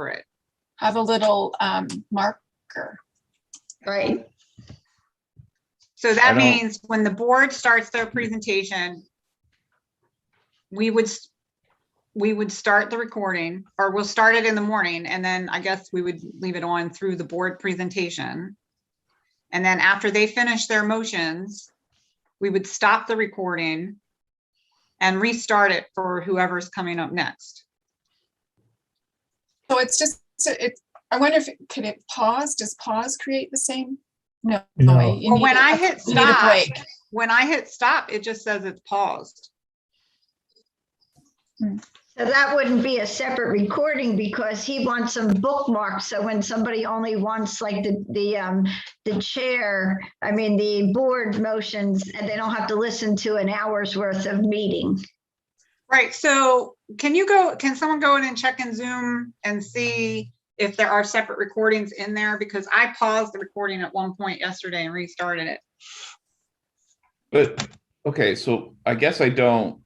separate. Have a little marker. Right. So that means when the board starts their presentation, we would start the recording, or we'll start it in the morning, and then I guess we would leave it on through the board presentation. And then after they finish their motions, we would stop the recording and restart it for whoever's coming up next. So it's just, I wonder if could it pause? Does pause create the same? No. No. Well, when I hit you need a stop, break. when I hit stop, it just says it's paused. So that wouldn't be a separate recording because he wants some bookmarks. So when somebody only wants like the chair, I mean, the board motions, and they don't have to listen to an hour's worth of meeting. Right, so can someone go in and check in Zoom and see if there are separate recordings in there? Because I paused the recording at one point yesterday and restarted it. But, okay, so I guess I don't,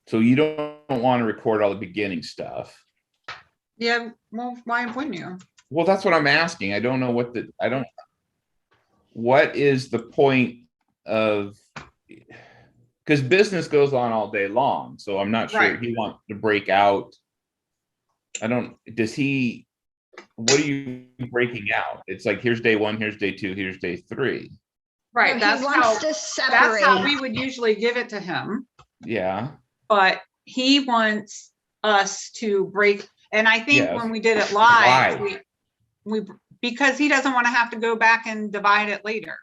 so you don't want to record all the beginning stuff. Yeah, well, why wouldn't you? Well, that's what I'm asking. I don't know what is the point of, because business goes on all day long. So I'm not sure Right. he wants to break out. What are you breaking out? It's like, here's day 1, here's day 2, here's day 3. Right, He that's wants to that's how separate. we would usually give it to him, Yeah, but he wants us to break. And I think Yes. when we did it live, Why? we because he doesn't want to have to go back and divide it later.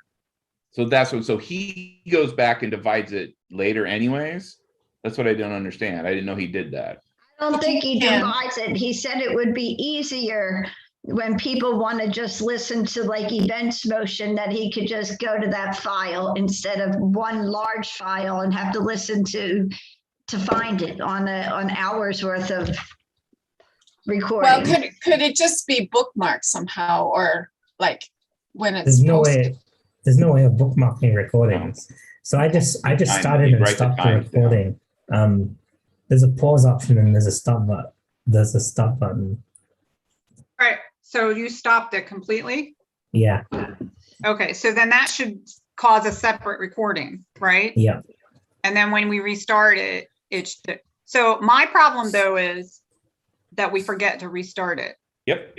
so so he goes back and divides it later anyways? That's what I don't understand. I didn't know he did that. I don't think he Yeah. divides it. He said it would be easier when people want to just listen to like events motion, that he could just go to that file instead of one large file and have to listen to find it on hours worth of Well, recording. could it just be bookmarked somehow, or like when it's There's no posted? way. There's no way of bookmarking recordings. So I just Time, started you and write the stopped the times down. recording. There's a pause option and there's a stop button. There's a stop button. All right, so you stopped it completely? Yeah, Okay, so then that should cause a separate recording, right? yeah. And then when we restart it, so my problem though is that we forget to restart it. Yep.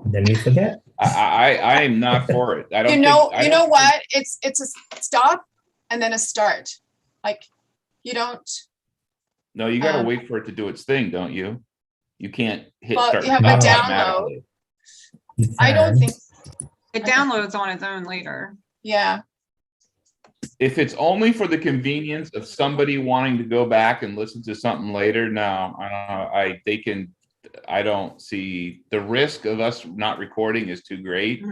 Then we forget. I am not for it. I don't You know think, what? It's a stop and then a start. Like you don't. No, you gotta um, wait for it to do its thing, don't you? You can't hit Well, start. you have a recording download. automatically. You I don't can. think. It downloads on its own later. Yeah. If it's only for the convenience of somebody wanting to go back and listen to something later, no, I don't see the risk of us not recording is too great.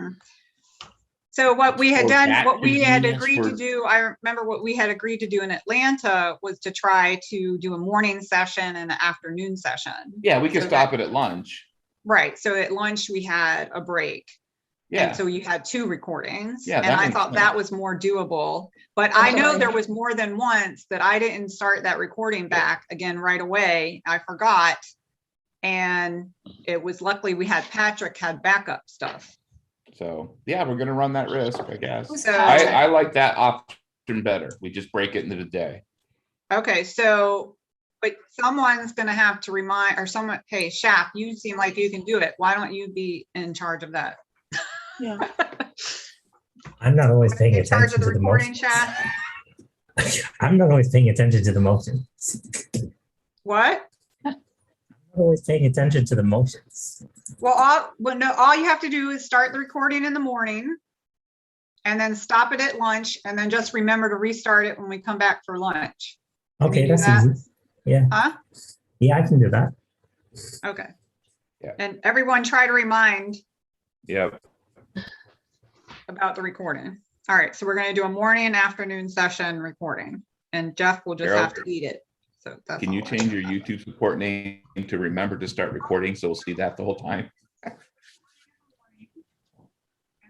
So what we had For done, that what we had convenience agreed to for- do, I remember what we had agreed to do in Atlanta was to try to do a morning session and an afternoon session. Yeah, we could So stop it at lunch. Right, so at lunch we had a break. Yeah, And so you had 2 recordings. Yeah, And that I makes thought sense. that was more doable. But I know Okay. there was more than once that I didn't start that recording back again right away. I forgot. And it was luckily we had Patrick had backup stuff. so yeah, we're gonna run that risk, I guess. Who's So- Patrick? I like that option better. We just break it into the day. Okay, so, but someone's gonna have to remind, or someone, hey, Shap, you seem like you can do it. Why don't you be in charge of that? Yeah. I'm not always paying In charge attention of the to the recording, motions. Shap? I'm not always paying attention to the motions. What? I'm not always paying attention to the motions. Well, all you have to do is start the recording in the morning and then stop it at lunch and then just remember to restart it when we come back for lunch. Can Okay, you do that's that? easy. Yeah. Huh? Yeah, I can do that. Okay. Yeah. And everyone try to remind Yep. about the recording. All right, so we're gonna do a morning and afternoon session recording and Jeff will just Carol, have to eat it. So that's. Can you all. change your YouTube support name to remember to start recording so we'll see that the whole time? And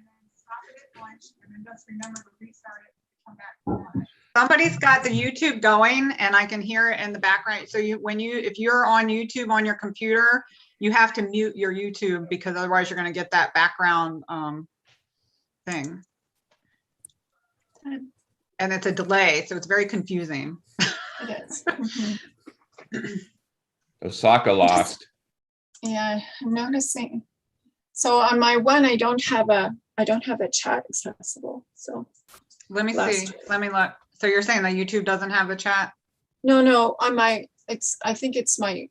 then stop it at lunch and then just remember to restart it, come back for lunch. Somebody's got the YouTube going and I can hear it in the background. So if you're on YouTube on your computer, you have to mute your YouTube because otherwise you're going to get that background thing. And it's a delay, so it's very confusing. It is. Mhm. Osaka lost. Yeah, I'm noticing. So on my one, I don't have a chat accessible. So Let me see. Last. Let me look. So you're saying that YouTube doesn't have a chat? no, on my, I think it's my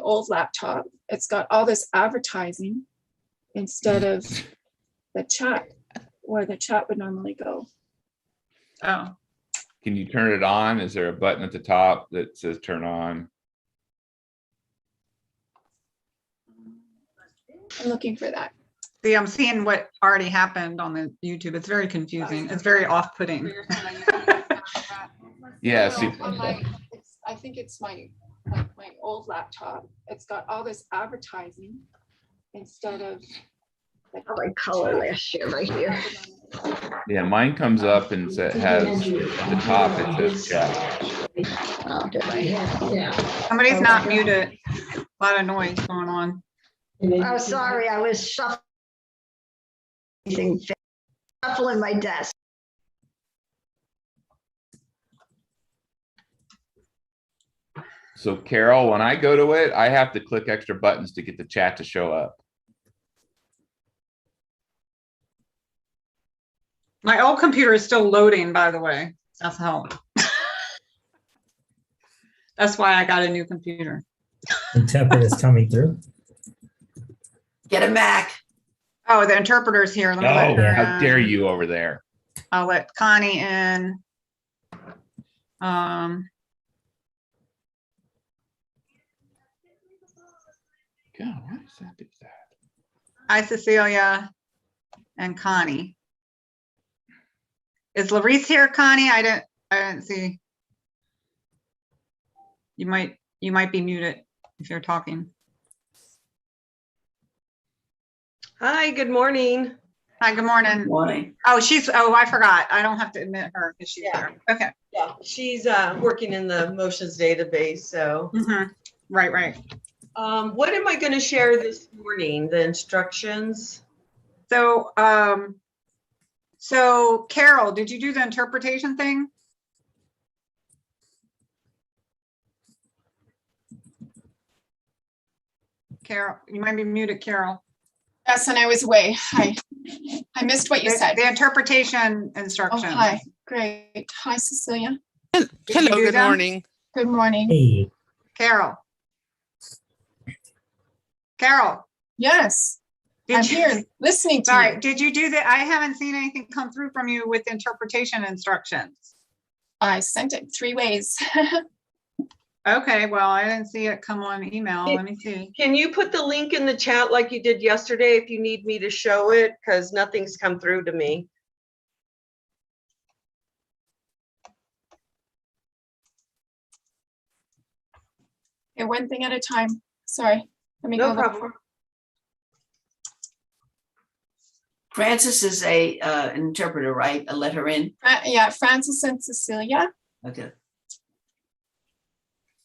old laptop. It's got all this advertising instead of the chat, where the chat would normally go. Oh, Can you turn it on? Is there a button at the top that says turn on? I'm looking for that. see, I'm seeing what already happened on the YouTube. It's very confusing. It's very off-putting. Yeah, No, see, on my, I think it's my old laptop. It's got all this advertising instead of the I like color last year right here. yeah, mine comes up and has at the top, it says chat. Oh, did I? Somebody's not muted. A lot of noise going on. Oh, sorry, I was shuffling my desk. So Carol, when I go to it, I have to click extra buttons to get the chat to show up. My old computer is still loading, by the way. That's how. That's why I got a new computer. Interpreters coming through. Get a Mac. Oh, the interpreter's here. Let me let Oh, her how in. dare you over there? I'll let Connie in. God, why does that do that? Hi, Cecilia and Connie. Is Larice here, Connie? I didn't see. You might be muted if you're talking. Hi, good morning. Hi, good morning. Morning. Oh, I forgot. I don't have to admit her because she's Yeah. there. Okay. Yeah, she's working in the motions database, so. Mhm. Right. What am I going to share this morning? The instructions? So, so Carol, did you do the interpretation thing? Carol, you might be muted, Carol. Yes, and I was away. I missed what you said. The interpretation Oh, instructions. hi. Great. Hi, Cecilia. Did you Hello, do good them? morning. Good morning. Hey, Carol. Carol, Yes, I'm did you? here listening to Sorry, you. did you do that? I haven't seen anything come through from you with interpretation instructions. I sent it 3 ways. Okay, well, I didn't see it come on email. Let me see. Can you put the link in the chat like you did yesterday if you need me to show it? Because nothing's come through to me. Okay, one thing at a time. Sorry. Let me No go look problem. Francis is an interpreter, right? A letter in. Yeah, Francis and Cecilia. Okay.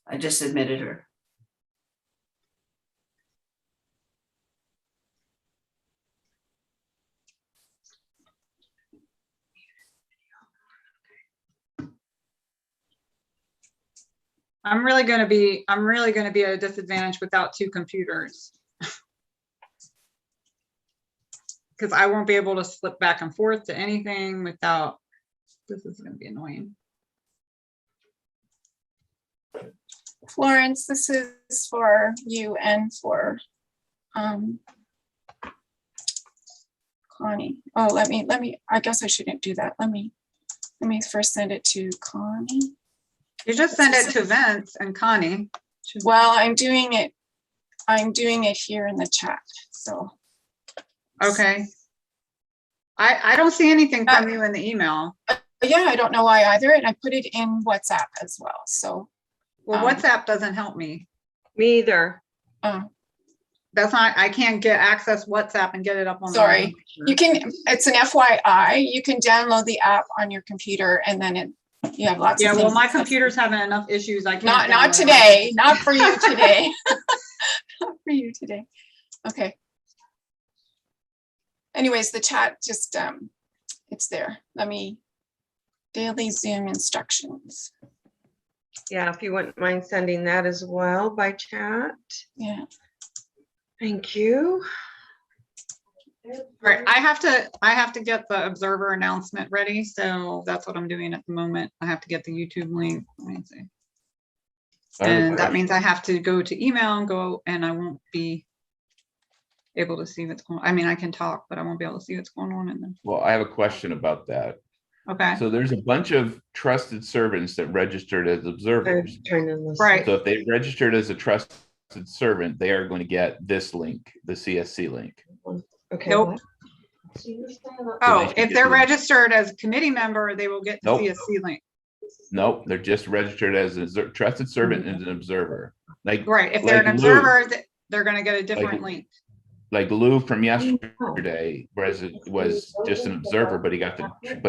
I just submitted her. I'm really gonna be at a disadvantage without 2 computers. Because I won't be able to slip back and forth to anything without, this is gonna be annoying. Florence, this is for you and for Connie. Oh, let me, I guess I shouldn't do that. Let me first send it to Connie. You just send it to Vince and Connie. Well, I'm doing it here in the chat, so. Okay. I don't see anything from you in the email. Yeah, I don't know why either, and I put it in WhatsApp as well, so. Well, WhatsApp doesn't help me. Me either. That's not, I can't get access WhatsApp and get it up on. the Sorry. computer. You can, it's an FYI, you can download the app on your computer and then you have lots of Yeah, things. well, my computer's having enough issues. I can't. Not download it. today, not for you today. for you today. Okay. Anyways, the chat just, it's there. Let me, daily Zoom instructions. Yeah, if you wouldn't mind sending that as well by chat. Yeah. Thank you. All right, I have to get the observer announcement ready, so that's what I'm doing at the moment. I have to get the YouTube link. Let me see. I have a And that question. means I have to go to email and I won't be able to see what's going on. I mean, I can talk, but I won't be able to see what's going on in there. Well, I have a question about that. Okay, So there's a bunch of trusted servants that registered as I was observers. trying to listen. right. So if they registered as a trusted servant, they are going to get this link, the CSC link. Okay. Nope. what? Oh, should if get they're the- registered as a committee member, they will get the Nope. CSC link. Nope, they're just registered as a trusted servant and an observer. Like, Right, if they're an Like Lou. observer, they're gonna get a different link. like Lou from yesterday, was just an observer, but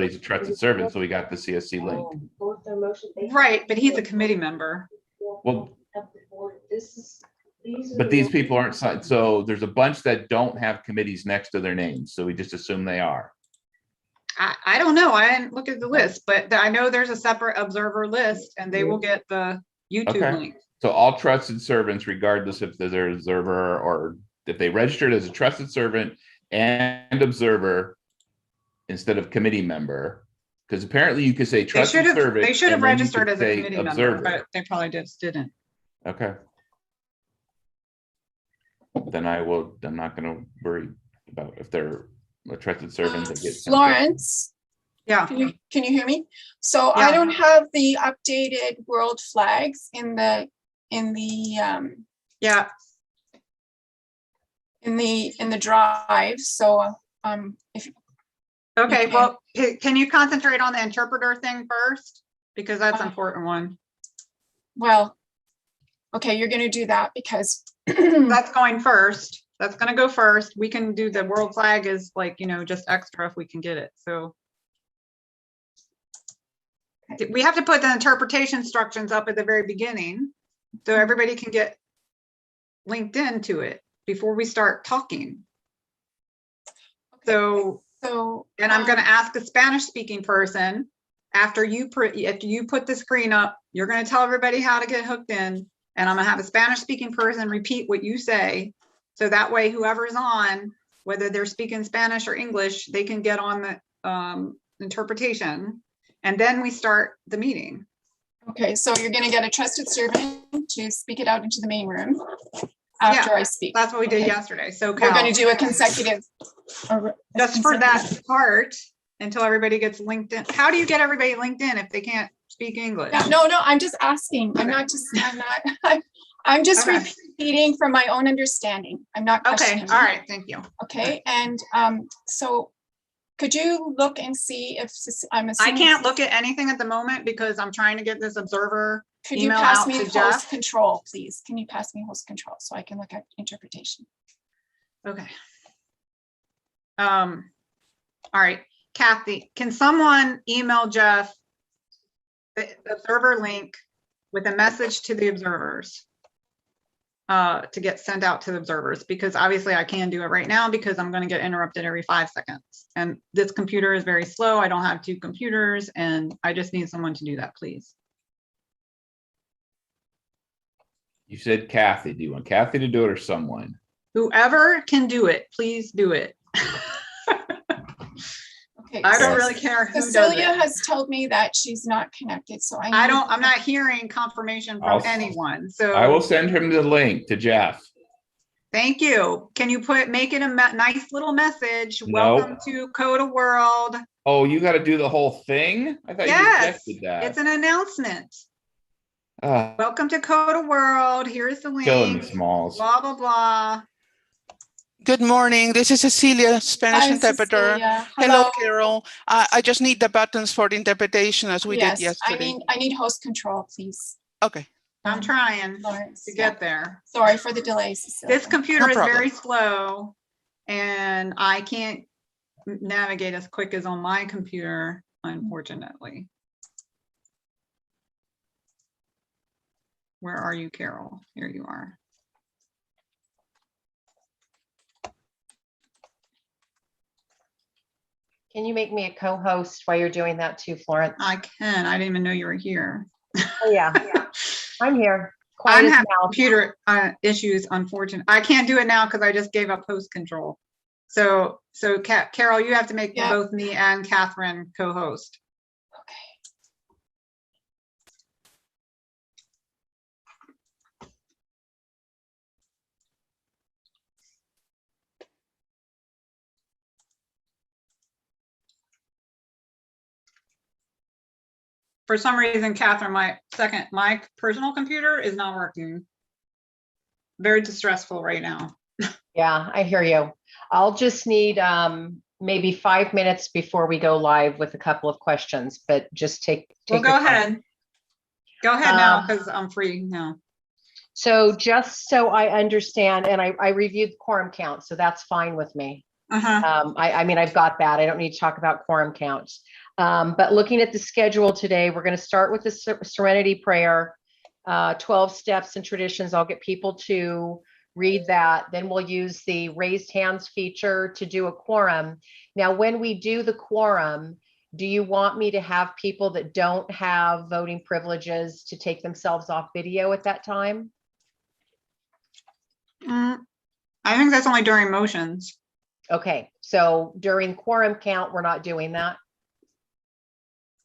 he's a trusted servant, so he got the CSC link. Right, but he's a committee member. Well, but these people aren't signed, so there's a bunch that don't have committees next to their names, so we just assume they are. I don't know, I didn't look at the list, but I know there's a separate observer list and they will get the YouTube Okay. link. So all trusted servants, regardless if they're an observer or if they registered as a trusted servant and observer instead of committee member, because apparently you could say They trusted servant. they should have and then you registered could as a say committee member, observer. but they probably just didn't. Okay. Then I'm not gonna worry about if they're a trusted servant. They get Florence, Yeah, can you hear me? So Yeah. I don't have the updated world flags in the yeah, drive. So if okay, Okay. well, can you concentrate on the interpreter thing first? Because that's an important one. well, okay, you're gonna do that because That's going first. That's gonna go first. We can do the world flag is like, just extra if we can get it, so. We have to put the interpretation instructions up at the very beginning, so everybody can get linked into it before we start talking. So, and I'm gonna ask a Spanish speaking person, after you put the screen up, you're gonna tell everybody how to get hooked in, and I'm gonna have a Spanish speaking person repeat what you say. So that way whoever's on, whether they're speaking Spanish or English, they can get on the interpretation. And then we start the meeting. Okay, so you're gonna get a trusted servant to speak it out into the main room after I speak. That's what we did Okay. yesterday. So We're Cal, gonna do a consecutive. just for that part, until everybody gets linked in. How do you get everybody linked in if they can't speak English? Yeah, no, I'm just asking. I'm not, I'm just Okay. repeating from my own understanding. I'm not Okay, questioning. all right, thank you. Okay, and so could you look and see if, I'm I assuming. can't look at anything at the moment because I'm trying to get this observer. Could you email pass out me to host Jeff. control, please? Can you pass me host control so I can look at interpretation? Okay. All right, Kathy, can someone email Jeff the observer link with a message to the observers? To get sent out to the observers, because obviously I can do it right now because I'm going to get interrupted every 5 seconds. And this computer is very slow. I don't have 2 computers and I just need someone to do that, please. You said Kathy. Do you want Kathy to do it or someone? Whoever can do it, please do it. Okay. I don't so really care who does Cecilia it. has told me that she's not connected, so I'm not hearing confirmation from I'll- anyone. I will So send him the link to Jeff. thank you. Can you make it a nice little message? No. Welcome to CoDA World. Oh, you got to do the whole thing? I thought you Yes, rejected that. it's an announcement. Ah, Welcome to CoDA World. Here's the killing me, link. Smalls. Blah, blah, blah. Good morning. This is Cecilia, Spanish Hi, interpreter. Cecilia. Hello, Carol. I just need the buttons for the interpretation as we did Yes, yesterday. I need host control, please. Okay. I'm trying Lawrence, to yeah. get there. Sorry for the delay, Cecilia. This computer No is problem. very slow and I can't navigate as quick as on my computer, unfortunately. Where are you, Carol? Here you are. Can you make me a co-host while you're doing that too, Florence? I can. I didn't even know you were here. Oh, yeah, I'm here. Quiet I'm as having mouse. computer issues, unfortunately. I can't do it now because I just gave up host control. So Carol, you have to make Yeah. both me and Catherine co-host. For some reason, Catherine, my personal computer is not working. Very distressful right now. Yeah, I hear you. I'll just need maybe 5 minutes before we go live with a couple of questions, but just take. Well, go your time. ahead. Go ahead now, because I'm free now. So just so I understand, and I reviewed the quorum count, so that's fine with me. I mean, I've got that. I don't need to talk about quorum counts. But looking at the schedule today, we're going to start with the Serenity Prayer, 12 steps and traditions. I'll get people to read that. Then we'll use the raised hands feature to do a quorum. Now, when we do the quorum, do you want me to have people that don't have voting privileges to take themselves off video at that time? I think that's only during motions. Okay, so during quorum count, we're not doing that?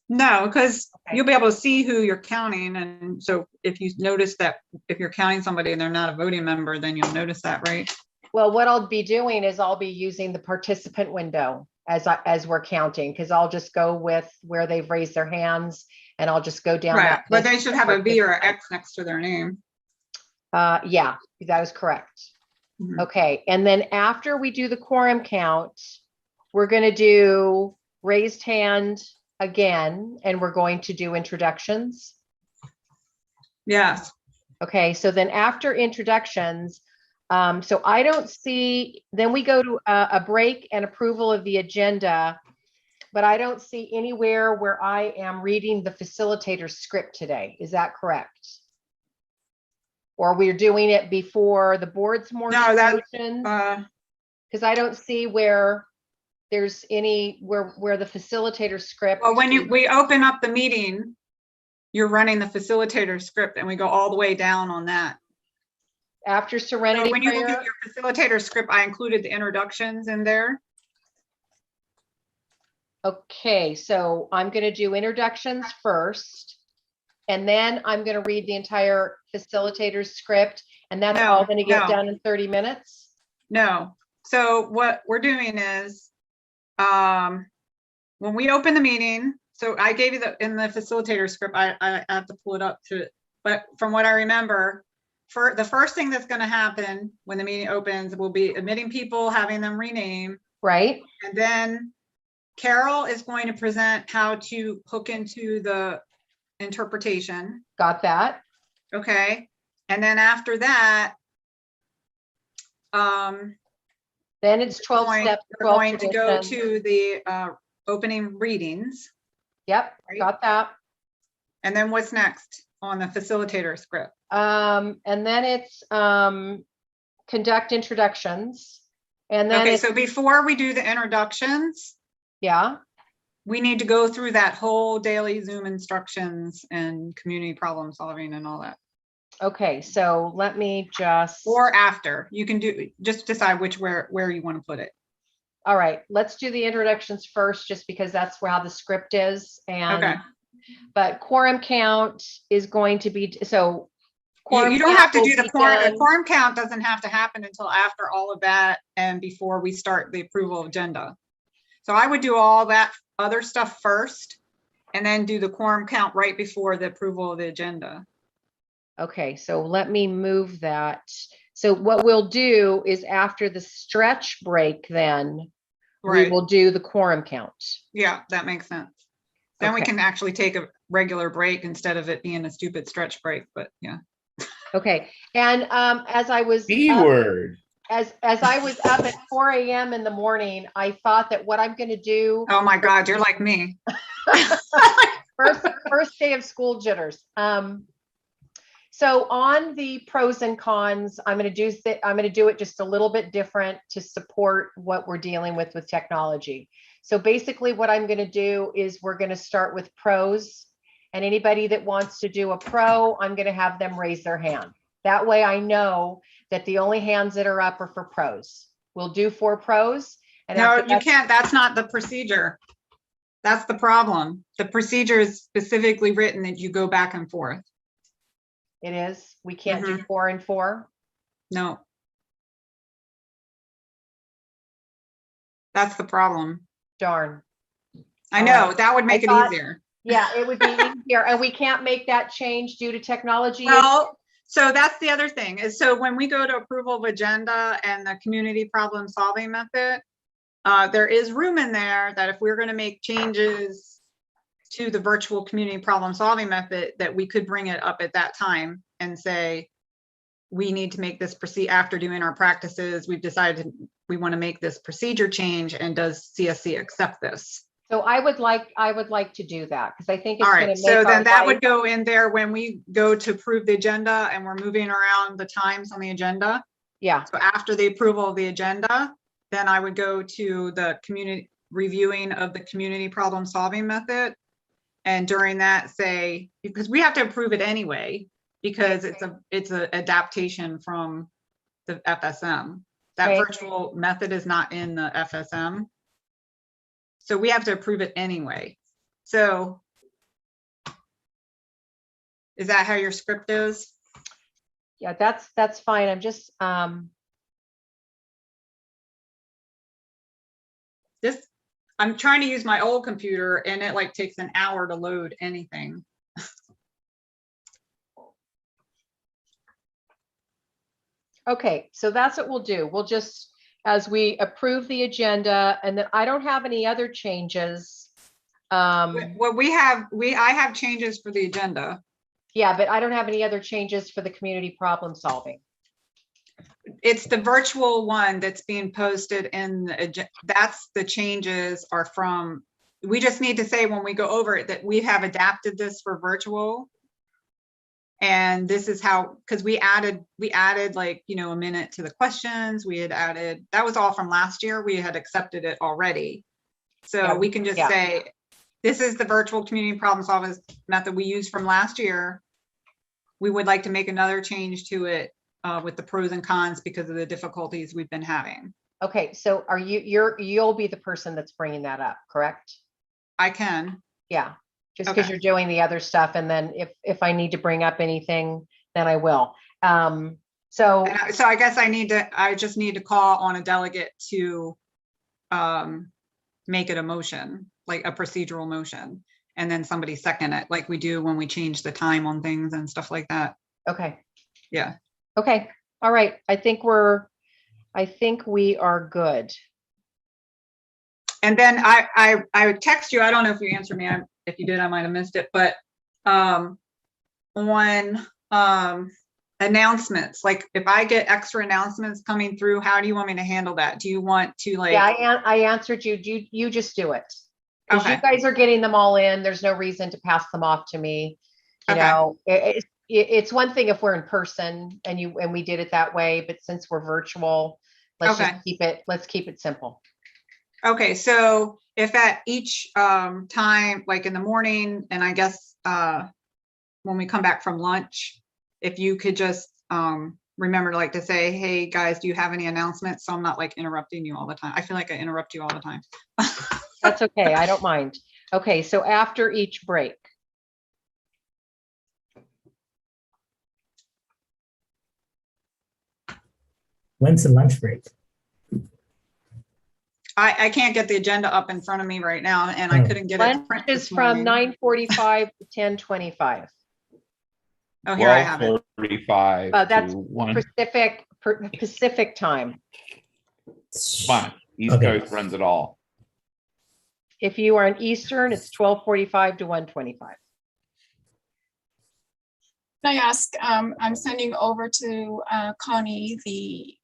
No, because Okay. you'll be able to see who you're counting. And so if you notice that if you're counting somebody and they're not a voting member, then you'll notice that, right? Well, what I'll be doing is I'll be using the participant window as we're counting, because I'll just go with where they've raised their hands and I'll just go down Right, that. but they list should of have a V or an participants. X next to their name. Yeah, that is correct. Mhm. Okay, and then after we do the quorum count, we're going to do raised hand again, and we're going to do introductions. Yes, Okay, so then after introductions, so I don't see, then we go to a break and approval of the agenda, but I don't see anywhere where I am reading the facilitator script today. Is that correct? Or we're doing it before the board's motions? Because I don't see where there's any, where the facilitator script. well, when we open up the meeting, you're running the facilitator script and we go all the way down on that. After So Serenity when you look Prayer. at your facilitator script, I included the introductions in there. Okay, so I'm going to do introductions first, and then I'm going to read the entire facilitator's script, and that's all going to get done in 30 minutes? No. So what we're doing is, when we open the meeting, so I gave you in the facilitator script, I have to pull it up but from what I remember, for the first thing that's going to happen when the meeting opens, will be admitting people, having them rename. Right. And then Carol is going to present how to hook into the interpretation. Got that. Okay. And then after that, then it's 12 steps. We're going to go to the opening readings. Yep, right? got that. And then what's next on the facilitator script? And then it's conduct introductions. And then okay, so before we do the introductions, yeah, we need to go through that whole daily Zoom instructions and community problem solving and all that. Okay, so let me just. Or after, you can just decide where you want to put it. All right, let's do the introductions first, just because that's how the script is. And okay. But quorum count is going to be, so. You don't have to do the quorum. Quorum count doesn't have to happen until after all of that and before we start the approval agenda. So I would do all that other stuff first and then do the quorum count right before the approval of the agenda. Okay, so let me move that. So what we'll do is after the stretch break, then we will do the quorum count. Yeah, that makes sense. Then we can actually take a regular break instead of it being a stupid stretch break, but yeah. Okay, and as I was as I was up at 4 a.m. in the morning, I thought that what I'm going to do. Oh my God, you're like me. first day of school jitters. So on the pros and cons, I'm going to do it just a little bit different to support what we're dealing with technology. So basically what I'm going to do is we're going to start with pros, and anybody that wants to do a pro, I'm going to have them raise their hand. That way I know that the only hands that are up are for pros. We'll do 4 pros. And No, after you that- can't. That's not the procedure. That's the problem. The procedure is specifically written that you go back and forth. It is. We can't do 4 and 4. No. That's the problem. Darn. I All know, right. that would make I it thought- easier. Yeah, it would be easier. And we can't make that change due to technology. Well, so that's the other thing is, so when we go to approval of agenda and the community problem solving method, there is room in there that if we're going to make changes to the virtual community problem solving method, that we could bring it up at that time and say, we need to make this proceed after doing our practices. We've decided we want to make this procedure change, and does CSC accept this? So I would like to do that because I think it's All going right, to so make then our that would life. go in there when we go to approve the agenda and we're moving around the times on the agenda. Yeah, So after the approval of the agenda, then I would go to the community reviewing of the community problem solving method. And during that say, because we have to approve it anyway, because it's a adaptation from the FSM. That Okay. virtual method is not in the FSM. So we have to approve it anyway. So is that how your script is? yeah, that's fine. I'm just, This, I'm trying to use my old computer and it like takes an hour to load anything. okay, so that's what we'll do. We'll just, as we approve the agenda, and then I don't have any other changes. Well, I have changes for the agenda. Yeah, but I don't have any other changes for the community problem solving. It's the virtual one that's being posted in the, that's the changes are from, we just need to say when we go over it that we have adapted this for virtual. And this is how, because we added like, you know, a minute to the questions. We had added, that was all from last year. We had accepted it already. So Yeah, we can just yeah. say, this is the virtual community problem solving method we used from last year. We would like to make another change to it with the pros and cons because of the difficulties we've been having. Okay, so are you'll be the person that's bringing that up, correct? I can. Yeah, just because Okay. you're doing the other stuff, and then if I need to bring up anything, then I will. So So I guess I just need to call on a delegate to make it a motion, like a procedural motion, and then somebody second it, like we do when we change the time on things and stuff like that. okay, Yeah. okay, all right. I think we are good. And then I text you, I don't know if you answered me, if you did, I might have missed it, but on announcements, like if I get extra announcements coming through, how do you want me to handle that? Do you want to like? Yeah, I answered you. You just do it. Because you Okay. guys are getting them all in. There's no reason to pass them off to me. You Okay. know, it's one thing if we're in person and we did it that way, but since we're virtual, let's Okay. just keep it simple. Okay, so if at each time, like in the morning, and I guess when we come back from lunch, if you could just remember to say, hey guys, do you have any announcements? So I'm not like interrupting you all the time. I feel like I interrupt you all the time. That's okay. I don't mind. Okay, so after each break. When's the lunch break? I can't get the agenda up in front of me right now, and I couldn't get it to Lunch print is this from morning. 9:45 to 10:25. Oh, here I have it. 12:45 That's to 1. Pacific time. Fine. East Okay. Coast runs it all. If you are in Eastern, it's 12:45 to 1:25. Can I ask, I'm sending over to Connie the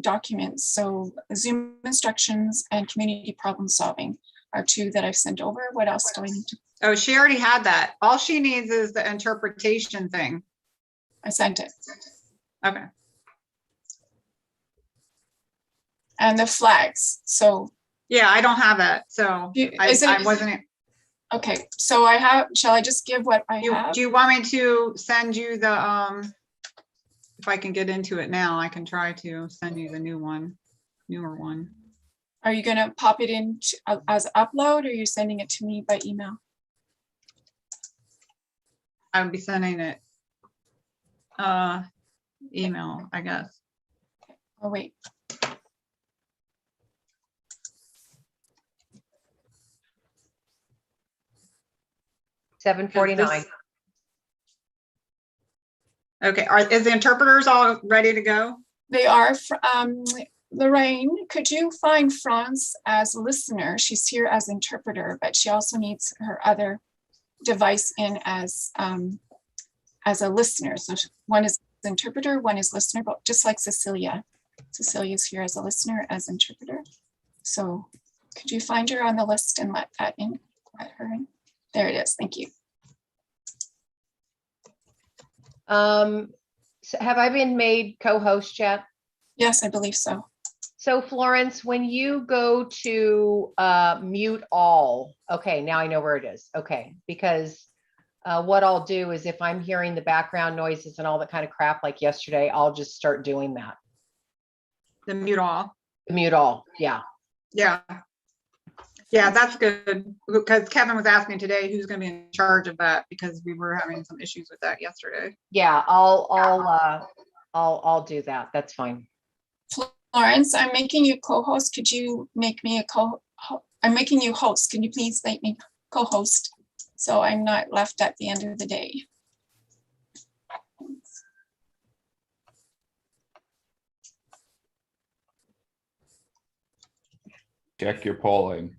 documents. So Zoom instructions and community problem solving are 2 that I've sent over. What else do I need to? Oh, she already had that. All she needs is the interpretation thing. I sent it. Okay. And the flags. So Yeah, I don't have it, so I wasn't. Okay, so shall I just give what I have? Do you want me to send you the, if I can get into it now, I can try to send you the newer one. Are you gonna pop it in as upload, or are you sending it to me by email? I would be sending it email, I guess. Oh, wait. $7.49. Okay, is the interpreters all ready to go? They are, Lorraine, could you find France as listener? She's here as interpreter, but she also needs her other device in as a listener. So one is interpreter, one is listener, but just like Cecilia. Cecilia's here as a listener, as interpreter. So could you find her on the list and let her in? There it is. Thank you. So have I been made co-host yet? Yes, I believe so. So Florence, when you go to mute all, okay, now I know where it is. Okay, because what I'll do is if I'm hearing the background noises and all that kind of crap like yesterday, I'll just start doing that. The mute all. The mute all, yeah. Yeah. Yeah, that's good, because Kevin was asking today who's going to be in charge of that, because we were having some issues with that yesterday. Yeah, I'll do that. That's fine. Florence, I'm making you co-host. Could you make me I'm making you host. Can you please make me co-host so I'm not left at the end of the day? Check your polling.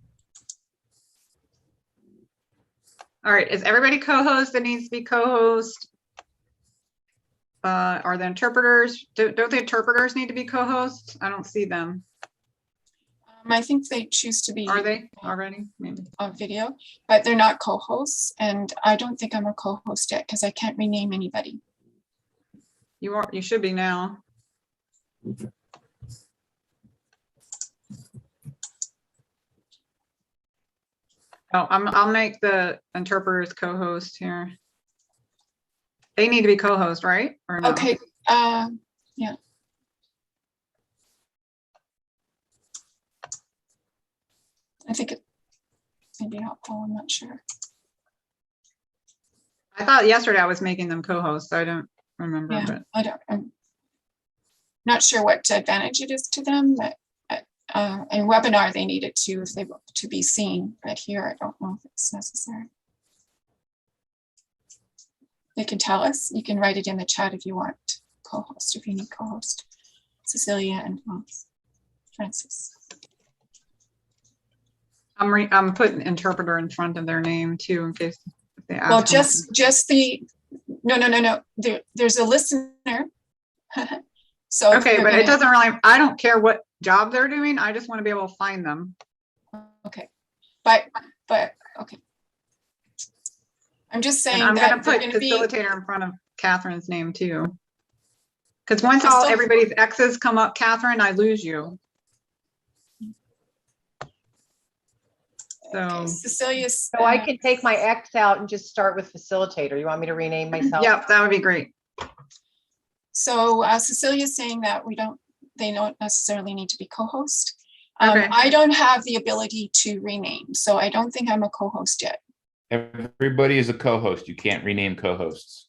All right, is everybody co-host that needs to be co-host? Are the interpreters, don't the interpreters need to be co-hosts? I don't see them. I think they choose to be. Are they already? Maybe. On video, but they're not co-hosts, and I don't think I'm a co-host yet because I can't rename anybody. You are. You should be now. Oh, I'll make the interpreters co-host here. They need to be co-host, right? Or no? Okay. Yeah. I think it may be helpful. I'm not sure. I thought yesterday I was making them co-hosts. So I don't remember. Yeah, But I'm not sure what advantage it is to them, but in webinar they needed to if they want to be seen, but here I don't know if it's necessary. They can tell us. You can write it in the chat if you want co-host, if you need co-host. Cecilia and Francis. I'm putting interpreter in front of their name too, in case they ask. Well, just the no. There's a listener. So okay, but it doesn't really. I don't care what job they're doing. I just want to be able to find them. Okay, but okay. I'm just saying and I'm that going to put facilitator in front of Catherine's name too. Because once everybody's X's come up, Catherine, I lose you. So okay, Cecilia's. So I can take my X out and just start with facilitator. You want me to rename myself? Yep, that would be great. So Cecilia's saying that they don't necessarily need to be co-host. Okay. I don't have the ability to rename, so I don't think I'm a co-host yet. Everybody is a co-host. You can't rename co-hosts.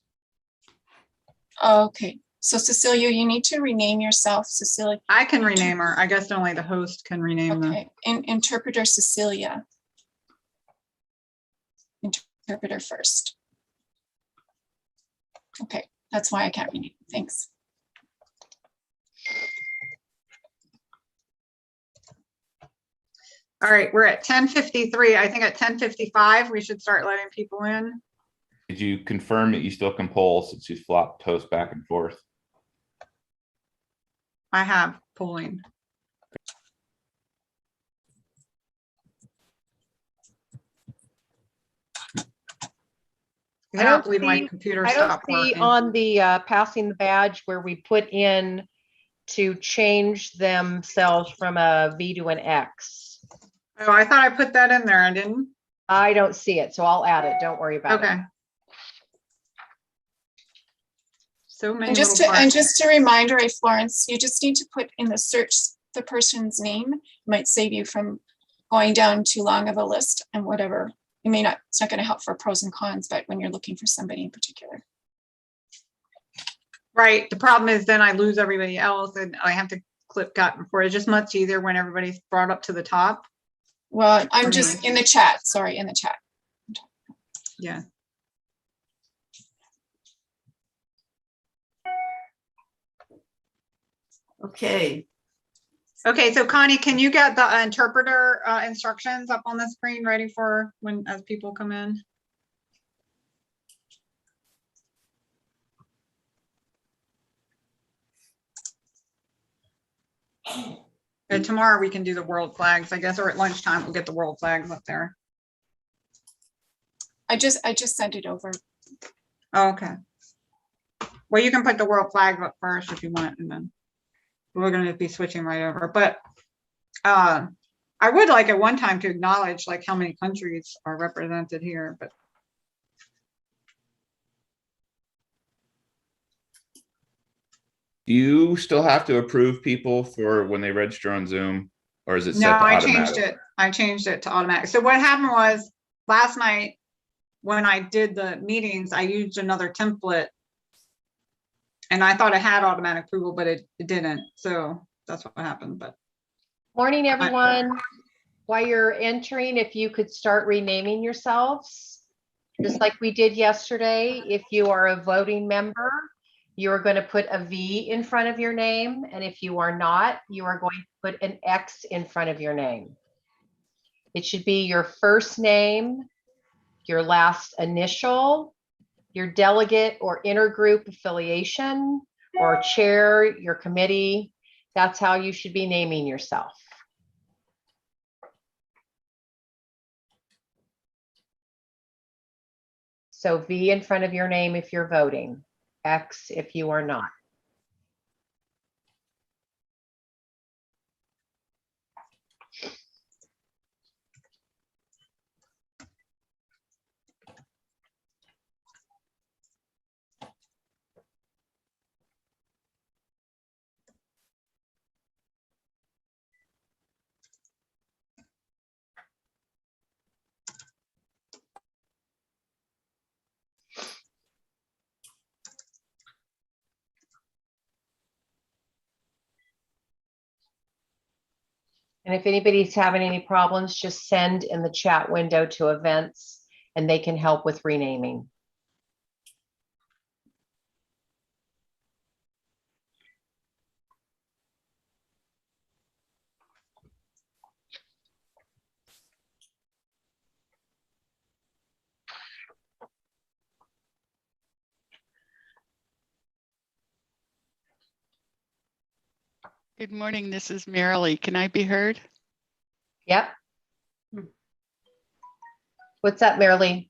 Okay, so Cecilia, you need to rename yourself, Cecilia. I can rename her. I guess only the host can rename them. Okay, interpreter Cecilia. Interpreter first. Okay, that's why I can't rename. Thanks. All right, we're at 10:53. I think at 10:55 we should start letting people in. Did you confirm that you still can poll since you flopped toast back and forth? I have polling. I don't believe my computer stopped working. On the passing the badge where we put in to change themselves from a V to an X. Oh, I thought I put that in there. I didn't. I don't see it, so I'll add it. Don't worry about it. Okay. So many And little parts. just a reminder, Florence, you just need to put in the search the person's name. It might save you from going down too long of a list and whatever. It may not, it's not going to help for pros and cons, but when you're looking for somebody in particular. Right. The problem is then I lose everybody else and I have to clip cut before. It's just much easier when everybody's brought up to the top. Well, I'm just in the chat. Sorry, in the chat. Yeah. Okay. Okay, so Connie, can you get the interpreter instructions up on the screen ready for when, as people come in? And tomorrow we can do the world flags, I guess, or at lunchtime, we'll get the world flags up there. I just sent it over. Oh, okay. Well, you can put the world flag up first if you want, and then we're going to be switching right over. But I would like at one time to acknowledge like how many countries are represented here, but Do you still have to approve people for when they register on Zoom, or is it no, set to I automatic? changed it. I changed it to automatic. So what happened was last night when I did the meetings, I used another template and I thought it had automatic approval, but it didn't. So that's what happened. But Morning, everyone. While you're entering, if you could start renaming yourselves, just like we did yesterday. If you are a voting member, you're going to put a V in front of your name. And if you are not, you are going to put an X in front of your name. It should be your first name, your last initial, your delegate or intergroup affiliation, or chair, your committee. That's how you should be naming yourself. So V in front of your name if you're voting, X if you are not. And if anybody's having any problems, just send in the chat window to events and they can help with renaming. Good morning, this is Marilee. Can I be heard? Yep. What's up, Marilee?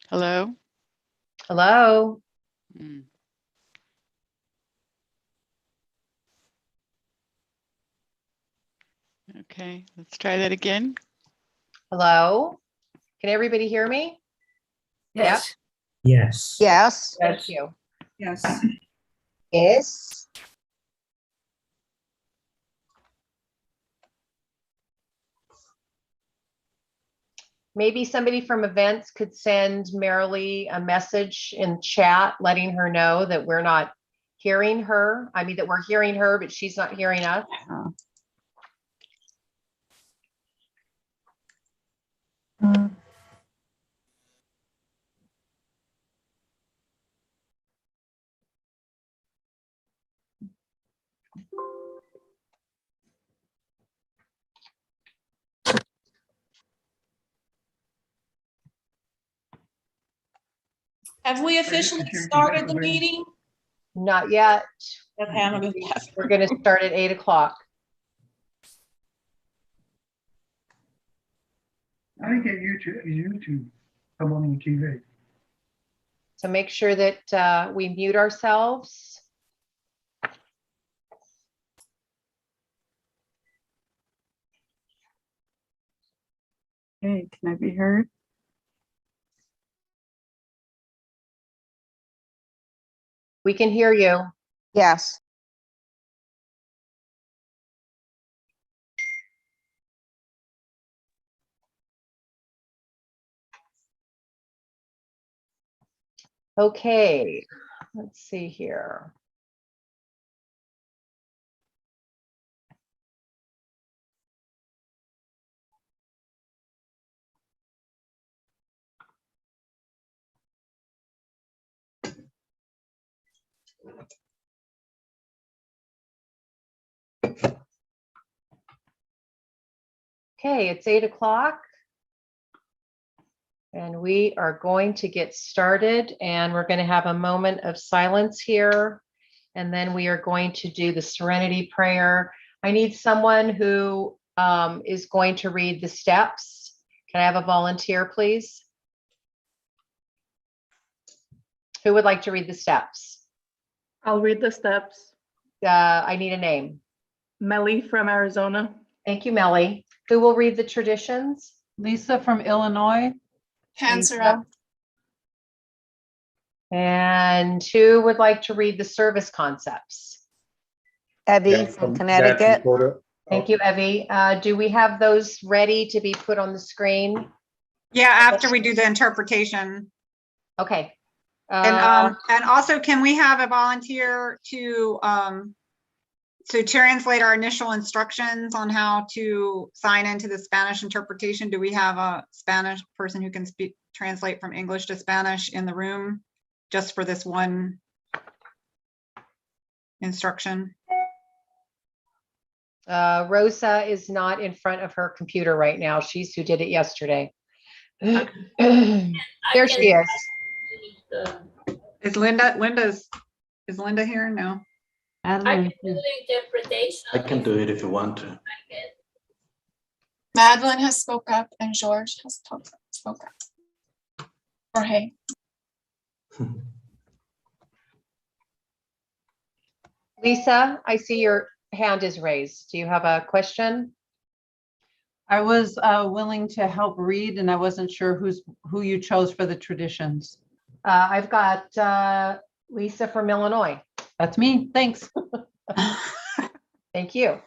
Hello? Hello? Okay, let's try that again. Hello? Can everybody hear me? Yes. Yes. Yes. Thank you. yes. Yes. Maybe somebody from events could send Marilee a message in chat, letting her know that we're not hearing her. I mean, that we're hearing her, but she's not hearing us. Have we officially started the meeting? Not yet. We're going to start at 8 o'clock. I think at YouTube, come on TV. So make sure that we mute ourselves. Okay, can I be heard? We can hear you. Yes. Okay, let's see here. Okay, it's 8 o'clock. And we are going to get started, and we're going to have a moment of silence here. And then we are going to do the serenity prayer. I need someone who is going to read the steps. Can I have a volunteer, please? Who would like to read the steps? I'll read the steps. I need a name. Melly from Arizona. Thank you, Melly. Who will read the traditions? Lisa from Illinois. Hands are up. And who would like to read the service concepts? Evie from Connecticut. Thank you, Evie. Do we have those ready to be put on the screen? Yeah, after we do the interpretation. Okay. And also, can we have a volunteer to translate our initial instructions on how to sign into the Spanish interpretation? Do we have a Spanish person who can translate from English to Spanish in the room just for this one instruction? Rosa is not in front of her computer right now. She's who did it yesterday. There she is. Is Linda here? No. I can do the interpretation. I can do it if you want to. Madeline has spoke up and George has spoke up. Jorge. Lisa, I see your hand is raised. Do you have a question? I was willing to help read, and I wasn't sure who you chose for the traditions. I've got Lisa from Illinois. That's me. Thanks. Thank you.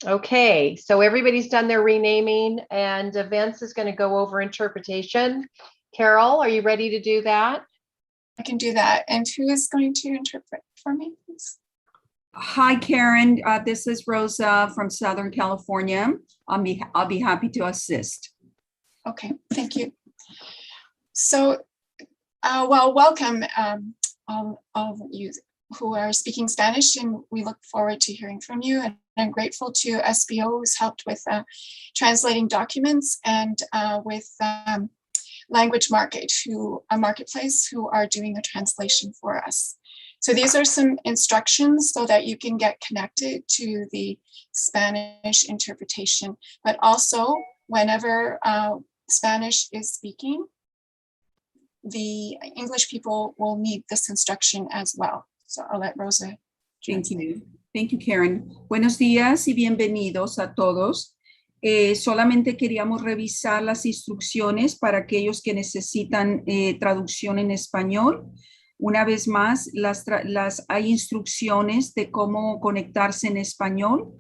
Okay, so everybody's done their renaming, and Vince is going to go over interpretation. Carol, are you ready to do that? I can do that. And who is going to interpret for me, please? Hi, Karen. This is Rosa from Southern California. I'll be happy to assist. Okay, thank you. So, well, welcome all of you who are speaking Spanish, and we look forward to hearing from you. And I'm grateful to SBO who's helped with translating documents, and with Language Marketplace who are doing the translation for us. So these are some instructions so that you can get connected to the Spanish interpretation, but also whenever Spanish is speaking, the English people will need this instruction as well. So I'll let Rosa translate. Thank you. Thank you, Karen. Buenos días y bienvenidos a todos. Solamente queríamos revisar las instrucciones para aquellos que necesitan traducción en español. Una vez más, hay instrucciones de cómo conectarse en español.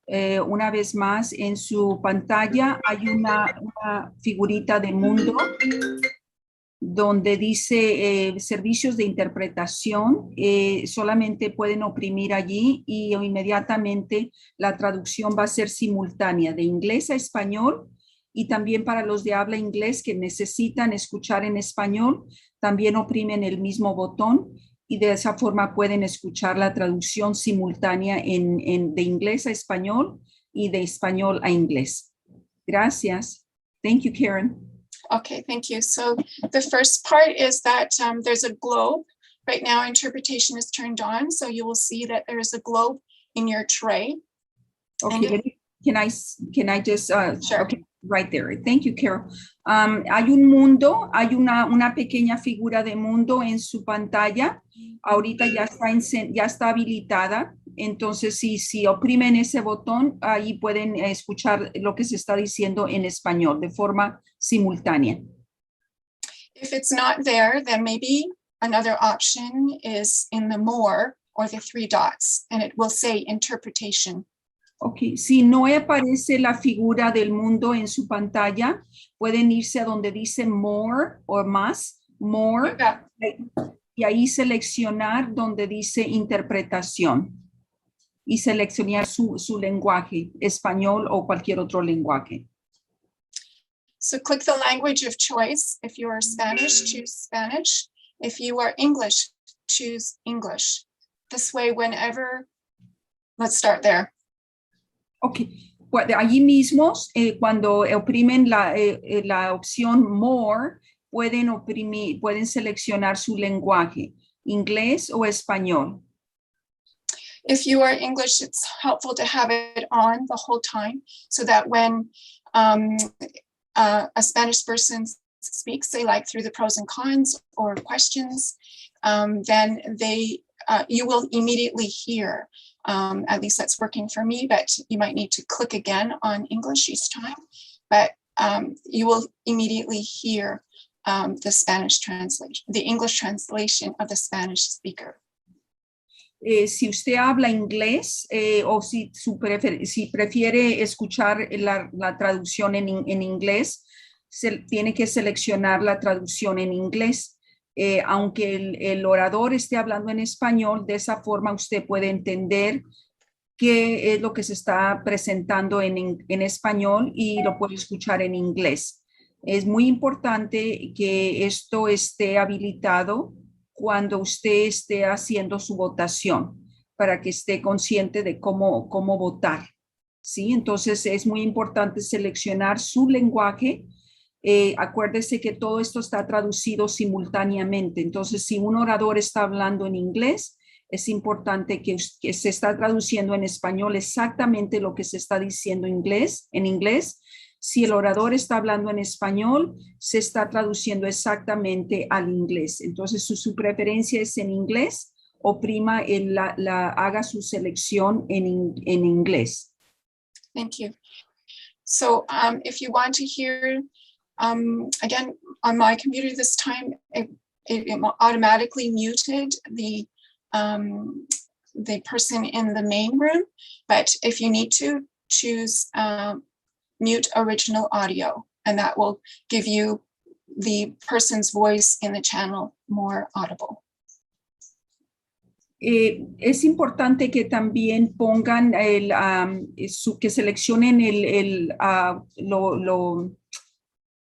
Una vez más, en su pantalla hay una figurita de mundo donde dice servicios de interpretación. Solamente pueden oprimir allí y inmediatamente la traducción va a ser simultánea de inglés a español, y también para los de habla inglés que necesitan escuchar en español, también oprimen el mismo botón y de esa forma pueden escuchar la traducción simultánea de inglés a español y de español a inglés. Gracias. Thank you, Karen. Okay, thank you. So the first part is that there's a globe. Right now, interpretation is turned on, so you will see that there is a globe in your tray. Okay, can I just, sure. Okay, right there. Thank you, Carol. Hay un mundo, hay una pequeña figura de mundo en su pantalla. Ahorita ya está habilitada Entonces, si oprimen ese botón, ahí pueden escuchar lo que se está diciendo en español de forma simultánea. If it's not there, then maybe another option is in the more or the three dots, and it will say interpretation. Ok, si no aparece la figura del mundo en su pantalla, pueden irse a donde dice more o más, more, y ahí seleccionar donde dice interpretación y seleccionar su lenguaje, español o cualquier otro lenguaje. So click the language of choice. If you are Spanish, choose Spanish. If you are English, choose English. This way, whenever, let's start there. Ok, allí mismo, cuando oprimen la opción more, pueden seleccionar su lenguaje, inglés o español. If you are English, it's helpful to have it on the whole time so that when a Spanish person speaks, say like through the pros and cons or questions, then you will immediately hear. At least that's working for me, but you might need to click again on English each time. But you will immediately hear the Spanish translation, the English translation of the Spanish speaker. Si usted habla inglés o si prefiere escuchar la traducción en inglés, tiene que seleccionar la traducción en inglés. Aunque el orador esté hablando en español, de esa forma usted puede entender qué es lo que se está presentando en español y lo puede escuchar en inglés. Es muy importante que esto esté habilitado cuando usted esté haciendo su votación, para que esté consciente de cómo votar. ¿Sí? Entonces es muy importante seleccionar su lenguaje. Acuérdese que todo esto está traducido simultáneamente. Entonces, si un orador está hablando en inglés, es importante que se está traduciendo en español exactamente lo que se está diciendo en inglés. Si el orador está hablando en español, se está traduciendo exactamente al inglés. Entonces, su preferencia es en inglés, oprima haga su selección en inglés. Thank you. So if you want to hear, again, on my computer this time, it automatically muted the person in the main room. But if you need to, choose mute original audio, and that will give you the person's voice in the channel more audible. Es importante que también pongan que seleccionen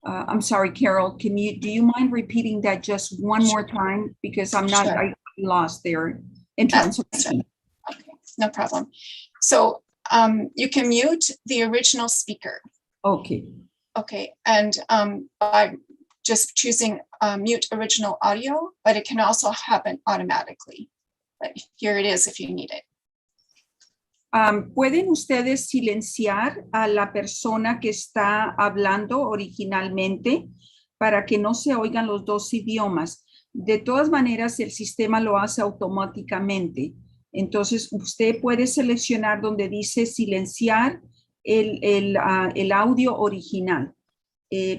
I'm sorry, Carol, do you mind repeating that just one more time? Because I'm lost there in translation. Okay, no problem. So you can mute the original speaker. Okay. Okay, and by just choosing mute original audio, but it can also happen automatically. But here it is if you need it. ¿Pueden ustedes silenciar a la persona que está hablando originalmente para que no se oigan los dos idiomas? De todas maneras, el sistema lo hace automáticamente. Entonces, usted puede seleccionar donde dice silenciar el audio original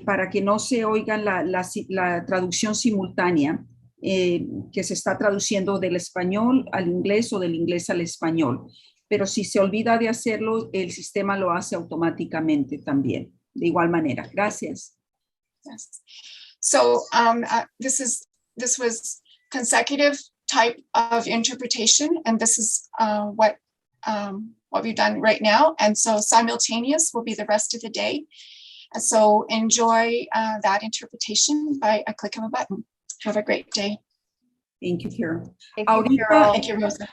para que no se oiga la traducción simultánea que se está traduciendo del español al inglés o del inglés al español. Pero si se olvida de hacerlo, el sistema lo hace automáticamente también, de igual manera. Gracias. Yes. So this was consecutive type of interpretation, and this is what we've done right now. And so simultaneous will be the rest of the day. And so enjoy that interpretation by a click of a button. Have a great day. Thank you, Carol. Thank you, Carol. Thank you, Rosa.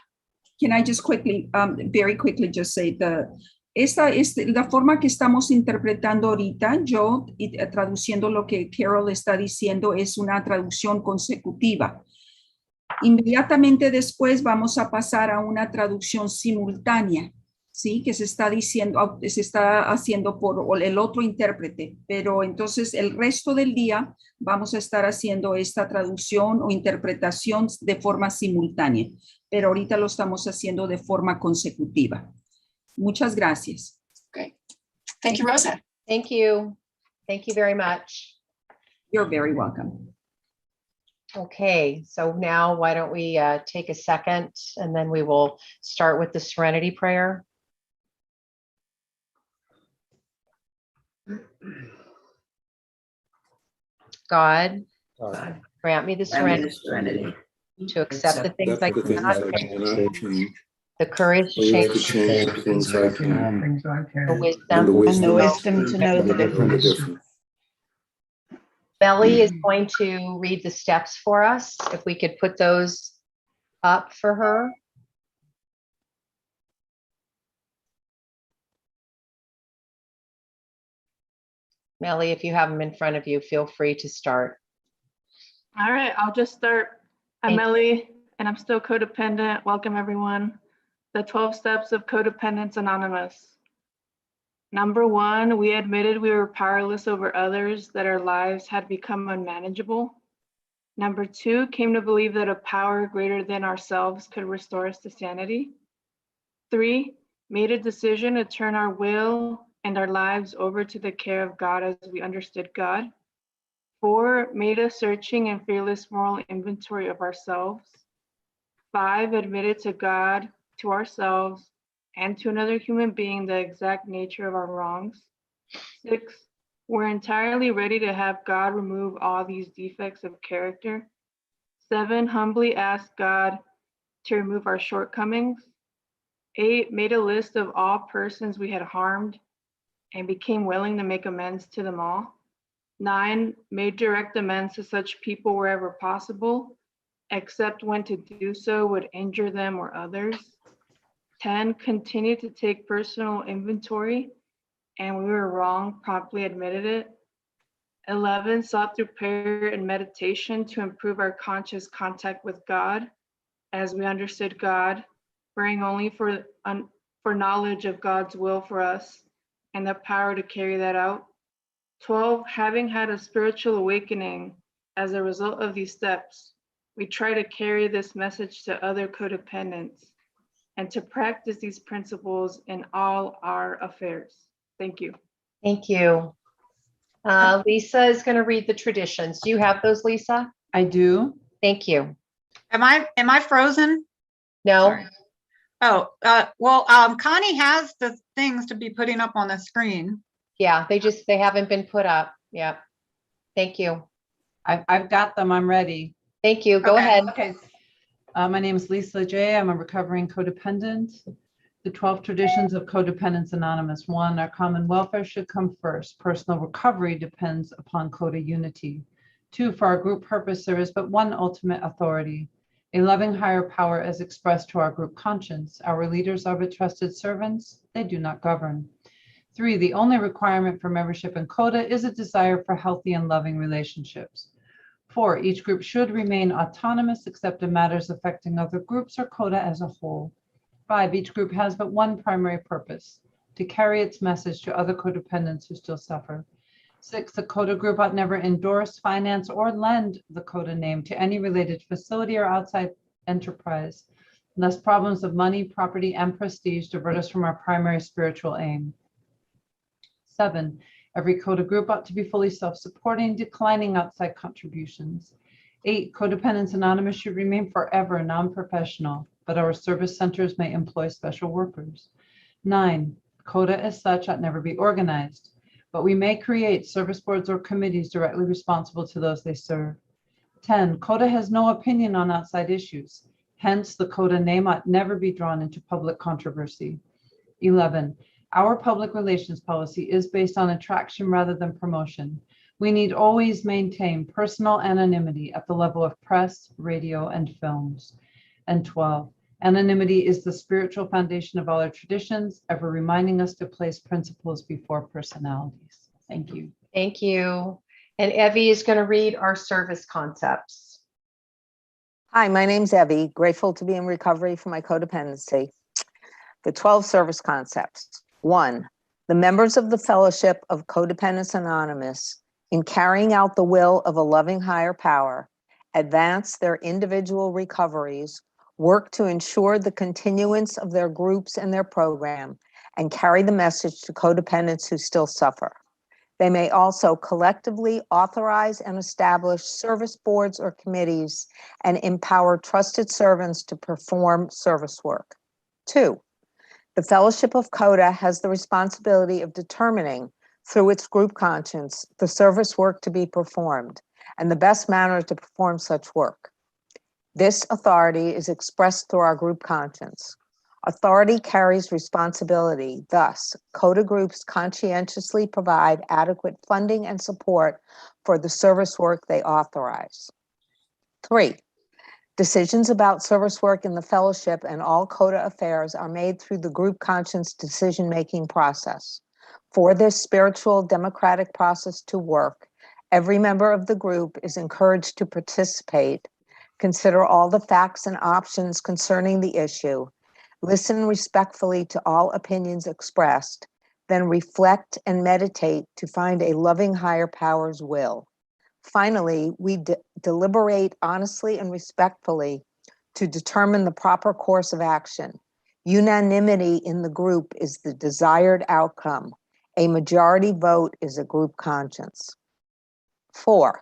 Can I just quickly, very quickly just say la forma que estamos interpretando ahorita, yo traduciendo lo que Carol está diciendo es una traducción consecutiva. Inmediatamente después vamos a pasar a una traducción simultánea, ¿sí? Que se está haciendo por el otro intérprete, pero entonces el resto del día vamos a estar haciendo esta traducción o interpretación de forma simultánea. pero ahorita lo estamos haciendo de forma consecutiva. Muchas gracias. Great. Thank you, Rosa. Thank you. Thank you very much. You're very welcome. Okay, so now why don't we take a second and then we will start with the Serenity Prayer. God, grant me the serenity to accept the things I cannot change, the courage to change things I can, Things I the can. wisdom to know the difference. Melly is going to read the steps for us. If we could put those up for her. Melly, if you have them in front of you, feel free to start. All right, I'll just start. I'm Melly, and I'm still codependent. Welcome, everyone. The 12 steps of Codependence Anonymous. Number 1, we admitted we were powerless over others, that our lives had become unmanageable. Number 2, came to believe that a power greater than ourselves could restore us to sanity. 3, made a decision to turn our will and our lives over to the care of God as we understood God. 4, made a searching and fearless moral inventory of ourselves. 5, admitted to God, to ourselves, and to another human being the exact nature of our wrongs. 6, we're entirely ready to have God remove all these defects of character. 7, humbly asked God to remove our shortcomings. 8, made a list of all persons we had harmed and became willing to make amends to them all. 9, made direct amends to such people wherever possible, except when to do so would injure them or others. 10, continued to take personal inventory, and we were wrong, promptly admitted it. 11, sought through prayer and meditation to improve our conscious contact with God as we understood God, praying only for knowledge of God's will for us and the power to carry that out. 12, having had a spiritual awakening as a result of these steps, we try to carry this message to other codependents and to practice these principles in all our affairs. Thank you. Thank you. Lisa is going to read the traditions. Do you have those, Lisa? I do. Thank you. Am I frozen? No. Sorry. Oh, well, Connie has the things to be putting up on the screen. Yeah, they haven't been put up. Yeah. Thank you. I've got them. I'm ready. Thank you. Go ahead. Okay. My name is Lisa J. I'm a recovering codependent. The 12 traditions of Codependence Anonymous. 1, our common welfare should come first. Personal recovery depends upon CoDA unity. 2, for our group purpose, there is but one ultimate authority, a loving higher power as expressed to our group conscience. Our leaders are but trusted servants. They do not govern. 3, the only requirement for membership in CoDA is a desire for healthy and loving relationships. 4, each group should remain autonomous except in matters affecting other groups or CoDA as a whole. 5, each group has but one primary purpose, to carry its message to other codependents who still suffer. 6, the CoDA group ought never endorse, finance, or lend the CoDA name to any related facility or outside enterprise, lest problems of money, property, and prestige divert us from our primary spiritual aim. 7, every CoDA group ought to be fully self-supporting, declining outside contributions. 8, Codependence Anonymous should remain forever non-professional, but our service centers may employ special workers. 9, CoDA as such ought never be organized, but we may create service boards or committees directly responsible to those they serve. 10, CoDA has no opinion on outside issues. Hence, the CoDA name ought never be drawn into public controversy. 11, our public relations policy is based on attraction rather than promotion. We need always maintain personal anonymity at the level of press, radio, and films. And 12, anonymity is the spiritual foundation of all our traditions, ever reminding us to place principles before personalities. Thank you. Thank you. And Evie is going to read our service concepts. Hi, my name's Evie, grateful to be in recovery from my codependency. The 12 service concepts. 1, the members of the Fellowship of Codependence Anonymous, in carrying out the will of a loving higher power, advance their individual recoveries work to ensure the continuance of their groups and their program, and carry the message to codependents who still suffer. They may also collectively authorize and establish service boards or committees and empower trusted servants to perform service work. 2, the Fellowship of CoDA has the responsibility of determining, through its group conscience, the service work to be performed and the best manner to perform such work. This authority is expressed through our group conscience. Authority carries responsibility. Thus, CoDA groups conscientiously provide adequate funding and support for the service work they authorize. 3, decisions about service work in the fellowship and all CoDA affairs are made through the group conscience decision-making process. For this spiritual democratic process to work, every member of the group is encouraged to participate, consider all the facts and options concerning the issue, listen respectfully to all opinions expressed, then reflect and meditate to find a loving higher power's will. Finally, we deliberate honestly and respectfully to determine the proper course of action. Unanimity in the group is the desired outcome. A majority vote is a group conscience. 4,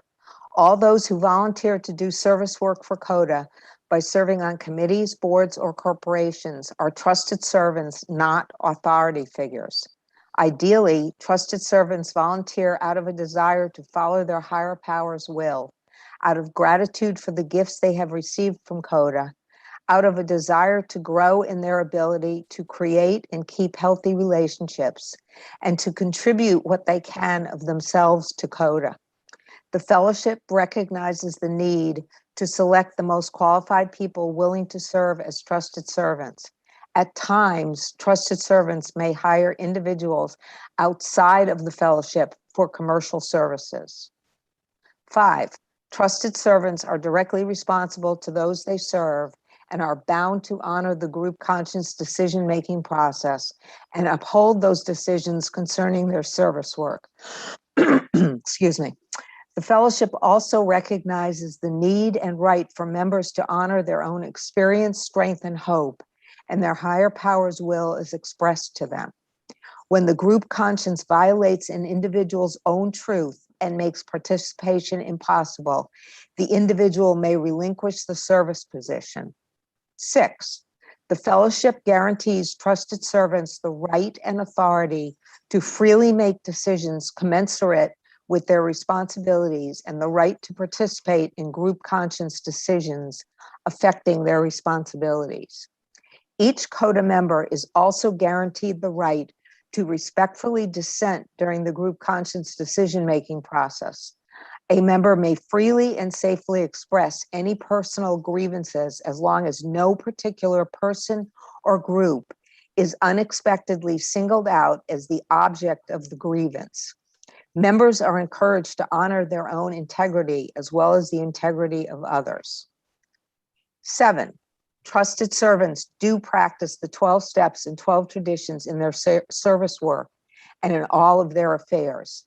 all those who volunteer to do service work for CoDA by serving on committees, boards, or corporations are trusted servants, not authority figures. Ideally, trusted servants volunteer out of a desire to follow their higher power's will, out of gratitude for the gifts they have received from CoDA, out of a desire to grow in their ability to create and keep healthy relationships, and to contribute what they can of themselves to CoDA. The fellowship recognizes the need to select the most qualified people willing to serve as trusted servants. At times, trusted servants may hire individuals outside of the fellowship for commercial services. 5, trusted servants are directly responsible to those they serve and are bound to honor the group conscience decision-making process and uphold those decisions concerning their service work. Excuse me. The fellowship also recognizes the need and right for members to honor their own experience, strength, and hope, and their higher power's will is expressed to them. When the group conscience violates an individual's own truth and makes participation impossible, the individual may relinquish the service position. 6, the fellowship guarantees trusted servants the right and authority to freely make decisions commensurate with their responsibilities and the right to participate in group conscience decisions affecting their responsibilities. Each CoDA member is also guaranteed the right to respectfully dissent during the group conscience decision-making process. A member may freely and safely express any personal grievances as long as no particular person or group is unexpectedly singled out as the object of the grievance. Members are encouraged to honor their own integrity as well as the integrity of others. 7, trusted servants do practice the 12 steps and 12 traditions in their service work and in all of their affairs.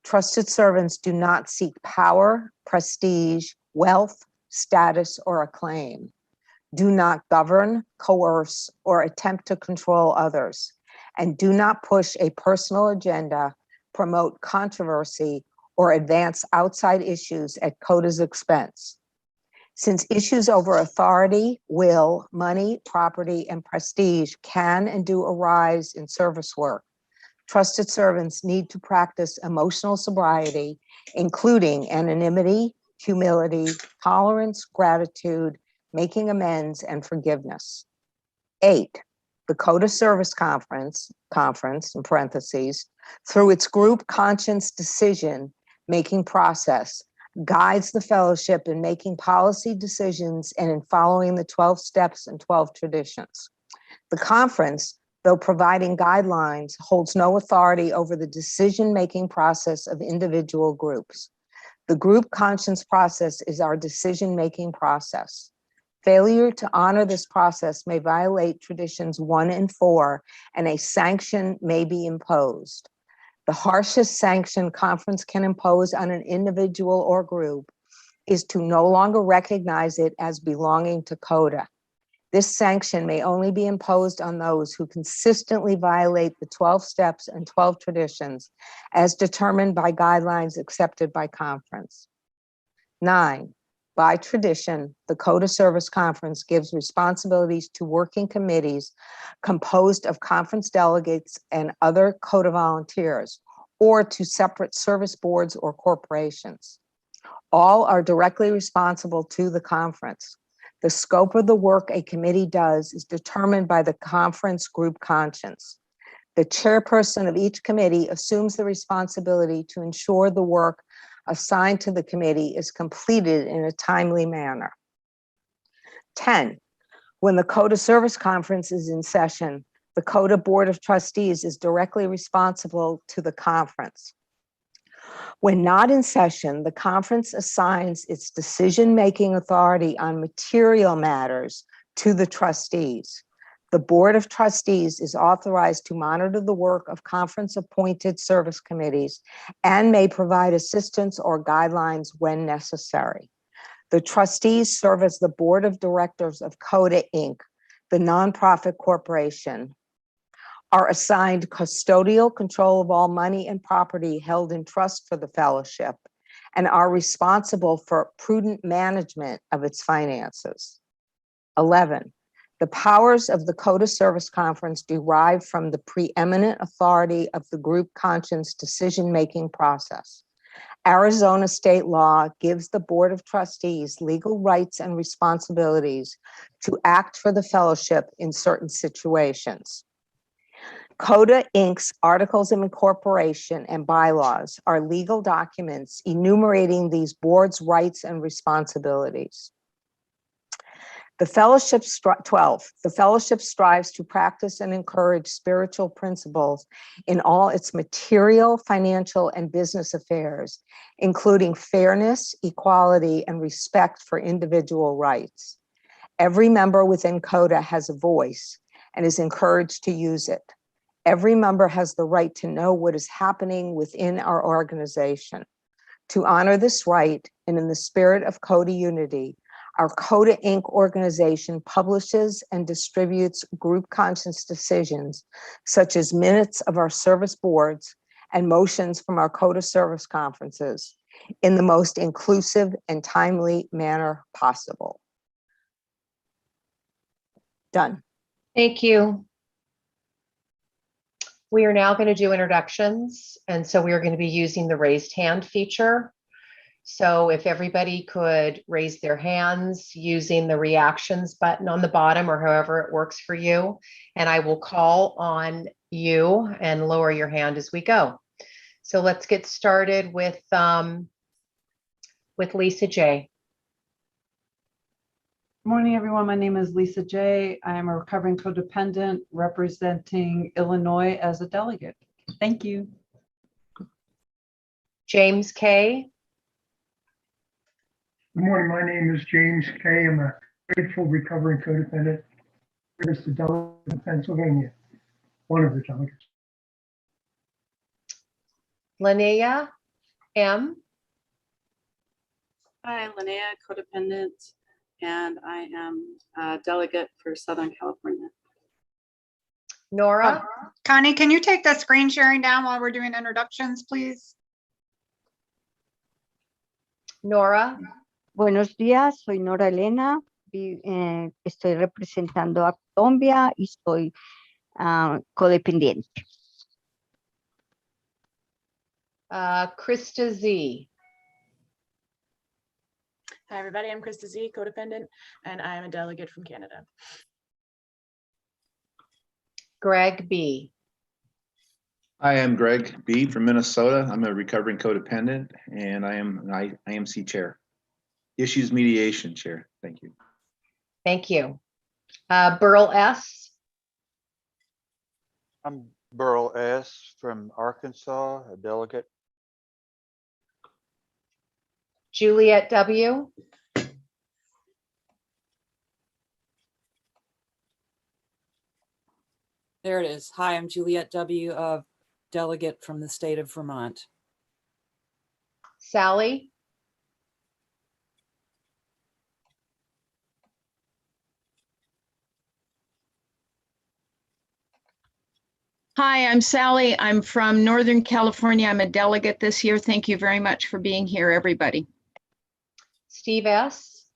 Trusted servants do not seek power, prestige, wealth, status, or acclaim, do not govern, coerce, or attempt to control others, and do not push a personal agenda, promote controversy, or advance outside issues at CoDA's expense. Since issues over authority, will, money, property, and prestige can and do arise in service work, trusted servants need to practice emotional sobriety, including anonymity, humility, tolerance, gratitude, making amends, and forgiveness. 8, the CoDA Service Conference, in parentheses, through its group conscience decision-making process, guides the fellowship in making policy decisions and in following the 12 steps and 12 traditions. The conference, though providing guidelines, holds no authority over the decision-making process of individual groups. The group conscience process is our decision-making process. Failure to honor this process may violate traditions 1 and 4, and a sanction may be imposed. The harshest sanction conference can impose on an individual or group is to no longer recognize it as belonging to CoDA. This sanction may only be imposed on those who consistently violate the 12 steps and 12 traditions as determined by guidelines accepted by conference. 9, by tradition, the CoDA Service Conference gives responsibilities to working committees composed of conference delegates and other CoDA volunteers, or to separate service boards or corporations. All are directly responsible to the conference. The scope of the work a committee does is determined by the conference group conscience. The chairperson of each committee assumes the responsibility to ensure the work assigned to the committee is completed in a timely manner. 10, when the CoDA Service Conference is in session, the CoDA Board of Trustees is directly responsible to the conference. When not in session, the conference assigns its decision-making authority on material matters to the trustees. The Board of Trustees is authorized to monitor the work of conference-appointed service committees and may provide assistance or guidelines when necessary. The trustees serve as the Board of Directors of CoDA, Inc., the nonprofit corporation, are assigned custodial control of all money and property held in trust for the fellowship, and are responsible for prudent management of its finances. 11, the powers of the CoDA Service Conference derive from the preeminent authority of the group conscience decision-making process. Arizona state law gives the Board of Trustees legal rights and responsibilities to act for the fellowship in certain situations. CoDA Inc.'s Articles of Incorporation and bylaws are legal documents enumerating these boards' rights and responsibilities. The fellowship 12, the fellowship strives to practice and encourage spiritual principles in all its material, financial, and business affairs, including fairness, equality, and respect for individual rights. Every member within CoDA has a voice and is encouraged to use it. Every member has the right to know what is happening within our organization. To honor this right, and in the spirit of CoDA unity, our CoDA Inc. organization publishes and distributes group conscience decisions, such as minutes of our service boards and motions from our CoDA service conferences, in the most inclusive and timely manner possible. Done. Thank you. We are now going to do introductions, and so we are going to be using the raised hand feature. So if everybody could raise their hands using the reactions button on the bottom, or however it works for you, and I will call on you and lower your hand as we go. So let's get started with Lisa J. Good morning, everyone. My name is Lisa J. I am a recovering codependent representing Illinois as a delegate. Thank you. James K. Good morning. My name is James Kay. I'm a grateful recovering codependent. Here's the delegate in Pennsylvania, one of the delegates. Linnea M. Hi, Linnea, codependent, and I am a delegate for Southern California. Nora. Connie, can you take the screen sharing down while we're doing introductions, please? Nora. Buenos días, soy Nora Elena, estoy representando a Colombia y soy codependiente. Krista Z. Hi, everybody. I'm Krista Z, codependent, and I am a delegate from Canada. Greg B. I am Greg B. from Minnesota. I'm a recovering codependent, and I am an IMC chair. Issues mediation chair. Thank you. Thank you. Burl S. I'm Burl S. from Arkansas, a delegate. Juliet W. There it is. Hi, I'm Juliet W., a delegate from the state of Vermont. Sally. Hi, I'm Sally. I'm from Northern California. I'm a delegate this year. Thank you very much for being here, everybody. Steve S.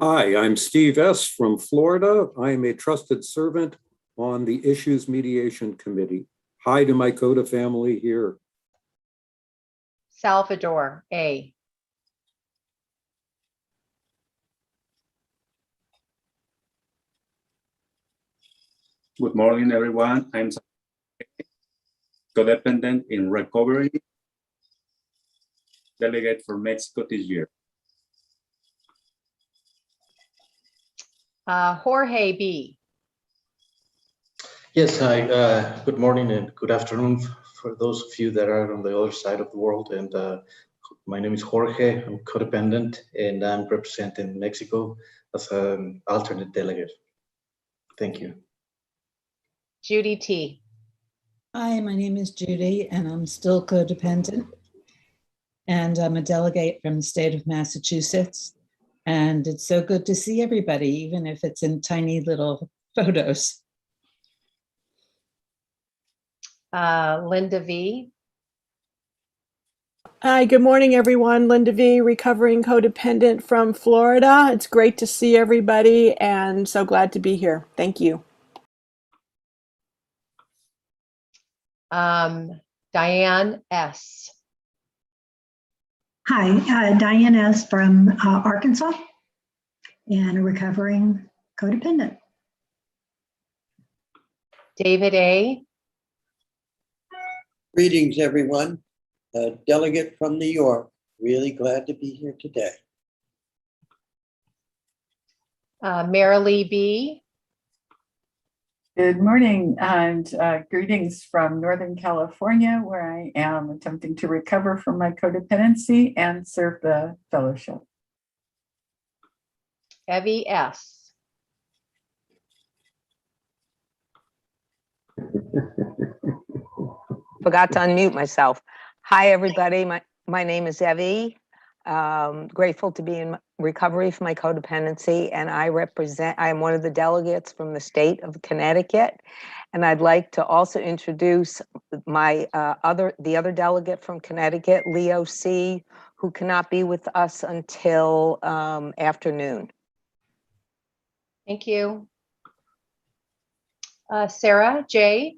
Hi, I'm Steve S. from Florida. I am a trusted servant on the Issues Mediation Committee. Hi to my CoDA family here. Salvador A. Good morning, everyone. I'm codependent in recovery, delegate for Mexico this year. Jorge B. Yes, hi. Good morning and good afternoon for those of you that are on the other side of the world. And my name is Jorge. I'm codependent, and I'm representing Mexico as an alternate delegate. Thank you. Judy T. Hi, my name is Judy, and I'm still codependent. And I'm a delegate from the state of Massachusetts. And it's so good to see everybody, even if it's in tiny little photos. Linda V. Hi, good morning, everyone. Linda V, recovering codependent from Florida. It's great to see everybody and so glad to be here. Thank you. Diane S. Hi, Diane S. from Arkansas and a recovering codependent. David A. Greetings, everyone. A delegate from New York. Really glad to be here today. Marilee B. Good morning and greetings from Northern California, where I am attempting to recover from my codependency and serve the fellowship. Evie S. Forgot to unmute myself. Hi, everybody. My name is Evie. Grateful to be in recovery from my codependency, and I am one of the delegates from the state of Connecticut. And I'd like to also introduce my the other delegate from Connecticut, Leo C., who cannot be with us until afternoon. Thank you. Sarah J.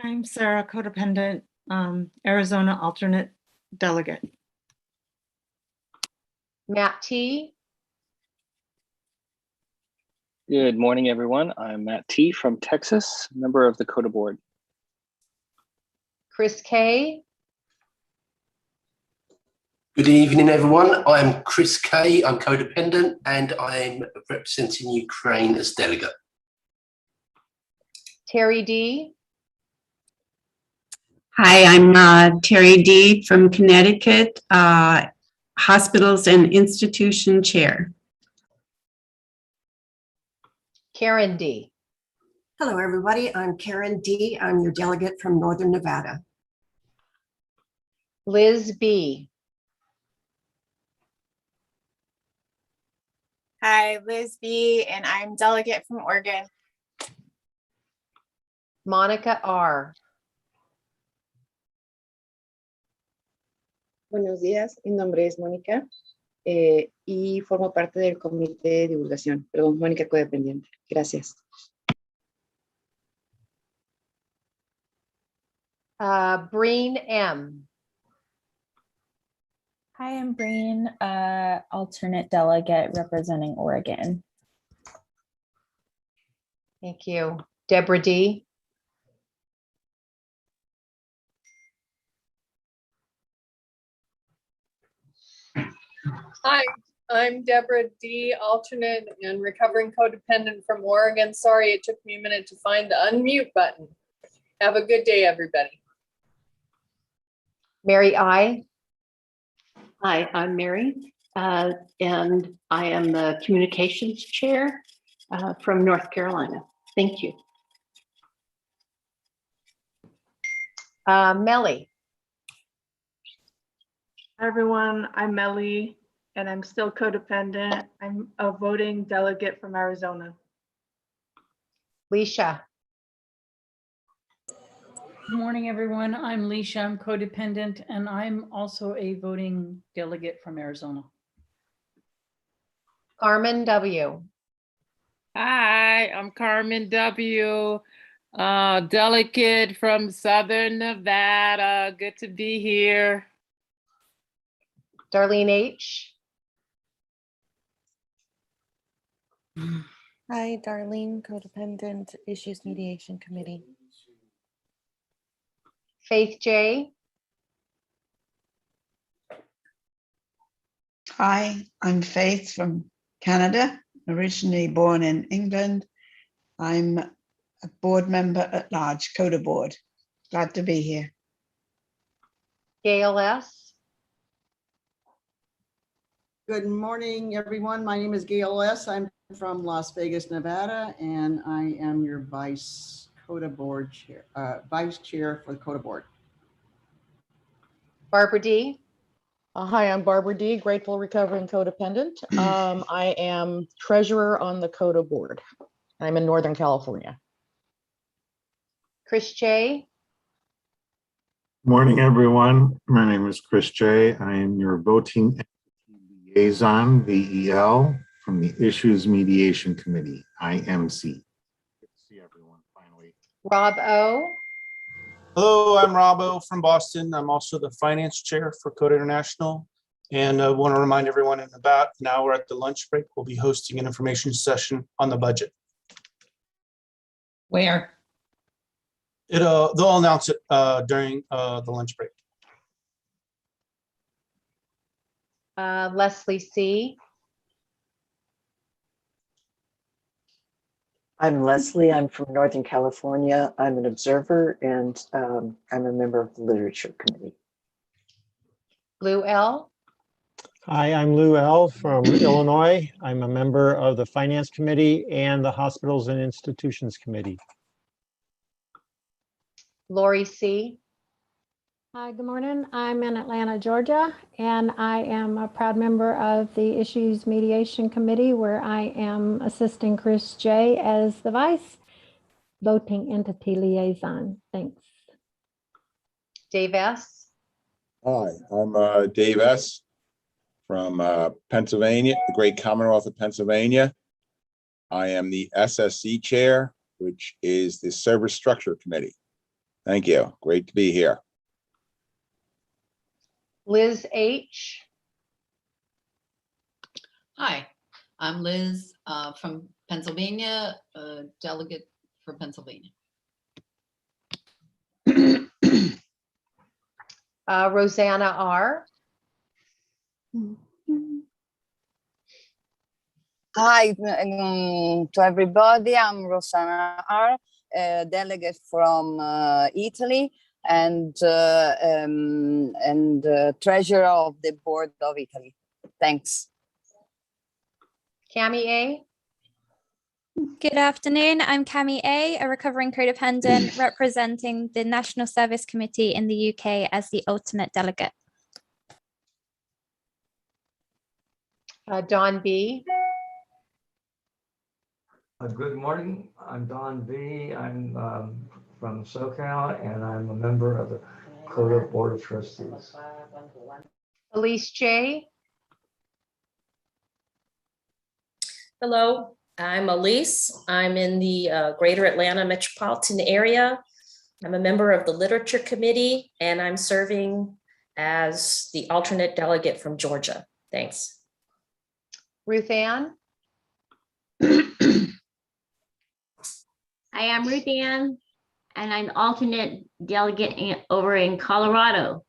I'm Sarah, codependent, Arizona alternate delegate. Matt T. Good morning, everyone. I'm Matt T. from Texas, member of the CoDA board. Chris K. Good evening, everyone. I'm Chris K. I'm codependent, and I'm representing Ukraine as delegate. Terry D. Hi, I'm Terry D. from Connecticut, Hospitals and Institution Chair. Karen D. Hello, everybody. I'm Karen D. I'm your delegate from Northern Nevada. Liz B. Hi, Liz B. and I'm delegate from Oregon. Monica R. Buenos días, mi nombre es Mónica y formo parte del comité de divulgación. Perdón, Mónica codependiente. Gracias. Breen M. Hi, I'm Breen, alternate delegate representing Oregon. Thank you. Deborah D. Hi, I'm Deborah D., alternate and recovering codependent from Oregon. Sorry, it took me a minute to find the unmute button. Have a good day, everybody. Mary I. Hi, I'm Mary, and I am the communications chair from North Carolina. Thank you. Melly. Hi, everyone. I'm Melly, and I'm still codependent. I'm a voting delegate from Arizona. Leisha. Good morning, everyone. I'm Leisha. I'm codependent, and I'm also a voting delegate from Arizona. Carmen W. Hi, I'm Carmen W., delegate from Southern Nevada. Good to be here. Darlene H. Hi, Darlene, Codependent Issues Mediation Committee. Faith J. Hi, I'm Faith from Canada, originally born in England. I'm a board member at large, CoDA board. Glad to be here. Gail S. Good morning, everyone. My name is Gail S. I'm from Las Vegas, Nevada, and I am your vice CoDA board chair, vice chair for the CoDA board. Barbara D. Hi, I'm Barbara D., grateful recovering codependent. I am treasurer on the CoDA board. I'm in Northern California. Chris J. Morning, everyone. My name is Chris J. I am your voting liaison, VEL, from the Issues Mediation Committee, IMC. Good to see everyone finally. Rob O. Hello, I'm Rob O from Boston. I'm also the finance chair for CoDA International. And I want to remind everyone in about an hour at the lunch break, we'll be hosting an information session on the budget. Where? They'll announce it during the lunch break. Leslie C. I'm Leslie. I'm from Northern California. I'm an observer and I'm a member of the Literature Committee. Lou L. Hi, I'm Lou L. from Illinois. I'm a member of the Finance Committee and the Hospitals and Institutions Committee. Lori C. Hi, good morning. I'm in Atlanta, Georgia, and I am a proud member of the Issues Mediation Committee, where I am assisting Chris J. as the vice voting entity liaison. Thanks. Dave S. Hi, I'm Dave S. from Pennsylvania, the great Commonwealth of Pennsylvania. I am the SSC chair, which is the Service Structure Committee. Thank you. Great to be here. Liz H. Hi, I'm Liz from Pennsylvania, delegate for Pennsylvania. Rosanna R. Hi to everybody. I'm Rosanna R., delegate from Italy and treasurer of the board of Italy. Thanks. Cami A. Good afternoon. I'm Cami A., a recovering codependent representing the National Service Committee in the UK as the alternate delegate. Don B. Good morning. I'm Don B. I'm from SoCal, and I'm a member of the CoDA Board of Trustees. Elise J. Hello, I'm Elise. I'm in the Greater Atlanta metropolitan area. I'm a member of the Literature Committee, and I'm serving as the alternate delegate from Georgia. Thanks. Ruth Ann. I am Ruth Ann, and I'm alternate delegate over in Colorado.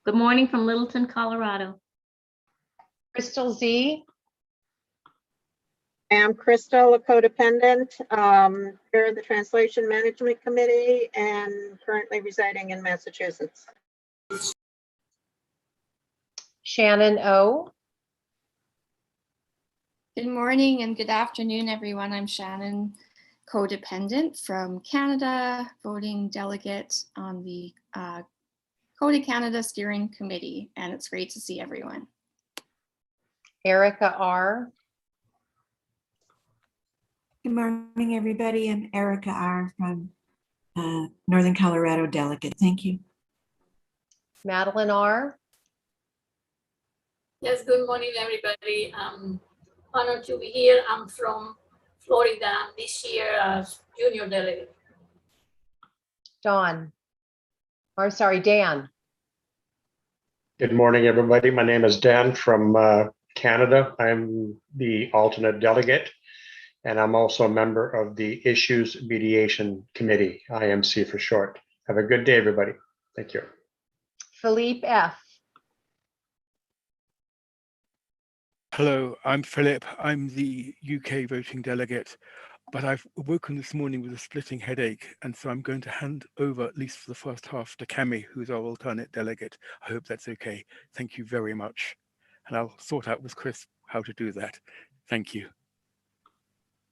Good morning from Littleton, Colorado. Crystal Z. I'm Crystal, a codependent, chair of the Translation Management Committee, and currently residing in Massachusetts. Shannon O. Good morning and good afternoon, everyone. I'm Shannon, codependent from Canada, voting delegate on the CoDA Canada Steering Committee, and it's great to see everyone. Erica R. Good morning, everybody. I'm Erica R. from Northern Colorado delegate. Thank you. Madeline R. Yes, good morning, everybody. Honored to be here. I'm from Florida this year as junior delegate. Don. Or sorry, Dan. Good morning, everybody. My name is Dan from Canada. I'm the alternate delegate, and I'm also a member of the Issues Mediation Committee, IMC for short. Have a good day, everybody. Thank you. Philippe F. Hello, I'm Philip. I'm the UK voting delegate, but I've woken this morning with a splitting headache, and so I'm going to hand over, at least for the first half, to Cami, who's our alternate delegate. I hope that's okay. Thank you very much. And I'll sort out with Chris how to do that. Thank you.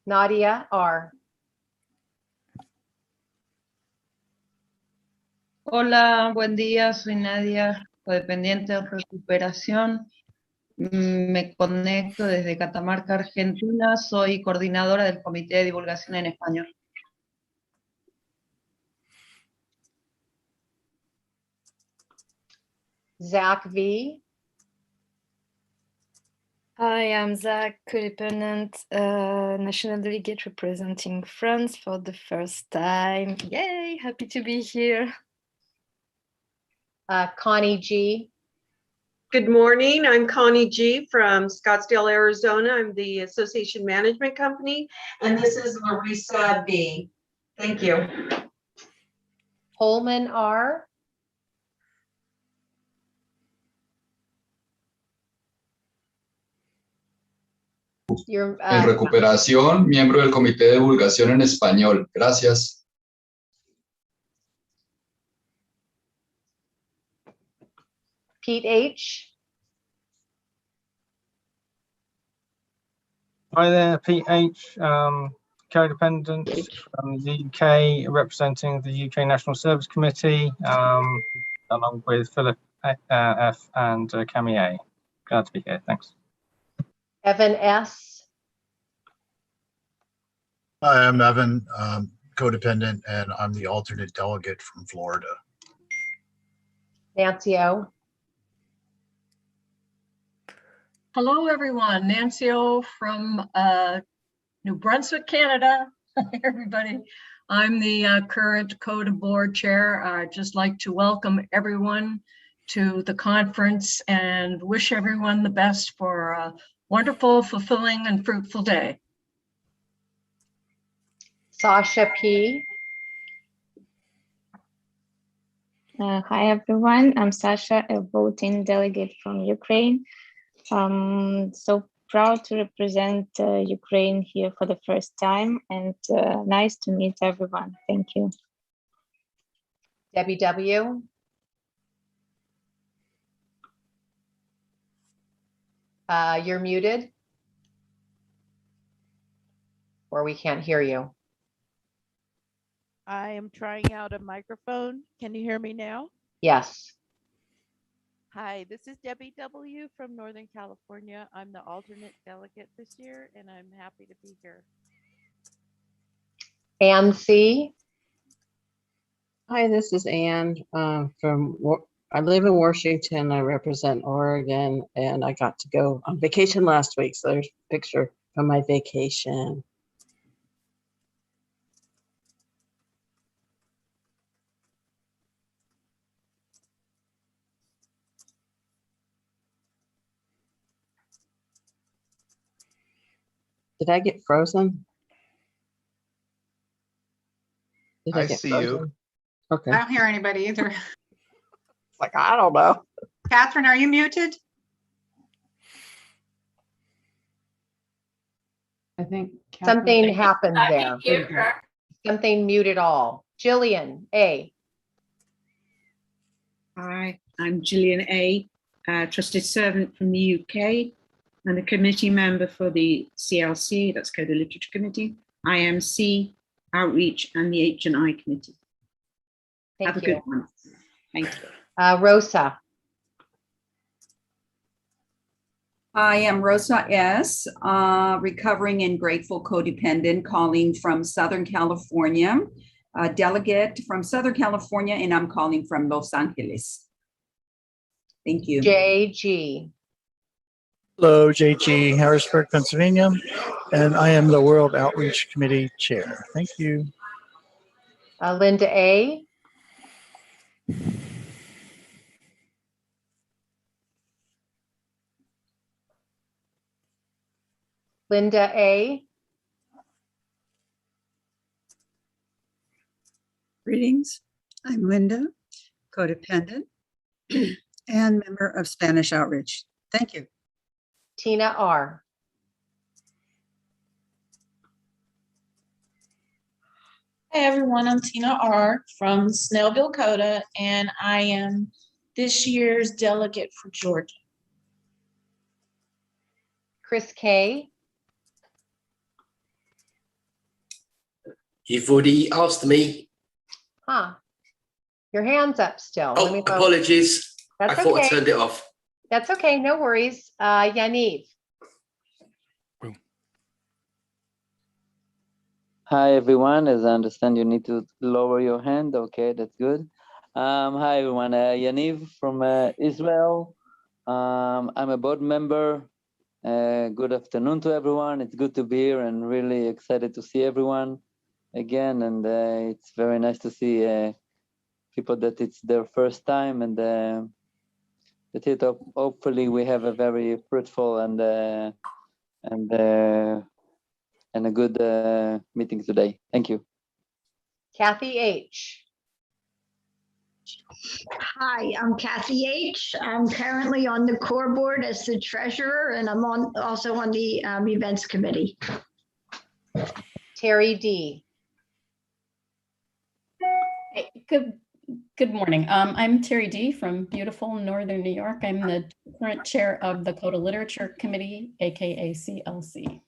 Nadia R. Hola, buen día, soy Nadia, codependiente de recuperación. Me conecto desde Catamarca, Argentina. Soy coordinadora del Comité de Divulgación en Español. Zach V. Hi, I'm Zach, codependent national delegate representing France for the first time. Yay, happy to be here. Connie G. Good morning. I'm Connie G from Scottsdale, Arizona. I'm the Association Management Company, and this is Larissa B. Thank you. Holman R. En recuperación, miembro del Comité de Divulgación en Español. Gracias. Pete H. Hi there, Pete H. Codependent from the UK, representing the UK National Service Committee, along with Philip F. and Cami A. Glad to be here. Thanks. Evan S. Hi, I'm Evan, codependent, and I'm the alternate delegate from Florida. Nancy O. Hello, everyone. Nancy O from New Brunswick, Canada. Everybody. I'm the current CoDA board chair. I'd just like to welcome everyone to the conference and wish everyone the best for a wonderful, fulfilling, and fruitful day. Sasha P. Hi, everyone. I'm Sasha, a voting delegate from Ukraine. So proud to represent Ukraine here for the first time, and nice to meet everyone. Thank you. Debbie W. You're muted, or we can't hear you. I am trying out a microphone. Can you hear me now? Yes. Hi, this is Debbie W. from Northern California. I'm the alternate delegate this year, and I'm happy to be here. Ann C. Hi, this is Ann I live in Washington. I represent Oregon, and I got to go on vacation last week. So there's a picture from my vacation. Did I get frozen? Did I get see frozen? you. Okay. I don't hear anybody either. It's like, I don't know. Catherine, are you muted? I think Something happened there. Something muted all. Jillian A. Hi, I'm Gillian A., trusted servant from the UK and a committee member for the CLC, that's CoDA Literature Committee, IMC, Outreach, and the H&I Committee. Thank Have a you. good one. Thank you. Rosa. I am Rosa S., recovering and grateful codependent, calling from Southern California. delegate from Southern California, and I'm calling from Los Angeles. Thank you. JG. Hello, JG, Harrisburg, Pennsylvania, and I am the World Outreach Committee Chair. Thank you. Linda A. Linda A. Greetings. I'm Linda, codependent and member of Spanish Outreach. Thank you. Tina R. Hi everyone, I'm Tina R. from Snellville, CoDA, and I am this year's delegate for Georgia. Chris K. You've already asked me. Huh. Your hand's up still. Oh, Let me apologies. That's I thought I okay. turned it off. That's okay, no worries. Yaniv. Hi everyone, as I understand you need to lower your hand. Okay, that's good. Hi everyone, Yaniv from Israel. I'm a board member. Good afternoon to everyone. It's good to be here and really excited to see everyone again. And it's very nice to see people that it's their first time, and hopefully we have a very fruitful and a good meeting today. Thank you. Kathy H. Hi, I'm Kathy H. I'm currently on the core board as the treasurer, and I'm also on the events committee. Terry D. Hey, good morning. I'm Terry D. from beautiful Northern New York. I'm the current chair of the CoDA Literature Committee, aka CLC.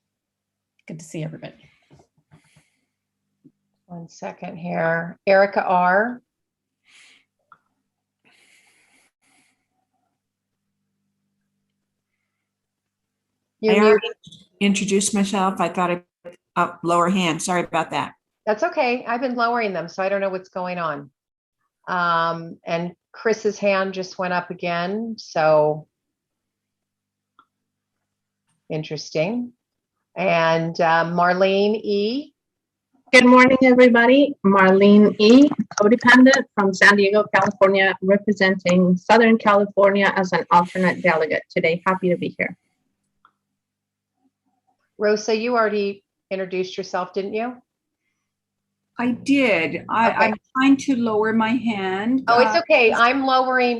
Good to see everybody. One second here. Erica R. I already introduced myself. I thought lower hand. Sorry about that. That's okay. I've been lowering them, so I don't know what's going on. And Chris's hand just went up again. So interesting. And Marlene E. Good morning, everybody. Marlene E., codependent from San Diego, California, representing Southern California as an alternate delegate today. Happy to be here. Rosa, you already introduced yourself, didn't you? I did. I'm trying to lower my hand. Oh, it's okay. I'm lowering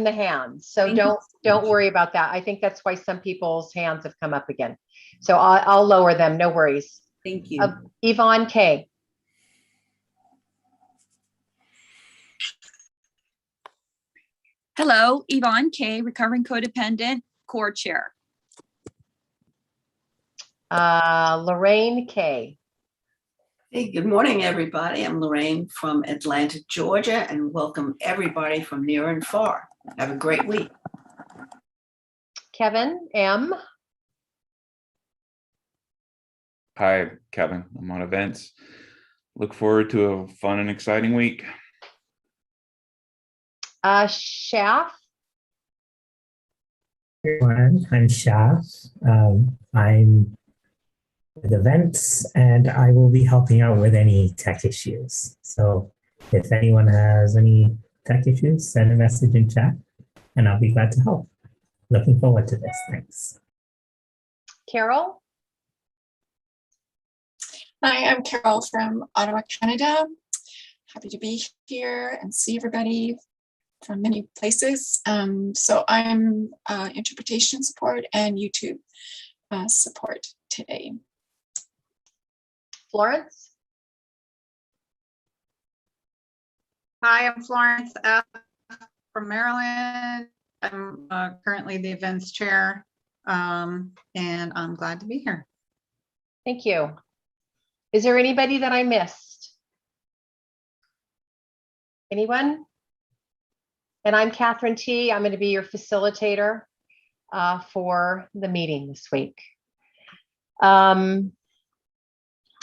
the hands. So don't worry about that. I think that's why some people's hands have come up again. So I'll lower them. No worries. Thank you. Yvonne K. Hello, Yvonne K., recovering codependent, core chair. Lorraine K. Hey, good morning, everybody. I'm Lorraine from Atlanta, Georgia, and welcome everybody from near and far. Have a great week. Kevin M. Hi, Kevin. I'm on events. Look forward to a fun and exciting week. Shaf. Everyone, I'm Shaf. I'm with events, and I will be helping out with any tech issues. So if anyone has any tech issues, send a message in chat, and I'll be glad to help. Looking forward to this. Thanks. Carol. Hi, I'm Carol from Ottawa, Canada. Happy to be here and see everybody from many places. So I'm interpretation support and YouTube support today. Florence. Hi, I'm Florence F. from Maryland. I'm currently the events chair, and I'm glad to be here. Thank you. Is there anybody that I missed? Anyone? And I'm Catherine T. I'm going to be your facilitator for the meeting this week.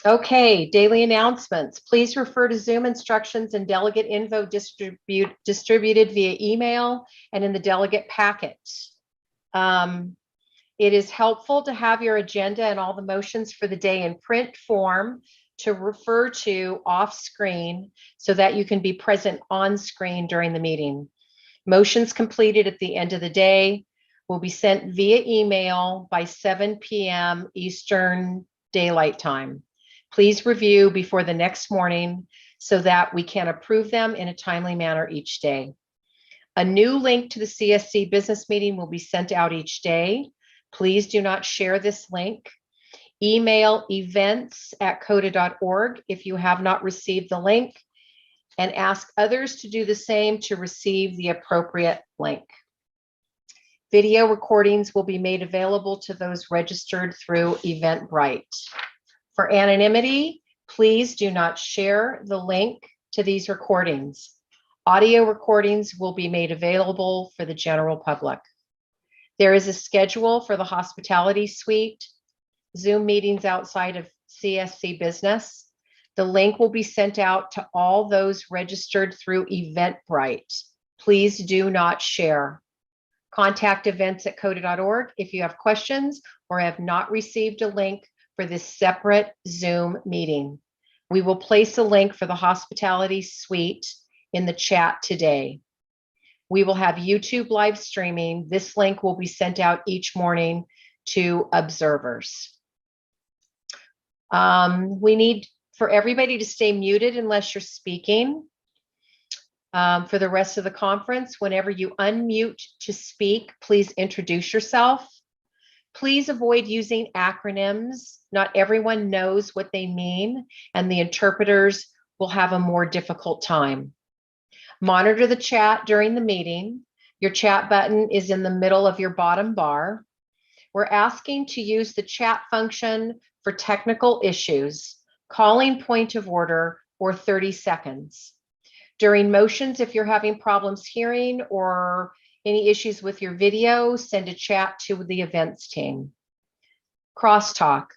Okay, daily announcements. Please refer to Zoom instructions and delegate info distributed via email and in the delegate packet. It is helpful to have your agenda and all the motions for the day in print form to refer to off screen so that you can be present on screen during the meeting. Motions completed at the end of the day will be sent via email by 7 p.m. Eastern Daylight Time. Please review before the next morning so that we can approve them in a timely manner each day. A new link to the CSC business meeting will be sent out each day. Please do not share this link. Email events@coda.org if you have not received the link, and ask others to do the same to receive the appropriate link. Video recordings will be made available to those registered through Eventbrite. For anonymity, please do not share the link to these recordings. Audio recordings will be made available for the general public. There is a schedule for the hospitality suite, Zoom meetings outside of CSC business. The link will be sent out to all those registered through Eventbrite. Please do not share. Contact events@coda.org if you have questions or have not received a link for this separate Zoom meeting. We will place a link for the hospitality suite in the chat today. We will have YouTube live streaming. This link will be sent out each morning to observers. We need for everybody to stay muted unless you're speaking. For the rest of the conference, whenever you unmute to speak, please introduce yourself. Please avoid using acronyms. Not everyone knows what they mean, and the interpreters will have a more difficult time. Monitor the chat during the meeting. Your chat button is in the middle of your bottom bar. We're asking to use the chat function for technical issues, calling point of order, or 30 seconds. During motions, if you're having problems hearing or any issues with your video, send a chat to the events team. Crosstalk.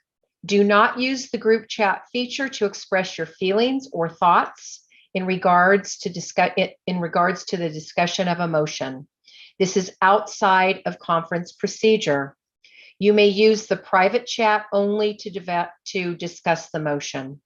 Do not use the group chat feature to express your feelings or thoughts in regards to the discussion of a motion. This is outside of conference procedure. You may use the private chat only to discuss the motion.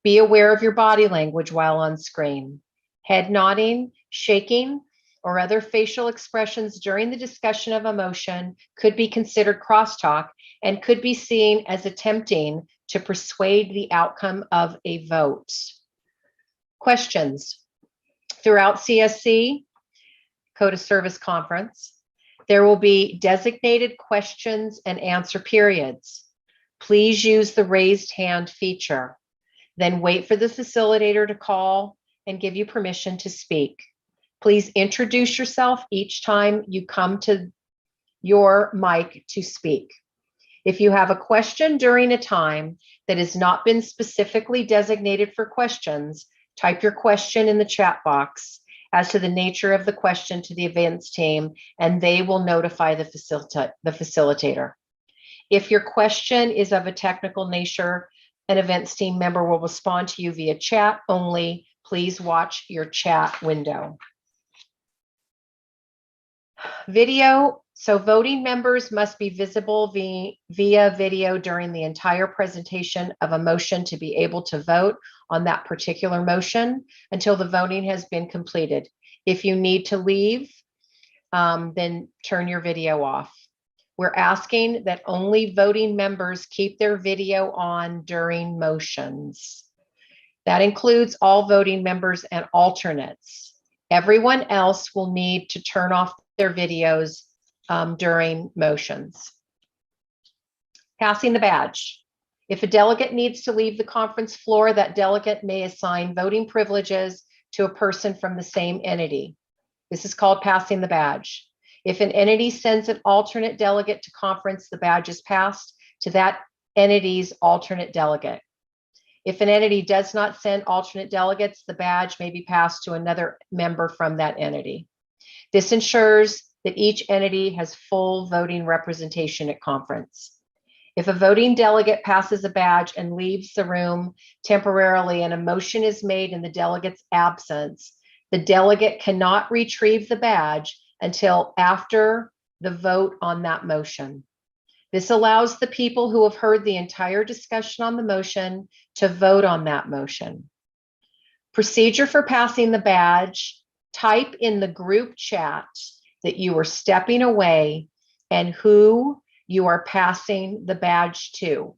Be aware of your body language while on screen. Head nodding, shaking, or other facial expressions during the discussion of a motion could be considered crosstalk and could be seen as attempting to persuade the outcome of a vote. Questions. Throughout CSC, CoDA Service Conference, there will be designated questions and answer periods. Please use the raised hand feature. Then wait for the facilitator to call and give you permission to speak. Please introduce yourself each time you come to your mic to speak. If you have a question during a time that has not been specifically designated for questions, type your question in the chat box as to the nature of the question to the events team, and they will notify the facilitator. If your question is of a technical nature, an events team member will respond to you via chat only. Please watch your chat window. Video. So voting members must be visible via video during the entire presentation of a motion to be able to vote on that particular motion until the voting has been completed. If you need to leave, then turn your video off. We're asking that only voting members keep their video on during motions. That includes all voting members and alternates. Everyone else will need to turn off their videos during motions. Passing the badge. If a delegate needs to leave the conference floor, that delegate may assign voting privileges to a person from the same entity. This is called passing the badge. If an entity sends an alternate delegate to conference, the badge is passed to that entity's alternate delegate. If an entity does not send alternate delegates, the badge may be passed to another member from that entity. This ensures that each entity has full voting representation at conference. If a voting delegate passes a badge and leaves the room temporarily and a motion is made in the delegate's absence, the delegate cannot retrieve the badge until after the vote on that motion. This allows the people who have heard the entire discussion on the motion to vote on that motion. Procedure for passing the badge: type in the group chat that you are stepping away and who you are passing the badge to.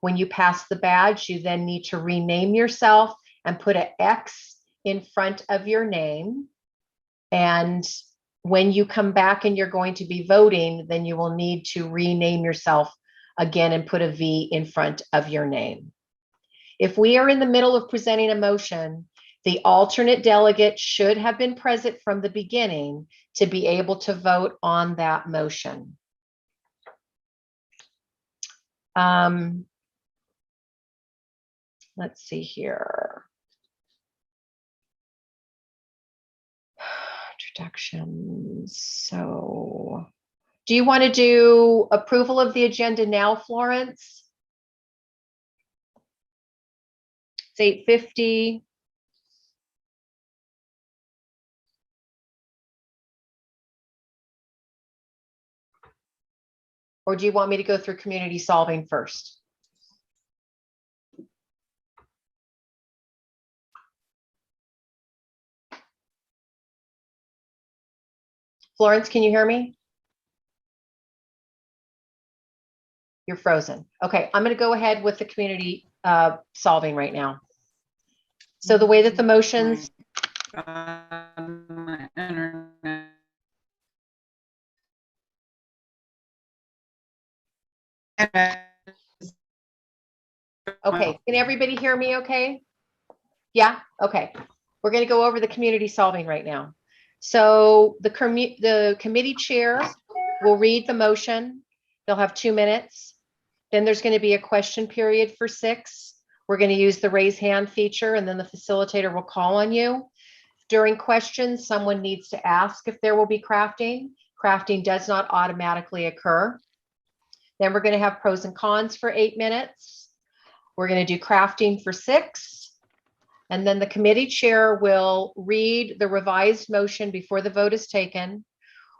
When you pass the badge, you then need to rename yourself and put an X in front of your name. And when you come back and you're going to be voting, then you will need to rename yourself again and put a V in front of your name. If we are in the middle of presenting a motion, the alternate delegate should have been present from the beginning to be able to vote on that motion. Let's see here. Introductions. So, do you want to do approval of the agenda now, Florence? It's 8:50. Or do you want me to go through community solving first? Florence, can you hear me? You're frozen. Okay, I'm going to go ahead with the community solving right now. So the way that the motions. Okay, can everybody hear me okay? Yeah, okay. We're going to go over the community solving right now. So the committee chair will read the motion. They'll have 2 minutes. Then there's going to be a question period for 6. We're going to use the raise hand feature, and then the facilitator will call on you. During questions, someone needs to ask if there will be crafting. Crafting does not automatically occur. Then we're going to have pros and cons for 8 minutes. We're going to do crafting for 6. And then the committee chair will read the revised motion before the vote is taken.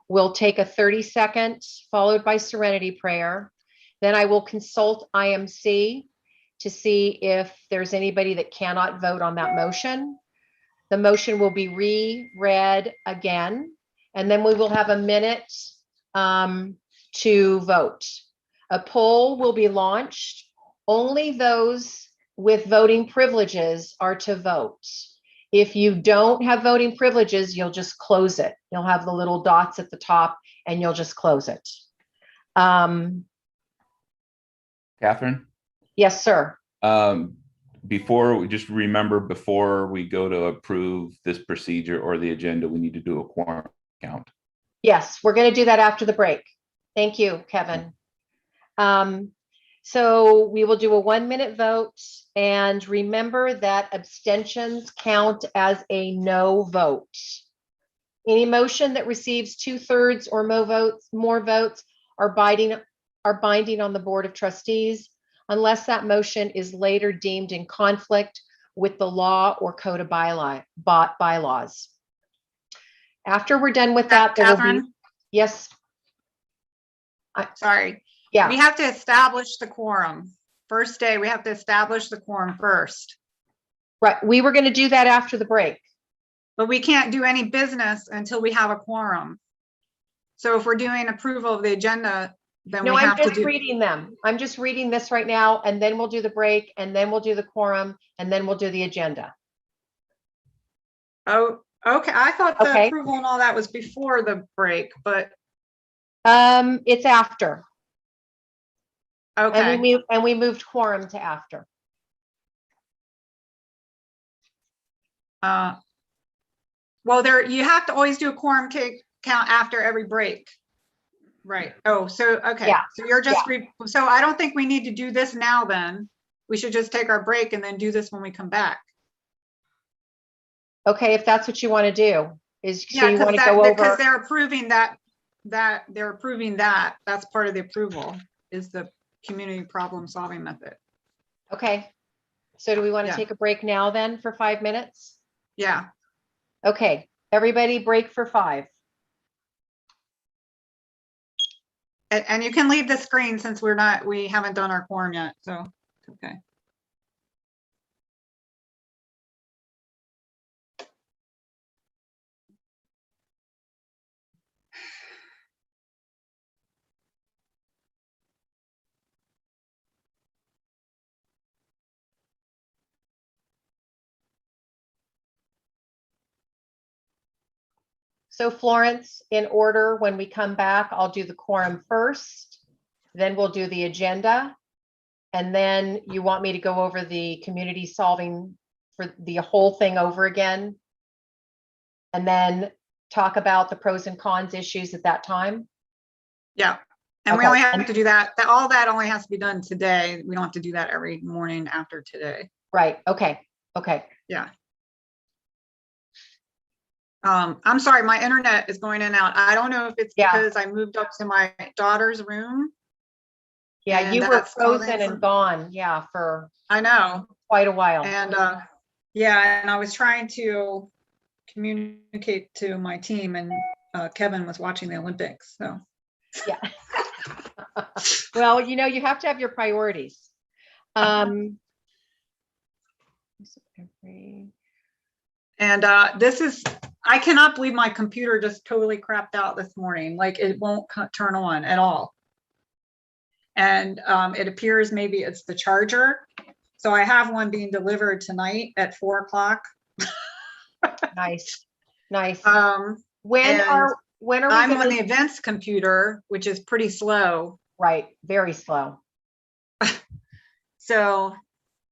We'll take a 30-second followed by serenity prayer. Then I will consult IMC to see if there's anybody that cannot vote on that motion. The motion will be reread again, and then we will have a minute to vote. A poll will be launched. Only those with voting privileges are to vote. If you don't have voting privileges, you'll just close it. You'll have the little dots at the top and you'll just close it. Catherine? Yes, sir. Before we go to approve this procedure or the agenda, we need to do a quorum count. Yes, we're going to do that after the break. Thank you, Kevin. So we will do a 1-minute vote, and remember that abstentions count as a no vote. Any motion that receives 2/3 or more votes are binding on the Board of Trustees, unless that motion is later deemed in conflict with the law or CoDA bylaws. After we're done with that, there will be, yes. Sorry. Yeah. We have to establish the quorum. First day, we have to establish the quorum first. Right. We were going to do that after the break. But we can't do any business until we have a quorum. So if we're doing approval of the agenda, then No, we have I'm to just reading them. I'm just reading this right now, and then we'll do the break, and then we'll do the quorum, and then we'll do the agenda. Oh, okay. I thought the approval and all that was before the break, but it's after. Okay. And we moved quorum to after. Well, you have to always do a quorum count after every break. Right. Oh, so, okay. Yeah. So you're just, so I don't think we need to do this now then. We should just take our break and then do this when we come back. Okay, if that's what you want to do, Yeah, you want to go over. because they're approving that, that's part of the approval is the community problem solving method. Okay. So do we want to Yeah. take a break now then for 5 minutes? Yeah. Okay, everybody break for 5. And you can leave the screen since we haven't done our quorum yet, so it's okay. So Florence, in order, when we come back, I'll do the quorum first, then we'll do the agenda. And then you want me to go over the community solving for the whole thing over again? And then talk about the pros and cons issues at that time? Yeah. And we Okay. only have to do that. All that only has to be done today. We don't have to do that every morning after today. Right. Okay. Okay. Yeah. I'm sorry, my internet is going in and out. I don't know if it's because I moved up to my daughter's room. Yeah, and you were that's causing frozen and gone. Yeah, for I know. quite a while. And yeah, and I was trying to communicate to my team, and Kevin was watching the Olympics. So yeah. Well, you know, you have to have your priorities. And I cannot believe my computer just totally crapped out this morning. Like it won't turn on at all. And it appears maybe it's the charger. So I have one being delivered tonight at 4 o'clock. Nice, nice. When are we I'm on gonna- the events computer, which is pretty slow. Right, very slow. So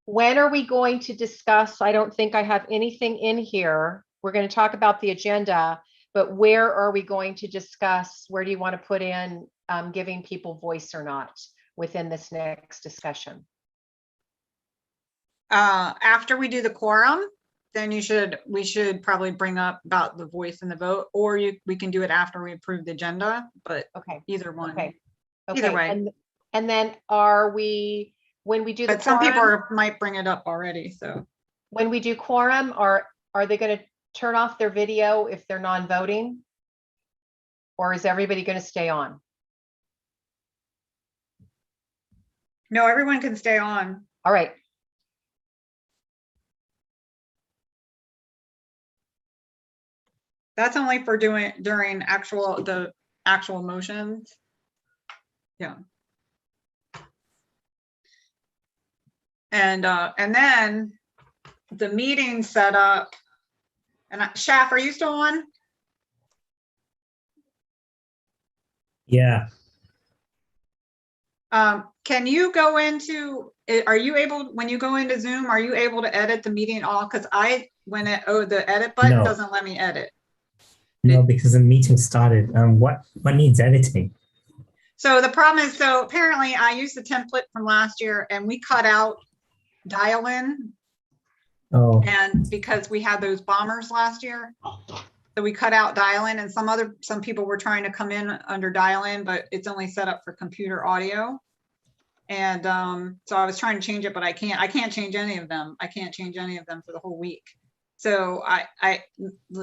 when are we going to discuss? I don't think I have anything in here. We're going to talk about the agenda, but where are we going to discuss? Where do you want to put in giving people voice or not within this next discussion? after we do the quorum, then we should probably bring up about the voice and the vote, or we can do it after we approve the agenda, but okay, either one. Okay. Either way. And then are we, when we do the But some people quorum, might bring it up already, so. when we do quorum, are they going to turn off their video if they're non-voting? Or is everybody going to stay on? No, everyone can stay on. All right. That's only for during the actual motions. Yeah. And then the meeting set up. And Shaf, are you still on? Yeah. Can you go into, are you able, when you go into Zoom, are you able to edit the meeting all? Because the edit button No. doesn't let me edit. No, because the meeting started. What needs editing? So the problem is, so apparently I used the template from last year and we cut out dial-in. Oh. And because we had those bombers last year, so we cut out dial-in, and some people were trying to come in under dial-in, but it's only set up for computer audio. And so I was trying to change it, but I can't change any of them. I can't change any of them for the whole week. So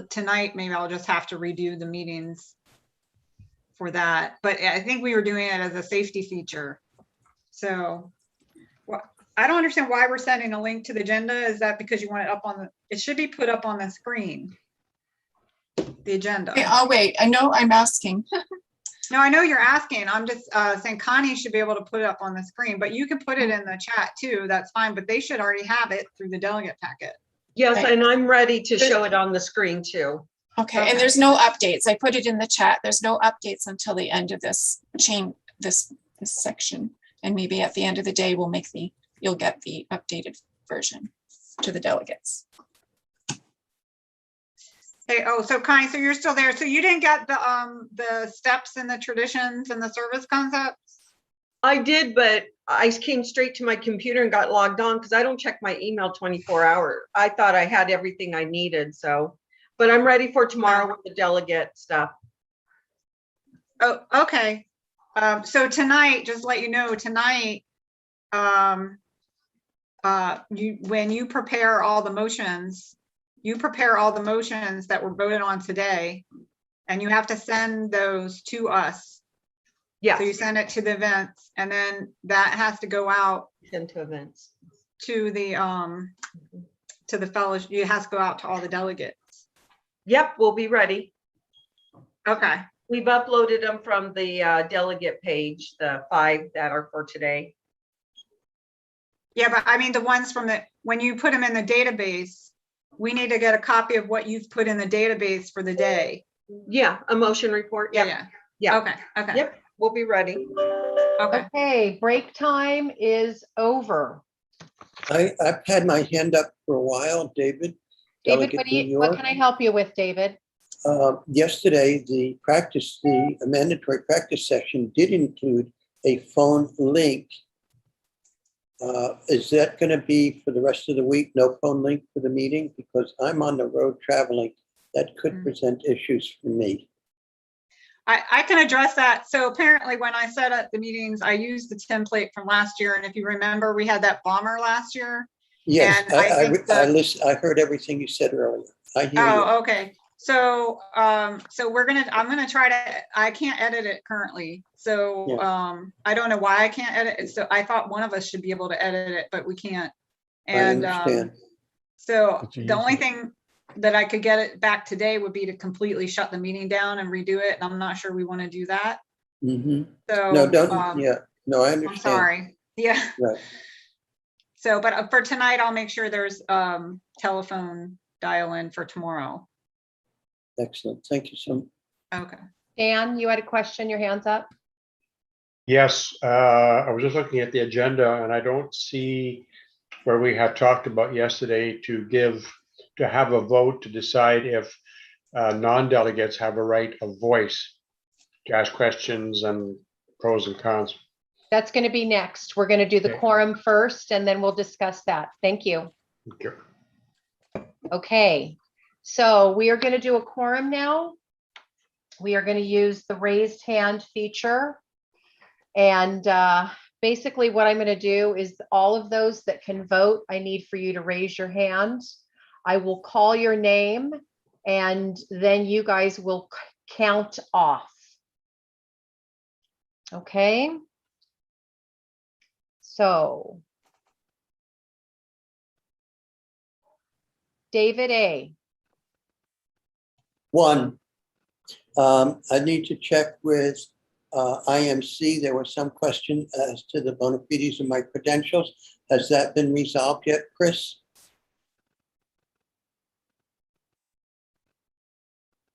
tonight, maybe I'll just have to redo the meetings for that. But I think we were doing it as a safety feature. So I don't understand why we're sending a link to the agenda. Is that because you want it up on it should be put up on the screen, the agenda. Okay, I'll wait. I know I'm asking. No, I know you're asking. I'm just saying Connie should be able to put it up on the screen, but you can put it in the chat too. That's fine, but they should already have it through the delegate packet. Yes, and I'm ready to show it on the screen too. Okay, and there's no updates. I put it in the chat. There's no updates until the end of this section. And maybe at the end of the day, you'll get the updated version to the delegates. Hey, so Connie, so you're still there. So you didn't get the steps and the traditions and the service concepts? I did, but I came straight to my computer and got logged on because I don't check my email 24 hours. I thought I had everything I needed, so, but I'm ready for tomorrow with the delegate stuff. Oh, okay. So tonight, just to let you know, tonight, when you prepare all the motions, that were voted on today, and you have to send those to us. Yeah. So you send it to the events, and then that has to go out Send to events. to the fellowship. It has to go out to all the delegates. Yep, we'll be ready. Okay. We've uploaded them from the delegate page, the 5 that are for today. Yeah, but I mean, the ones from when you put them in the database, we need to get a copy of what you've put in the database for the day. Yeah, a motion report. Yep. Yeah. Okay. Okay. Yep, we'll be ready. Okay. Okay, break time is over. I've had my hand up for a while, David. David, Delegate New what York. can I help you with, David? Yesterday, the mandatory practice session did include a phone link. Is that going to be for the rest of the week? No phone link for the meeting? Because I'm on the road traveling. That could present issues for me. I can address that. So apparently when I set up the meetings, I used the template from last year. And if you remember, we had that bomber last year. Yes, And I heard everything you said earlier. I hear you. Oh, okay. So, I'm gonna try to, I can't edit it currently. So, I don't know why I can't edit it. So I thought one of us should be able to edit it, but we can't. And, I understand. So the only thing that I could get it back today would be to completely shut the meeting down and redo it. And I'm not sure we want to do that. Mm-hmm. So, No, don't, yeah, no, I understand. I'm sorry. Yeah. Right. So, but for tonight, I'll make sure there's telephone dial in for tomorrow. Excellent. Thank you so much. Okay. Dan, you had a question, your hand's up? Yes, I was just looking at the agenda and I don't see where we had talked about yesterday to have a vote to decide if non-delegates have a right of voice to ask questions and pros and cons. That's going to be next. We're going to do the Okay. quorum first, and then we'll discuss that. Thank you. Thank you. Okay, so we are going to do a quorum now. We are going to use the raised hand feature. And basically what I'm going to do is all of those that can vote, I need for you to raise your hand. I will call your name, and then you guys will count off. Okay. So, David A. 1, I need to check with IMC. There was some question as to the bona fides of my credentials. Has that been resolved yet, Chris?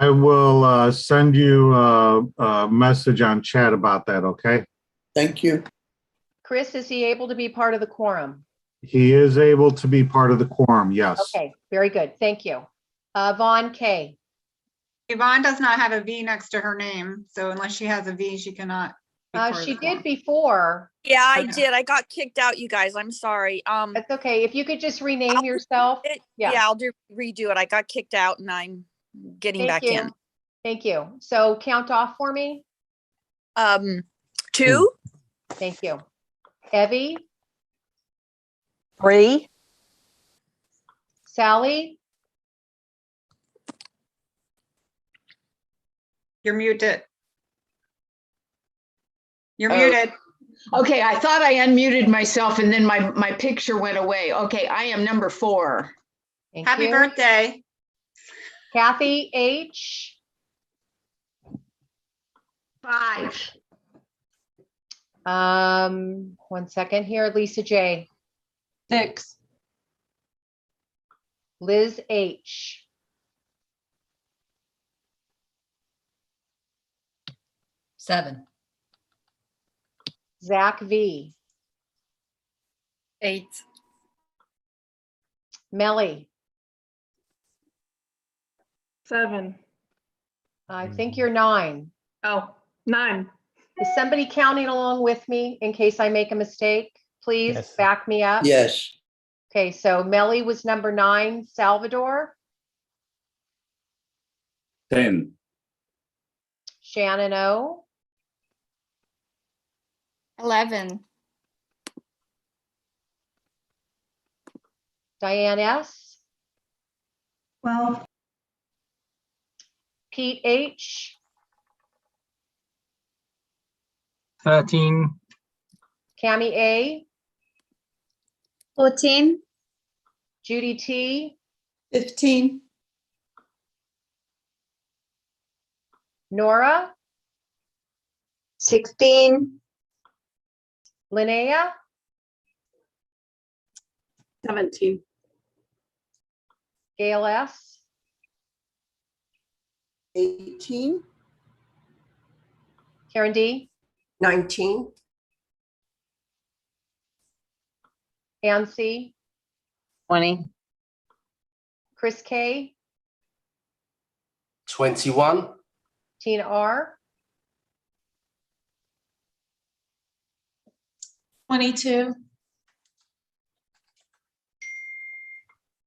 I will send you a message on chat about that, okay? Thank you. Chris, is he able to be part of the quorum? He is able to be part of the quorum, yes. Okay, very good. Thank you. Vaughn K. Yvonne does not have a V next to her name, so unless she has a V, she cannot. She did before. Yeah, I did. I got kicked out, you guys. I'm sorry. That's okay. If you could just rename yourself. Yeah, I'll redo it. I got kicked out and I'm getting back in. Thank you. So count off for me. 2. Thank you. Evie. 3. Sally. You're muted. You're muted. Okay, I thought I unmuted myself and then my picture went away. Okay, I am number 4. Happy birthday. Kathy H. 5. 1 second here. Lisa J. 6. Liz H. 7. Zach V. 8. Melly. 7. I think you're 9. Oh, 9. Is somebody counting along with me in case I make a mistake? Please back me up. Yes. Okay, so Melly was number 9. Salvador. 10. Shannon O. 11. Diane S. 12. Pete H. 13. Cami A. 14. Judy T. 15. Nora. 16. Linnea. 17. Gail S. 18. Karen D. 19. Ann C. 20. Chris K. 21. Tina R. 22.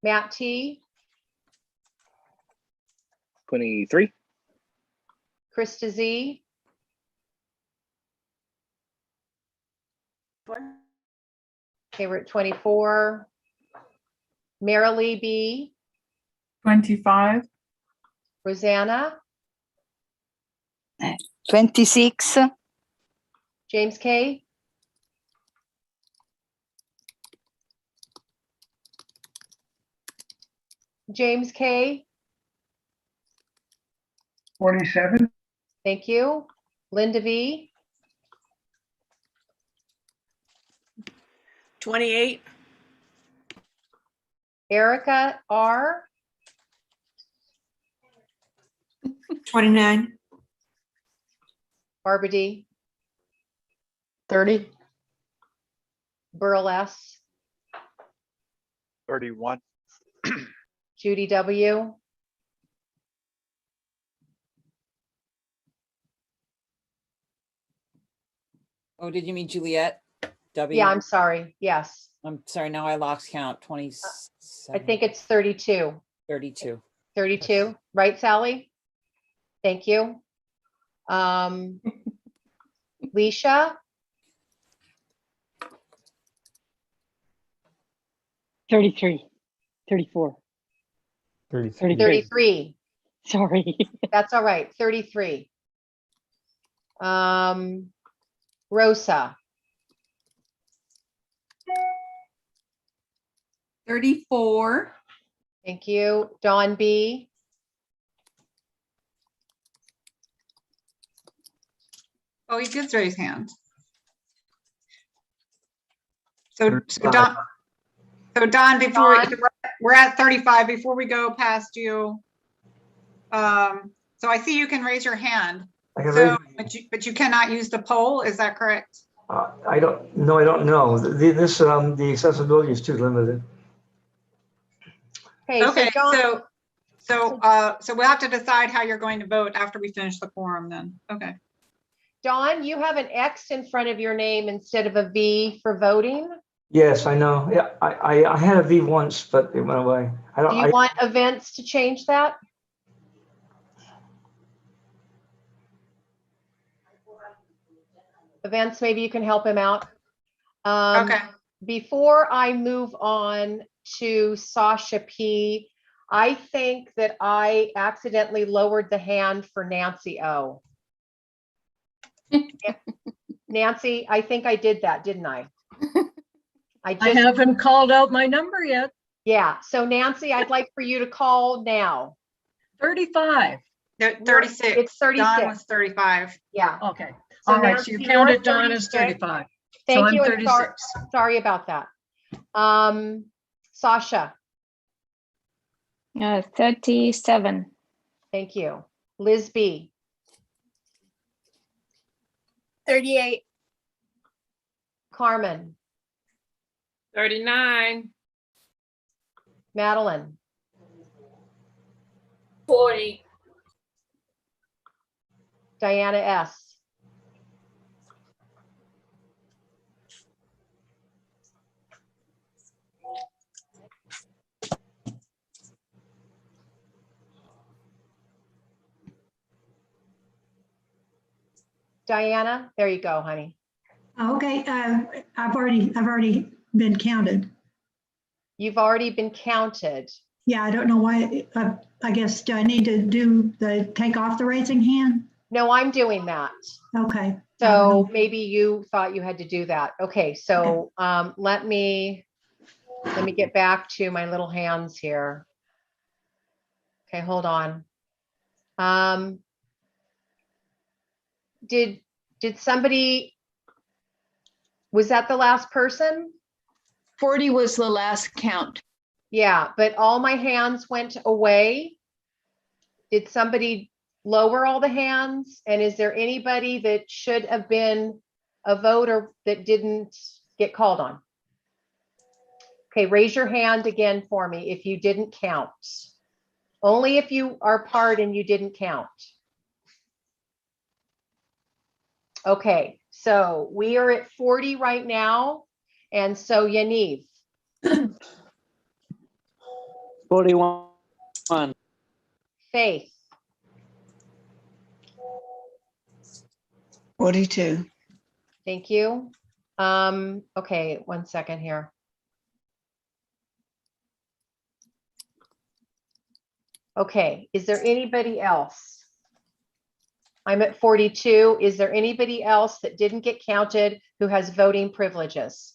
Matt T. 23. Krista Z. Okay, we're at 24. Marilee B. 25. Rosanna. 26. James K. 47. Thank you. Linda V. 28. Erica R. 29. Barbara D. 30. Burl S. 31. Judy W. Oh, did you mean Juliet? W? Yeah, I'm sorry. Yes. I'm sorry, now I lost count. 27. I think it's 32. 32. 32, right, Sally? Thank you. Leisha, 33. 34. 33. Sorry. That's all right. 33. Rosa, 34. thank you. Dawn B. Oh, he did raise hand. So Don, before we're at 35, before we go past you. So I see you can raise your hand. So, but you cannot use the poll, is that correct? I don't know. The accessibility is too limited. Okay, so we'll have to decide how you're going to vote after we finish the quorum then. Okay. Dawn, you have an X in front of your name instead of a V for voting. Yes, I know. Yeah, I had a V once, but it went away. Do you want events to change that? Events, maybe you can help him out. Okay. Before I move on to Sasha P, I think that I accidentally lowered the hand for Nancy O. Nancy, I think I did that, didn't I? I haven't called out my number yet. Yeah, so Nancy, I'd like for you to call now. 35. 36. It's 36. Don was 35. Yeah. Okay. So All right. So you Nancy, counted you're Don as 36. 35. Thank So I'm you. And 36. sorry about that. Sasha. 37. Thank you. Liz B. 38. Carmen. 39. Madeline. 40. Diana S. Diana, there you go, honey. Okay, I've already been counted. You've already been counted. Yeah, I don't know why, I guess, do I need to take off the raising hand? No, I'm doing that. Okay. So maybe you thought you had to do that. Okay, so let me get back to my little hands here. Okay, hold on. Did somebody, was that the last person? 40 was the last count. Yeah, but all my hands went away. Did somebody lower all the hands? And is there anybody that should have been a voter that didn't get called on? Okay, raise your hand again for me if you didn't count. Only if you are part and you didn't count. Okay, so we are at 40 right now. And so Yaniv. 41. Faith. 42. Thank you. Okay, 1 second here. Okay, is there anybody else? I'm at 42. Is there anybody else that didn't get counted who has voting privileges?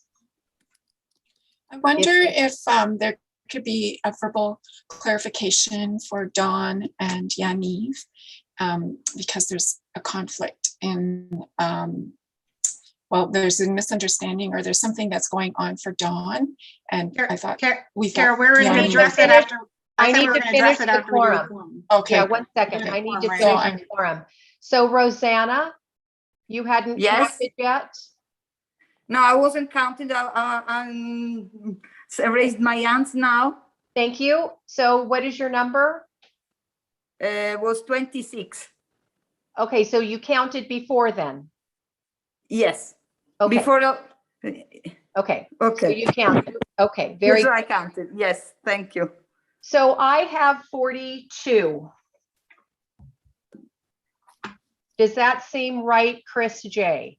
I wonder if there could be a verbal clarification for Dawn and Yaniv, because there's a conflict in, well, there's a misunderstanding or there's something that's going on for Dawn. And I thought Kara, we're going to address it after. I need to finish the quorum. quorum. Okay. Yeah, 1 second. I need to finish the quorum. So Rosanna, you hadn't counted yet? No, I wasn't counting. I raised my hands now. Thank you. So what is your number? Was 26. Okay, so you counted before then? Yes. Okay. Before. Okay. Okay. So you counted. Okay. Very Yes, good. I counted. Yes. Thank you. So I have 42. Does that seem right, Chris J?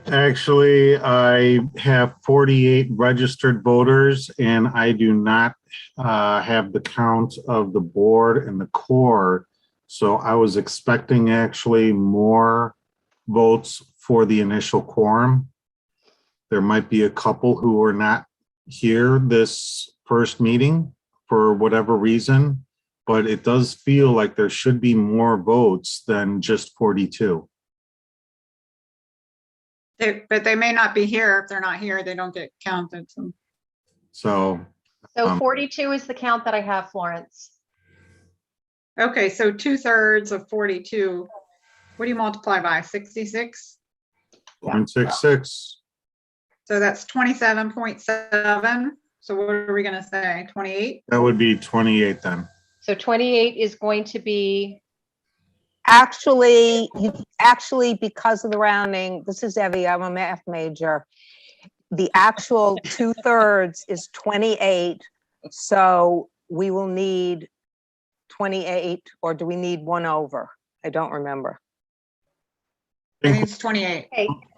Actually, I have 48 registered voters and I do not have the count of the board and the core. So I was expecting actually more votes for the initial quorum. There might be a couple who are not here this first meeting for whatever reason, but it does feel like there should be more votes than just 42. But they may not be here. If they're not here, they don't get counted. So 42 is the count that I have, Florence. Okay, so 2/3 of 42. What do you multiply by? 66? 0.66. So that's 27.7. So what are we going to say? 28? That would be 28 then. So 28 is going to be. Actually, because of the rounding, this is Evie, I'm a math major. The actual 2/3 is 28. So we will need 28, or do we need 1 over? I don't remember. I think it's 28.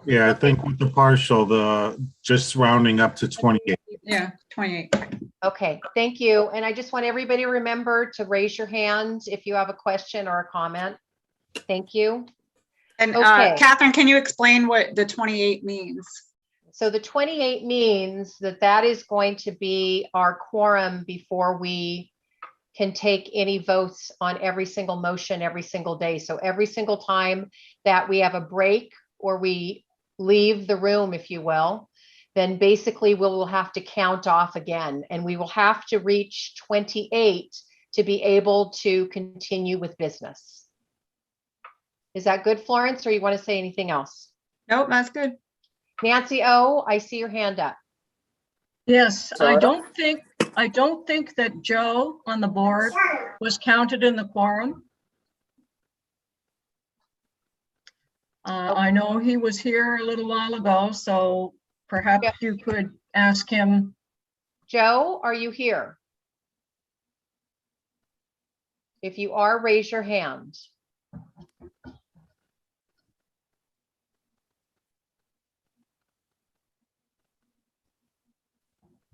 Yeah, I think with the partial, just rounding up to 28. Yeah, 28. Okay, thank you. And I just want everybody to remember to raise your hands if you have a question or a comment. Thank you. And okay. Catherine, can you explain what the 28 means? So the 28 means that is going to be our quorum before we can take any votes on every single motion every single day. So every single time that we have a break or we leave the room, if you will, then basically we will have to count off again, and we will have to reach 28 to be able to continue with business. Is that good, Florence, or you want to say anything else? Nope, that's good. Nancy O, I see your hand up. Yes, I don't think that Joe on the board was counted in the quorum. I know he was here a little while ago, so perhaps you could ask him. Joe, are you here? If you are, raise your hand.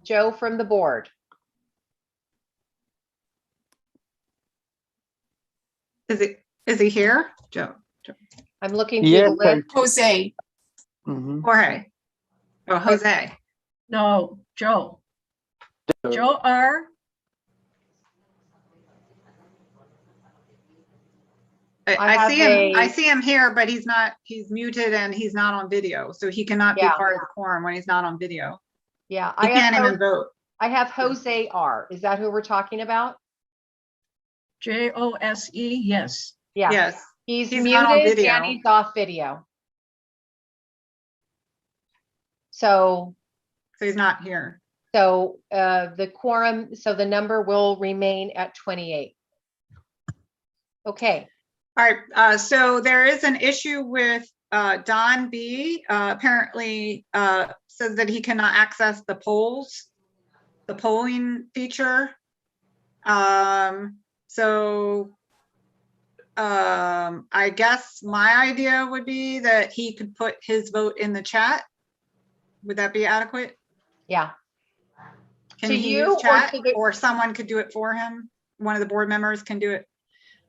Joe from the board. Is he here? Joe. I'm looking through the list. Jose. Jorge. Oh, Jose. No, Joe. Joe R. I see him here, but he's muted and he's not on video. So he cannot be part of the quorum when he's not on video. Yeah, He can't even vote. I have Jose R. Is that who we're talking about? Jose, yes. Yeah. Yes. He's not on muted video. and he's off video. So he's not here. So the quorum, so the number will remain at 28. Okay. All right. So there is an issue with Don B. Apparently says that he cannot access the polls, the polling feature. I guess my idea would be that he could put his vote in the chat. Would that be adequate? Yeah. Can To he you use chat, or to or someone could do it for him? One of the board members can do it.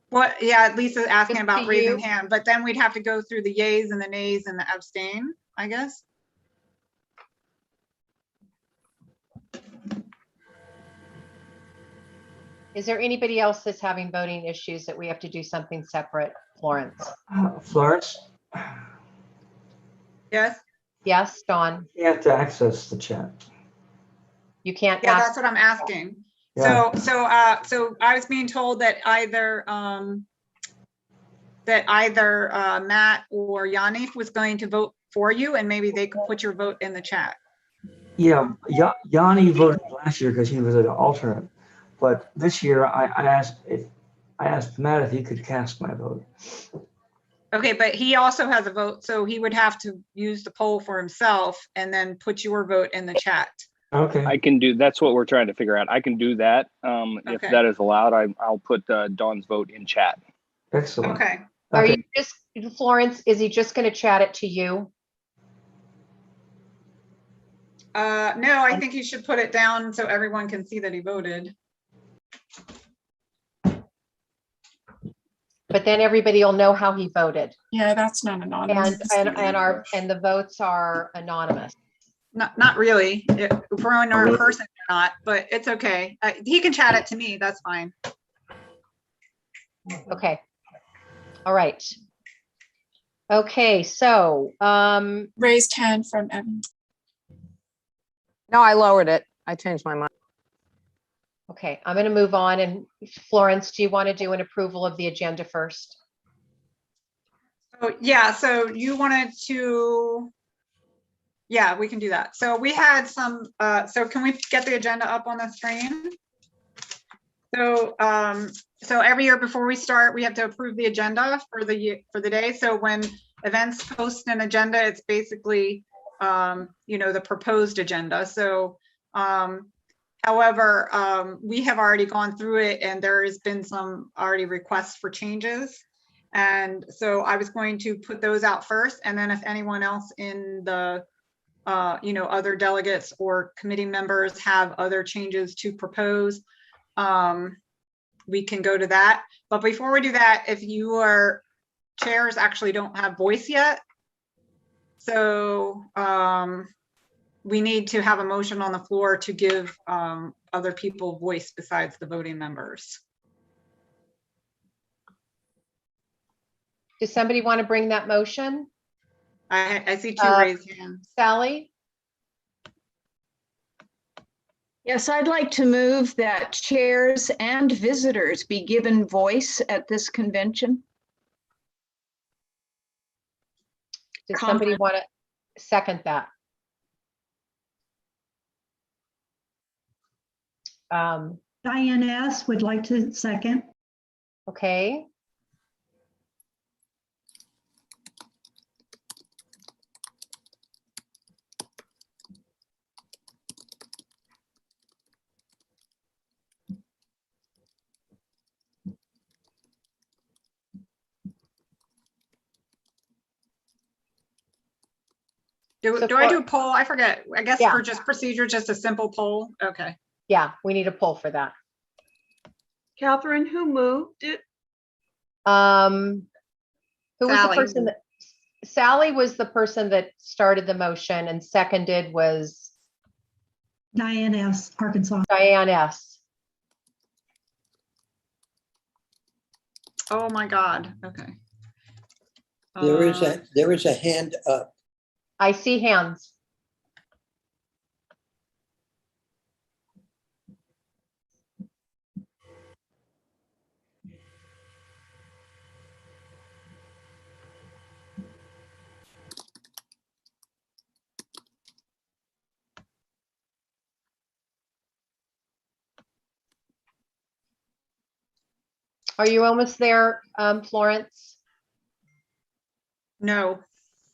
What? Yeah, Lisa's asking Just about to raising you? hand, but then we'd have to go through the yays and the nays and the abstain, I guess. Is there anybody else that's having voting issues that we have to do something separate? Florence? Florence, Yes. Yes, Dawn? you have to access the chat. You can't. Yeah, that's what I'm asking. Yeah. So I was being told that either Matt or Yanni was going to vote for you, and maybe they could put your vote in the chat. Yeah, Yanni voted last year because he was an alternate, but this year I asked Matt if he could cast my vote. Okay, but he also has a vote, so he would have to use the poll for himself and then put your vote in the chat. Okay. I can do, that's what we're trying to figure out. I can do that. If Okay. that is allowed, I'll put Dawn's vote in chat. Excellent. Okay. Are you just, Florence, is he just going to chat it to you? No, I think you should put it down so everyone can see that he voted. But then everybody will know how he voted. Yeah, that's not anonymous. And the votes are anonymous. Not really. If we're in our person or not, but it's okay. He can chat it to me. That's fine. Okay. All right. Okay, so raised hand from Evan. No, I lowered it. I changed my mind. Okay, I'm going to move on. And Florence, do you want to do an approval of the agenda first? Oh, yeah, so you wanted to, yeah, we can do that. So we had some, so can we get the agenda up on the screen? So, so every year before we start, we have to approve the agenda for the day. So when events post an agenda, it's basically, the proposed agenda. So, however, we have already gone through it and there has been some already requests for changes. And so I was going to put those out first. And then if anyone else in the, other delegates or committee members have other changes to propose, we can go to that. But before we do that, if your chairs actually don't have voice yet, so we need to have a motion on the floor to give other people voice besides the voting members. Does somebody want to bring that motion? I see two raised hands. Sally? Yes, I'd like to move that chairs and visitors be given voice at this convention. Does somebody want to second that? Diane S. would like to second. Okay. Do I Support. do a poll? I forget. I guess Yeah. for just procedure, just a simple poll. Okay. Yeah, we need a poll for that. Catherine, who moved it? Who was the Sally. person that, Sally was the person that started the motion and seconded was Diane S., Arkansas. Diane S. Oh my God. Okay. There is a hand up. I see hands. Are you almost there, Florence? No.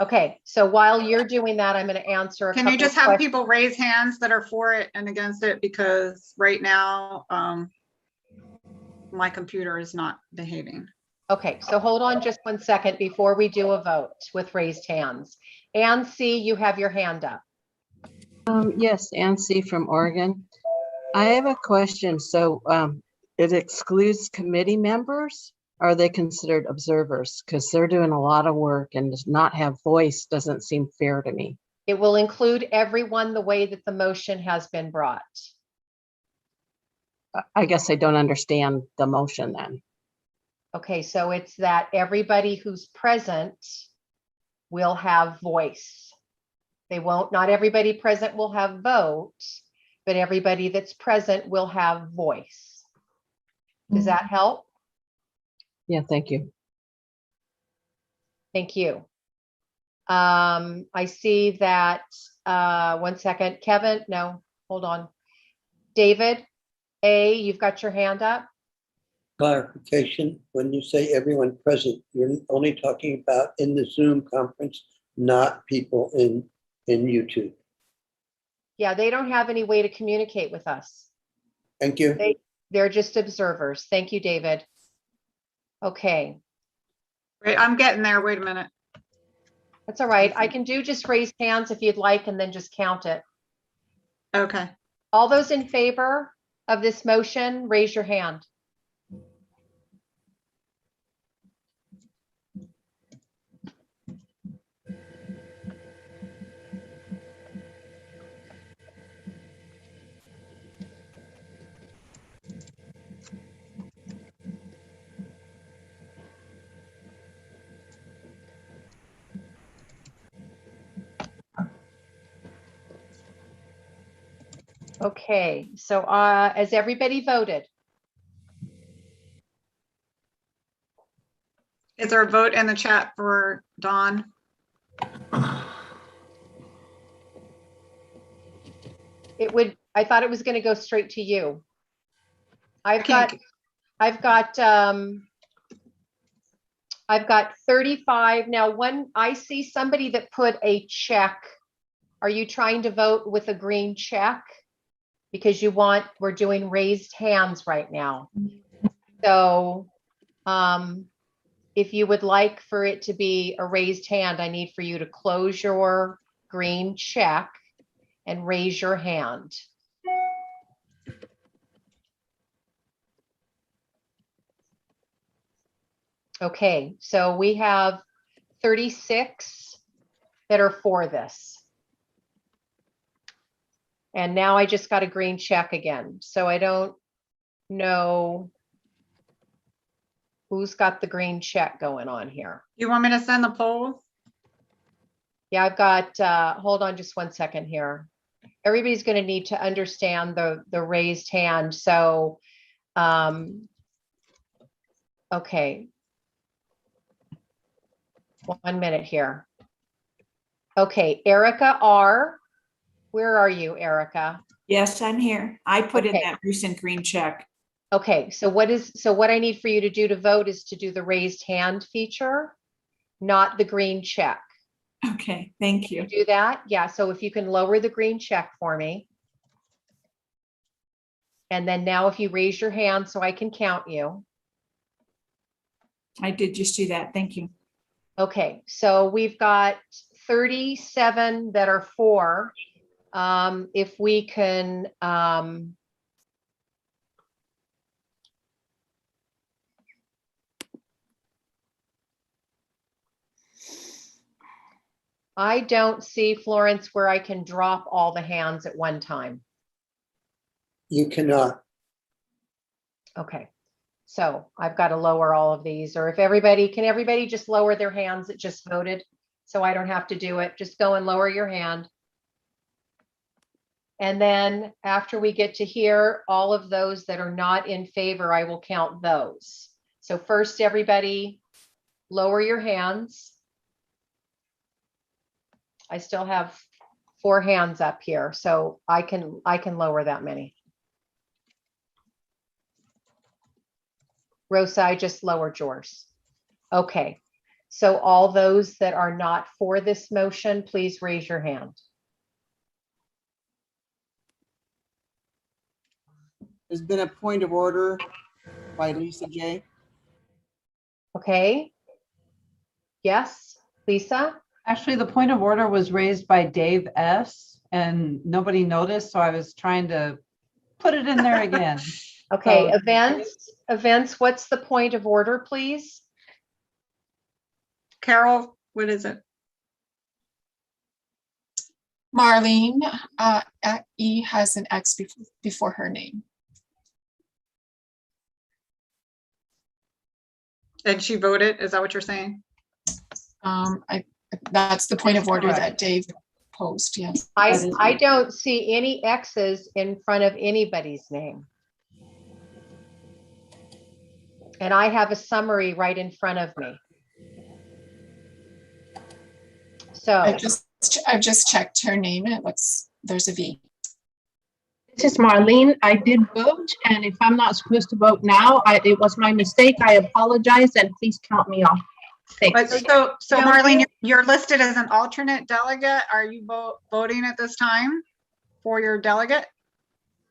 Okay, so while you're doing that, I'm going to answer a Can couple you just of have questions. people raise hands that are for it and against it? Because right now, my computer is not behaving. Okay, so hold on just 1 second before we do a vote with raised hands. Ann C., you have your hand up. Yes, Nancy from Oregon. I have a question. So it excludes committee members? Are they considered observers? Because they're doing a lot of work and to not have voice doesn't seem fair to me. It will include everyone the way that the motion has been brought. I guess I don't understand the motion then. Okay, so it's that everybody who's present will have voice. They won't, not everybody present will have vote, but everybody that's present will have voice. Does that help? Yeah, thank you. Thank you. I see that, 1 second, Kevin, no, hold on. David, A, you've got your hand up. Clarification, when you say everyone present, you're only talking about in the Zoom conference, not people in YouTube. Yeah, they don't have any way to communicate with us. Thank you. They're just observers. Thank you, David. Okay. Wait, I'm getting there. Wait a minute. That's all right. I can do just raise hands if you'd like, and then just count it. Okay. All those in favor of this motion, raise your hand. Okay, so has everybody voted? Is there a vote in the chat for Dawn? It would, I thought it was going to go straight to you. I've got 35. Now, when I see somebody that put a check, are you trying to vote with a green check? Because we're doing raised hands right now. So if you would like for it to be a raised hand, I need for you to close your green check and raise your hand. Okay, so we have 36 that are for this. And now I just got a green check again. So I don't know who's got the green check going on here. You want me to send the poll? Yeah, I've got, hold on just 1 second here. Everybody's going to need to understand the raised hand. So, okay. 1 minute here. Okay, Erica R. Where are you, Erica? Yes, I'm here. I put in Okay. that recent green check. Okay, so what I need for you to do to vote is to do the raised hand feature, not the green check. Okay, thank you. Do that? Yeah, so if you can lower the green check for me. And then now if you raise your hand so I can count you. I did just do that. Thank you. Okay, so we've got 37 that are for. If we can, I don't see, Florence, where I can drop all the hands at one time. You cannot. Okay, so I've got to lower all of these, or if everybody, can everybody just lower their hands that just voted? So I don't have to do it. Just go and lower your hand. And then after we get to here, all of those that are not in favor, I will count those. So first, everybody lower your hands. I still have 4 hands up here, so I can lower that many. Rosa, I just lowered yours. Okay, so all those that are not for this motion, please raise your hand. There's been a point of order by Lisa J. Okay. Yes, Lisa? Actually, the point of order was raised by Dave S. and nobody noticed, so I was trying to put it in there again. Okay, So- events, what's the point of order, please? Carol, what is it? Marlene E has an X before her name. And she voted, is that what you're saying? That's the point of order correct. that Dave posed, yes. I don't see any X's in front of anybody's name. And I have a summary right in front of me. So I've just checked her name and it looks, there's a V. This is Marlene. I did vote, and if I'm not supposed to vote now, it was my mistake. I apologize, and please count me off. Thanks. But so Marlene, you're listed as an alternate delegate. Are you voting at this time for your delegate?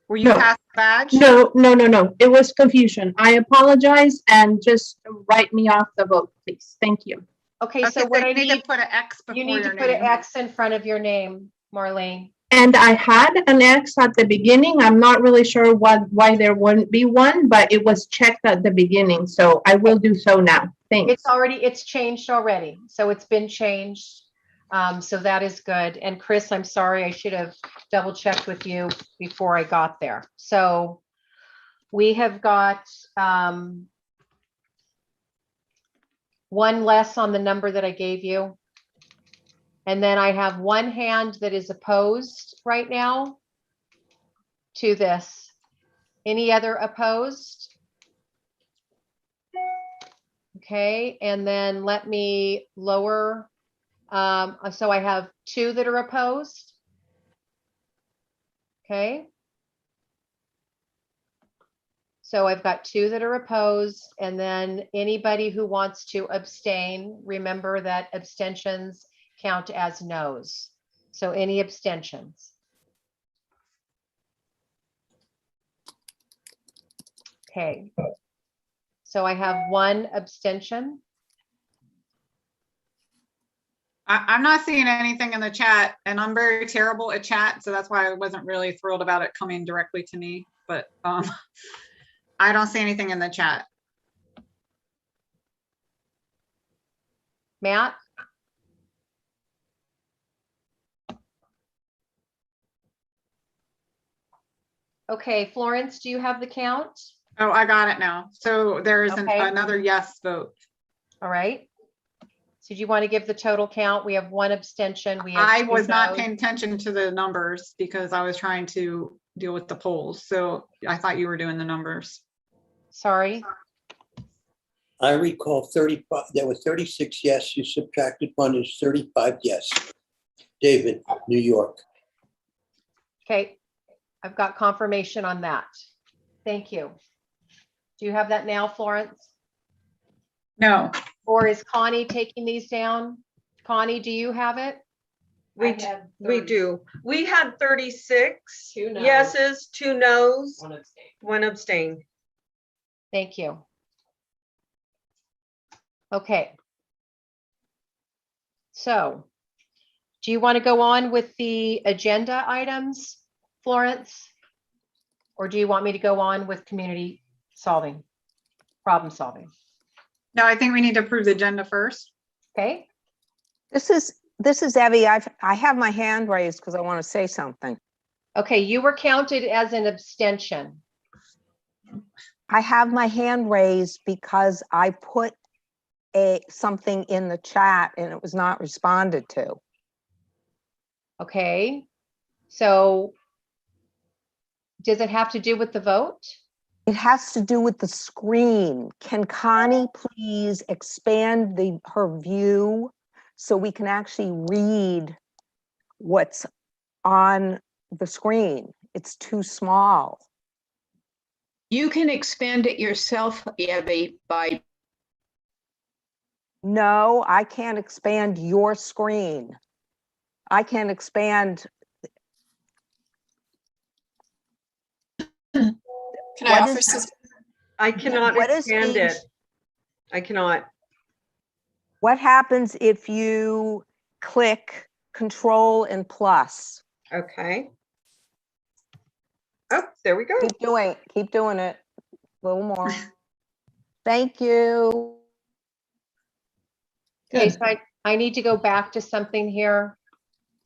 Were you No. passed the badge? No. It was confusion. I apologize, and just write me off the vote, please. Thank you. Okay, so what I need to put an X before you need to your put an name. X in front of your name, Marlene. And I had an X at the beginning. I'm not really sure why there wouldn't be one, but it was checked at the beginning, so I will do so now. Thanks. It's changed already, so it's been changed. So that is good. And Chris, I'm sorry, I should have double checked with you before I got there. So we have got one less on the number that I gave you. And then I have one hand that is opposed right now to this. Any other opposed? Okay, and then let me lower. So I have 2 that are opposed. Okay. So I've got 2 that are opposed, and then anybody who wants to abstain, remember that abstentions count as no's. So any abstentions? Okay. So I have 1 abstention. I'm not seeing anything in the chat, and I'm very terrible at chat, so that's why I wasn't really thrilled about it coming directly to me. But I don't see anything in the chat. Matt? Okay, Florence, do you have the count? Oh, I got it now. So there's Okay. another yes vote. All right. So do you want to give the total count? We have 1 abstention. We have I 2 was not no's. paying attention to the numbers because I was trying to deal with the polls. So I thought you were doing the numbers. Sorry. I recall 35, there were 36 yes, you subtracted 1 is 35 yes. David, New York. Okay, I've got confirmation on that. Thank you. Do you have that now, Florence? No. Or is Connie taking these down? Connie, do you have it? We do. We had 36 yeses, 2 noes, 1 abstain. Thank you. Okay. So Do you want to go on with the agenda items, Florence? Or do you want me to go on with community solving, problem solving? No, I think we need to approve the agenda first. Okay. This is Evie. I have my hand raised because I want to say something. Okay, you were counted as an abstention. I have my hand raised because I put something in the chat and it was not responded to. Okay, so does it have to do with the vote? It has to do with the screen. Can Connie please expand her view so we can actually read what's on the screen? It's too small. You can expand it yourself, Abby, by No, I can't expand your screen. I can't expand. Can I offer some? I cannot What is expand being- it. I cannot. What happens if you click Control and plus? Okay. Oh, there we go. Keep doing it. A little more. Thank you. Okay, so I need to go back to something here.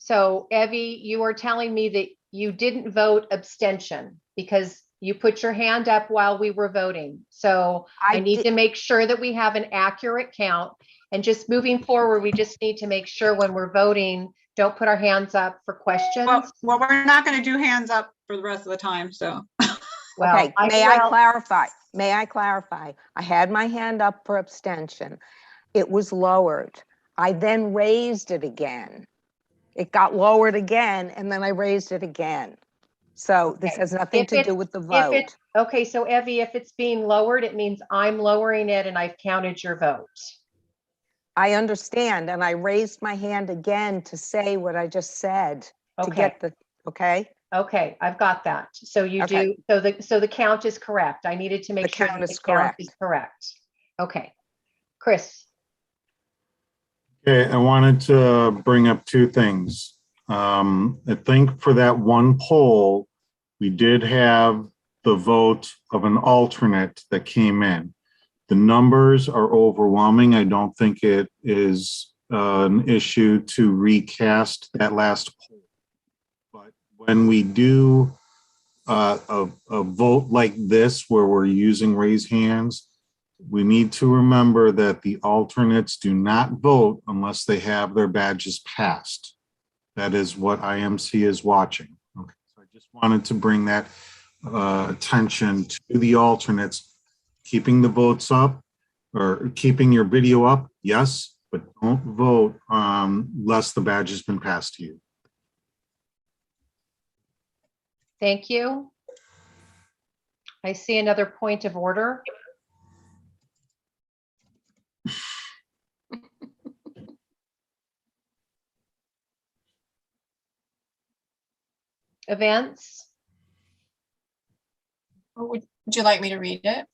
So Evie, you are telling me that you didn't vote abstention because you put your hand up while we were voting. So I need to make sure that we have an accurate count. And just moving forward, we just need to make sure when we're voting, don't put our hands up for questions. Well, we're not going to do hands up for the rest of the time, so. Well, Okay, may I clarify? May I clarify? I had my hand up for abstention. It was lowered. I then raised it again. It got lowered again, and then I raised it again. So this has nothing to do with the vote. Okay, so Evie, if it's being lowered, it means I'm lowering it and I've counted your vote. I understand, and I raised my hand again to say what I just said, to get the, okay? Okay, I've got that. So you Okay. do, so the count is correct. I needed to make The sure count that is the count correct. is correct. Okay. Chris, Okay, I wanted to bring up two things. I think for that one poll, we did have the vote of an alternate that came in. The numbers are overwhelming. I don't think it is an issue to recast that last poll. But when we do a vote like this, where we're using raise hands, we need to remember that the alternates do not vote unless they have their badges passed. That is what IMC is watching. Okay, so I just wanted to bring that attention to the alternates. Keeping the votes up or keeping your video up, yes, but don't vote unless the badge has been passed to you. thank you. I see another point of order. Events. Would you like me to read it?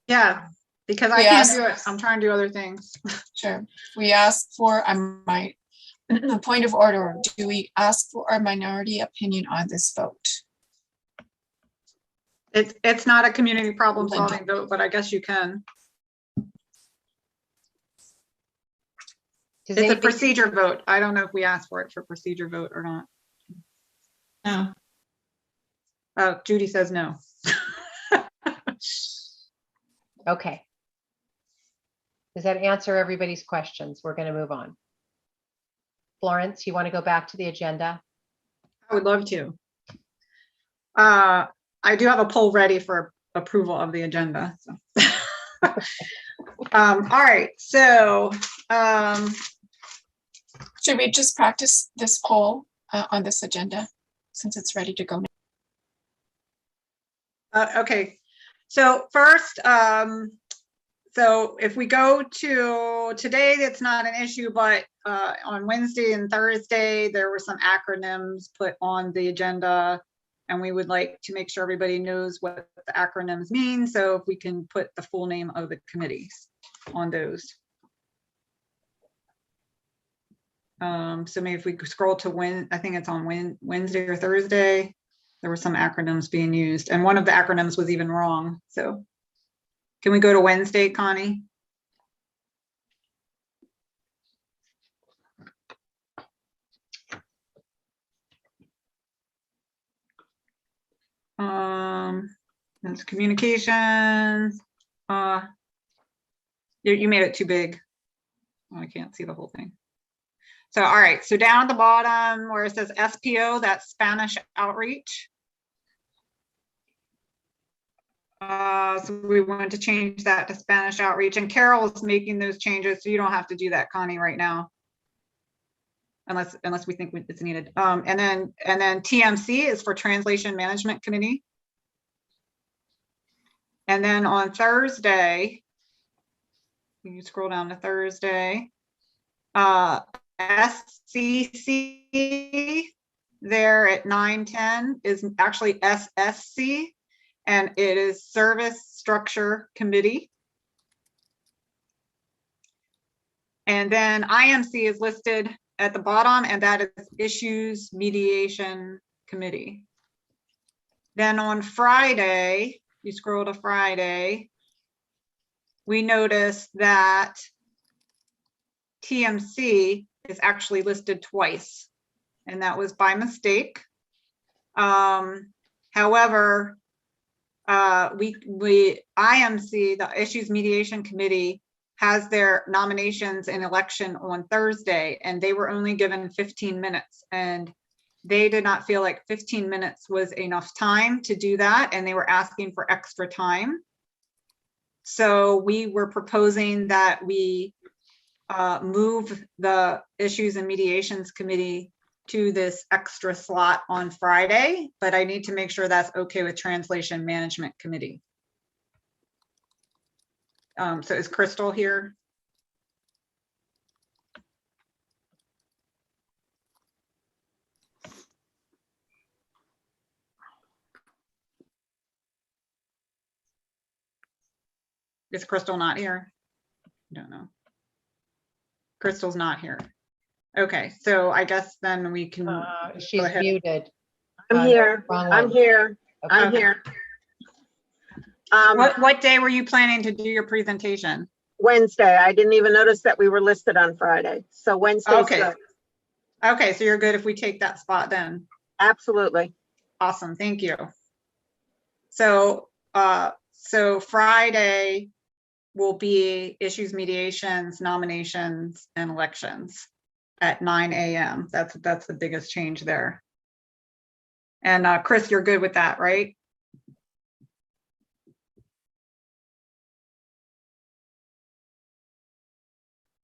Yeah, because I can't do it. I'm trying to do other things. Sure. We ask for a point of order. Do we ask for a minority opinion on this vote? It's not a community problem solving vote, but I guess you can. It's a procedure vote. I don't know if we asked for it for procedure vote or not. No. Oh, Judy says no. Okay. Does that answer everybody's questions? We're going to move on. Florence, you want to go back to the agenda? I would love to. I do have a poll ready for approval of the agenda. So. All right, so should we just practice this poll on this agenda since it's ready to go now? Okay, so first, so if we go to today, that's not an issue, but on Wednesday and Thursday, there were some acronyms put on the agenda, and we would like to make sure everybody knows what the acronyms mean. So if we can put the full name of the committees on those. So maybe if we scroll to I think it's on Wednesday or Thursday, there were some acronyms being used, and one of the acronyms was even wrong. So can we go to Wednesday, Connie? That's communications. You made it too big. Oh, I can't see the whole thing. So, all right, so down at the bottom where it says SPO, that's Spanish outreach. So we want to change that to Spanish outreach, and Carol's making those changes, so you don't have to do that, Connie, right now. Unless we think it's needed. And then TMC is for Translation Management Committee. And then on Thursday, you scroll down to Thursday, SCC there at 9:10 is actually SSC, and it is Service Structure Committee. And then IMC is listed at the bottom, and that is Issues Mediation Committee. Then on Friday, you scroll to Friday, we notice that TMC is actually listed twice, and that was by mistake. However, IMC, the Issues Mediation Committee, has their nominations and election on Thursday, and they were only given 15 minutes, and they did not feel like 15 minutes was enough time to do that, and they were asking for extra time. So we were proposing that we move the Issues and Mediations Committee to this extra slot on Friday, but I need to make sure that's okay with Translation Management Committee. So is Crystal here? Is Crystal not here? I don't know. Crystal's not here. Okay, so I guess then we can. She's muted. I'm here. Wrong I'm one. here. Okay. I'm here. What day were you planning to do your presentation? Wednesday. I didn't even notice that we were listed on Friday. So Wednesday. Okay. Okay, so you're good if we take that spot then. Absolutely. Awesome, thank you. So Friday will be Issues, Mediations, Nominations, and Elections at 9 a.m. That's the biggest change there. And Chris, you're good with that, right?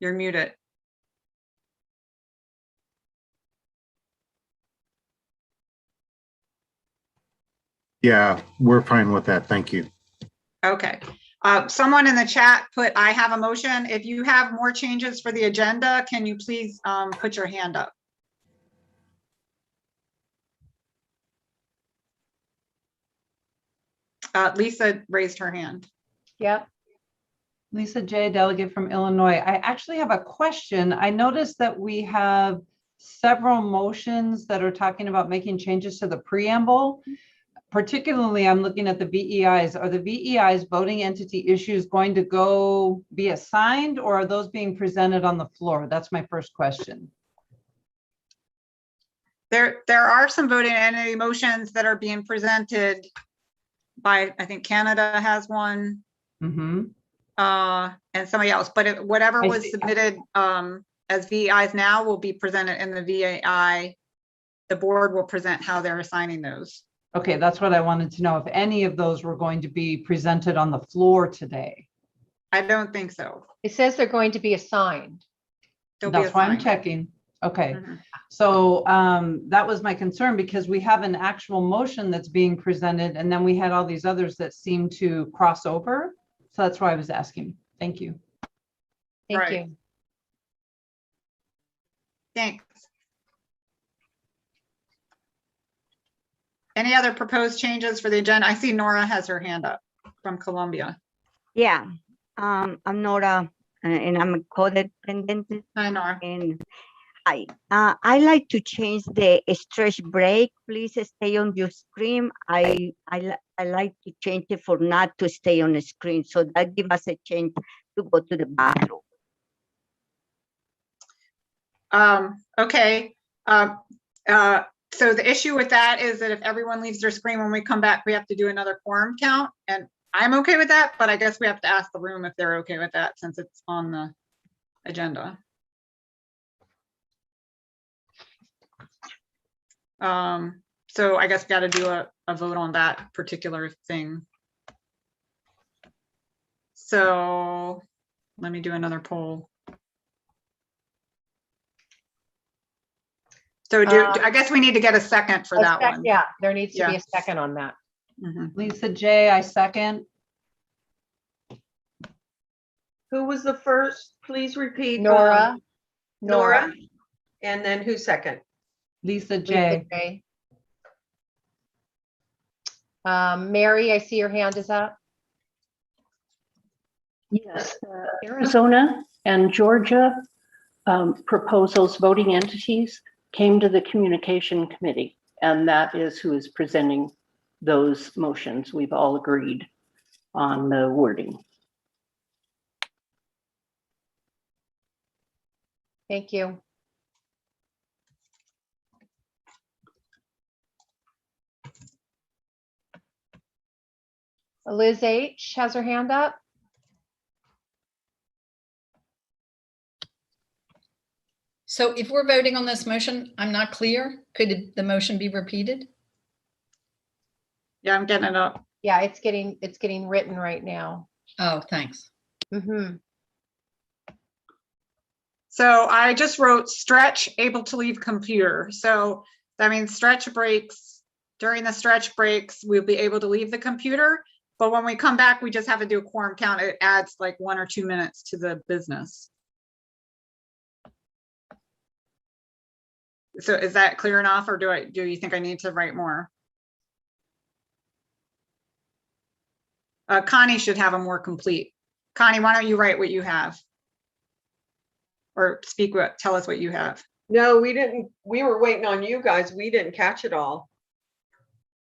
You're muted. Yeah, we're fine with that. Thank you. Okay. Someone in the chat put, I have a motion. If you have more changes for the agenda, can you please put your hand up? Lisa raised her hand. Yeah. Lisa J, delegate from Illinois. I actually have a question. I noticed that we have several motions that are talking about making changes to the preamble. Particularly, I'm looking at the VEIs. Are the VEIs, voting entity issues, going to be assigned, or are those being presented on the floor? That's my first question. There are some voting entity motions that are being presented by, I think Canada has one. Mm-hmm. And somebody else, but whatever was submitted as VEIs now will be presented in the VEI. The board will present how they're assigning those. Okay, that's what I wanted to know, if any of those were going to be presented on the floor today. I don't think so. It says they're going to be assigned. That's why I'm checking. Okay, so that was my concern, because we have an actual motion that's being presented, and then we had all these others that seem to cross over. So that's why I was asking. Thank you. Thank you. Thanks. Any other proposed changes for the agenda? I see Nora has her hand up from Columbia. Yeah, I'm Nora, and I'm a CoDA dependent. Hi, Nora. And Hi, I like to change the stretch break. Please stay on your screen. I like to change it for not to stay on the screen. So that gives us a chance to go to the bathroom. Okay. So the issue with that is that if everyone leaves their screen when we come back, we have to do another quorum count. And I'm okay with that, but I guess we have to ask the room if they're okay with that since it's on the agenda. So I guess we got to do a vote on that particular thing. So let me do another poll. So I guess we need to get a second for that one. Yeah, there needs to be a second on that. Lisa J, I second. Who was the first? Please repeat. Nora. Nora. And then who's second? Lisa J. Mary, I see your hand is up. Yes, Arizona and Georgia proposals, voting entities came to the communication committee, and that is who is presenting those motions. We've all agreed on the wording. Thank you. Liz H has her hand up. So if we're voting on this motion, I'm not clear. Could the motion be repeated? Yeah, I'm getting it up. Yeah, it's getting written right now. Oh, thanks. So I just wrote stretch, able to leave computer. So that means stretch breaks. During the stretch breaks, we'll be able to leave the computer. But when we come back, we just have to do a quorum count. It adds like 1 or 2 minutes to the business. So is that clear enough, or do you think I need to write more? Connie should have a more complete. Connie, why don't you write what you have? Or tell us what you have. No, we didn't. We were waiting on you guys. We didn't catch it all.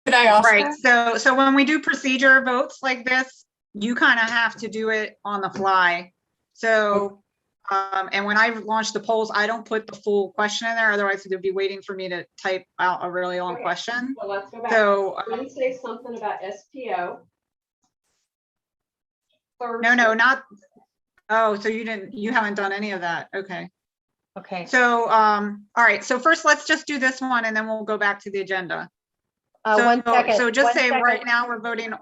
Could I also? Right. So when we do procedure votes like this, you kind of have to do it on the fly. So, and when I launch the polls, I don't put the full question in there. Otherwise, they'd be waiting for me to type out a really long question. So let's go back. So Didn't say something about SPO. No, not. Oh, so you haven't done any of that. Okay. Okay. So, all right. So first, let's just do this one, and then we'll go back to the agenda. One second. So just say second. right now we're voting.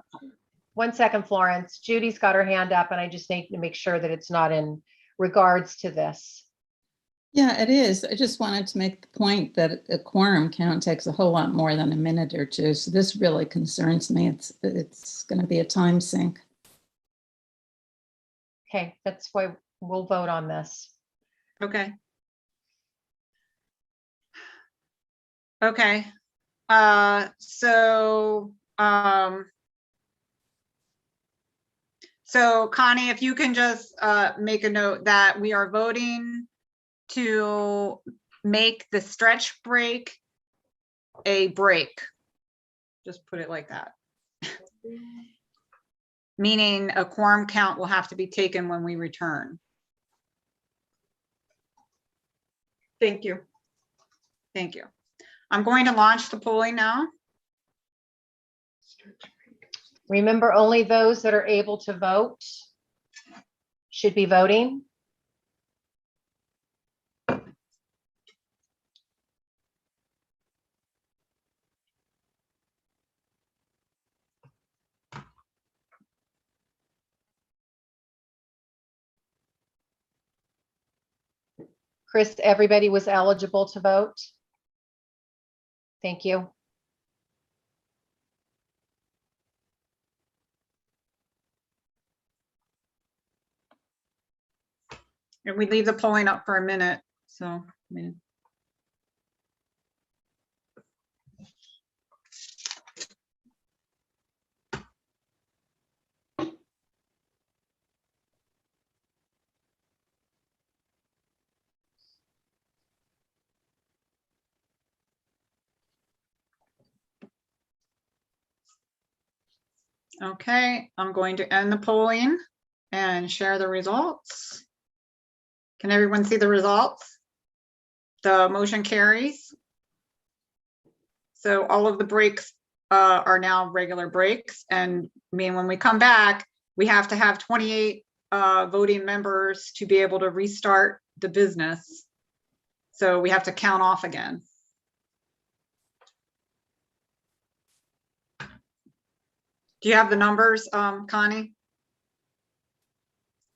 1 second, Florence. Judy's got her hand up, and I just need to make sure that it's not in regards to this. Yeah, it is. I just wanted to make the point that a quorum count takes a whole lot more than a minute or two. So this really concerns me. It's going to be a time sink. Okay, that's why we'll vote on this. Okay. Okay. So Connie, if you can just make a note that we are voting to make the stretch break a break. Just put it like that. Meaning a quorum count will have to be taken when we return. Thank you. Thank you. I'm going to launch the polling now. Remember, only those that are able to vote should be voting. Chris, everybody was eligible to vote. Thank you. And we leave the polling up for a minute. So, I mean. Okay, I'm going to end the polling and share the results. Can everyone see the results? The motion carries. So all of the breaks are now regular breaks, and when we come back, we have to have 28 voting members to be able to restart the business. So we have to count off again. Do you have the numbers, Connie?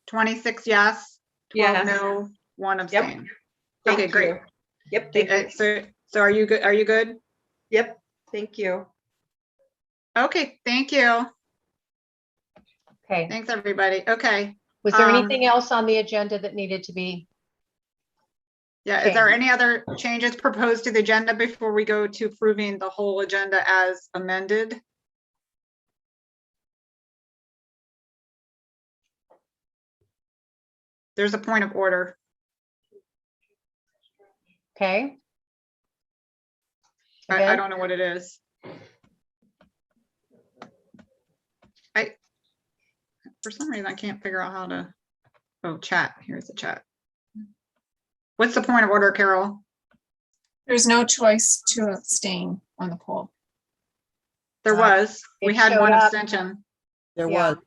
26 yes, 12 Yes. no, 1 abstain. Thank Okay, great. you. Yep, thank you. So are you good? Are you good? Yep, thank you. Okay, thank you. Okay. Thanks, everybody. Okay. Was there anything else on the agenda that needed to be? Yeah, is there any other changes proposed to the agenda before we go to approving the whole agenda as amended? There's a point of order. Okay. I don't know what it is. For some reason, I can't figure out how to, oh, chat, here's the chat. What's the point of order, Carol? There's no choice to abstain on the poll. There was, we had one abstention. There was.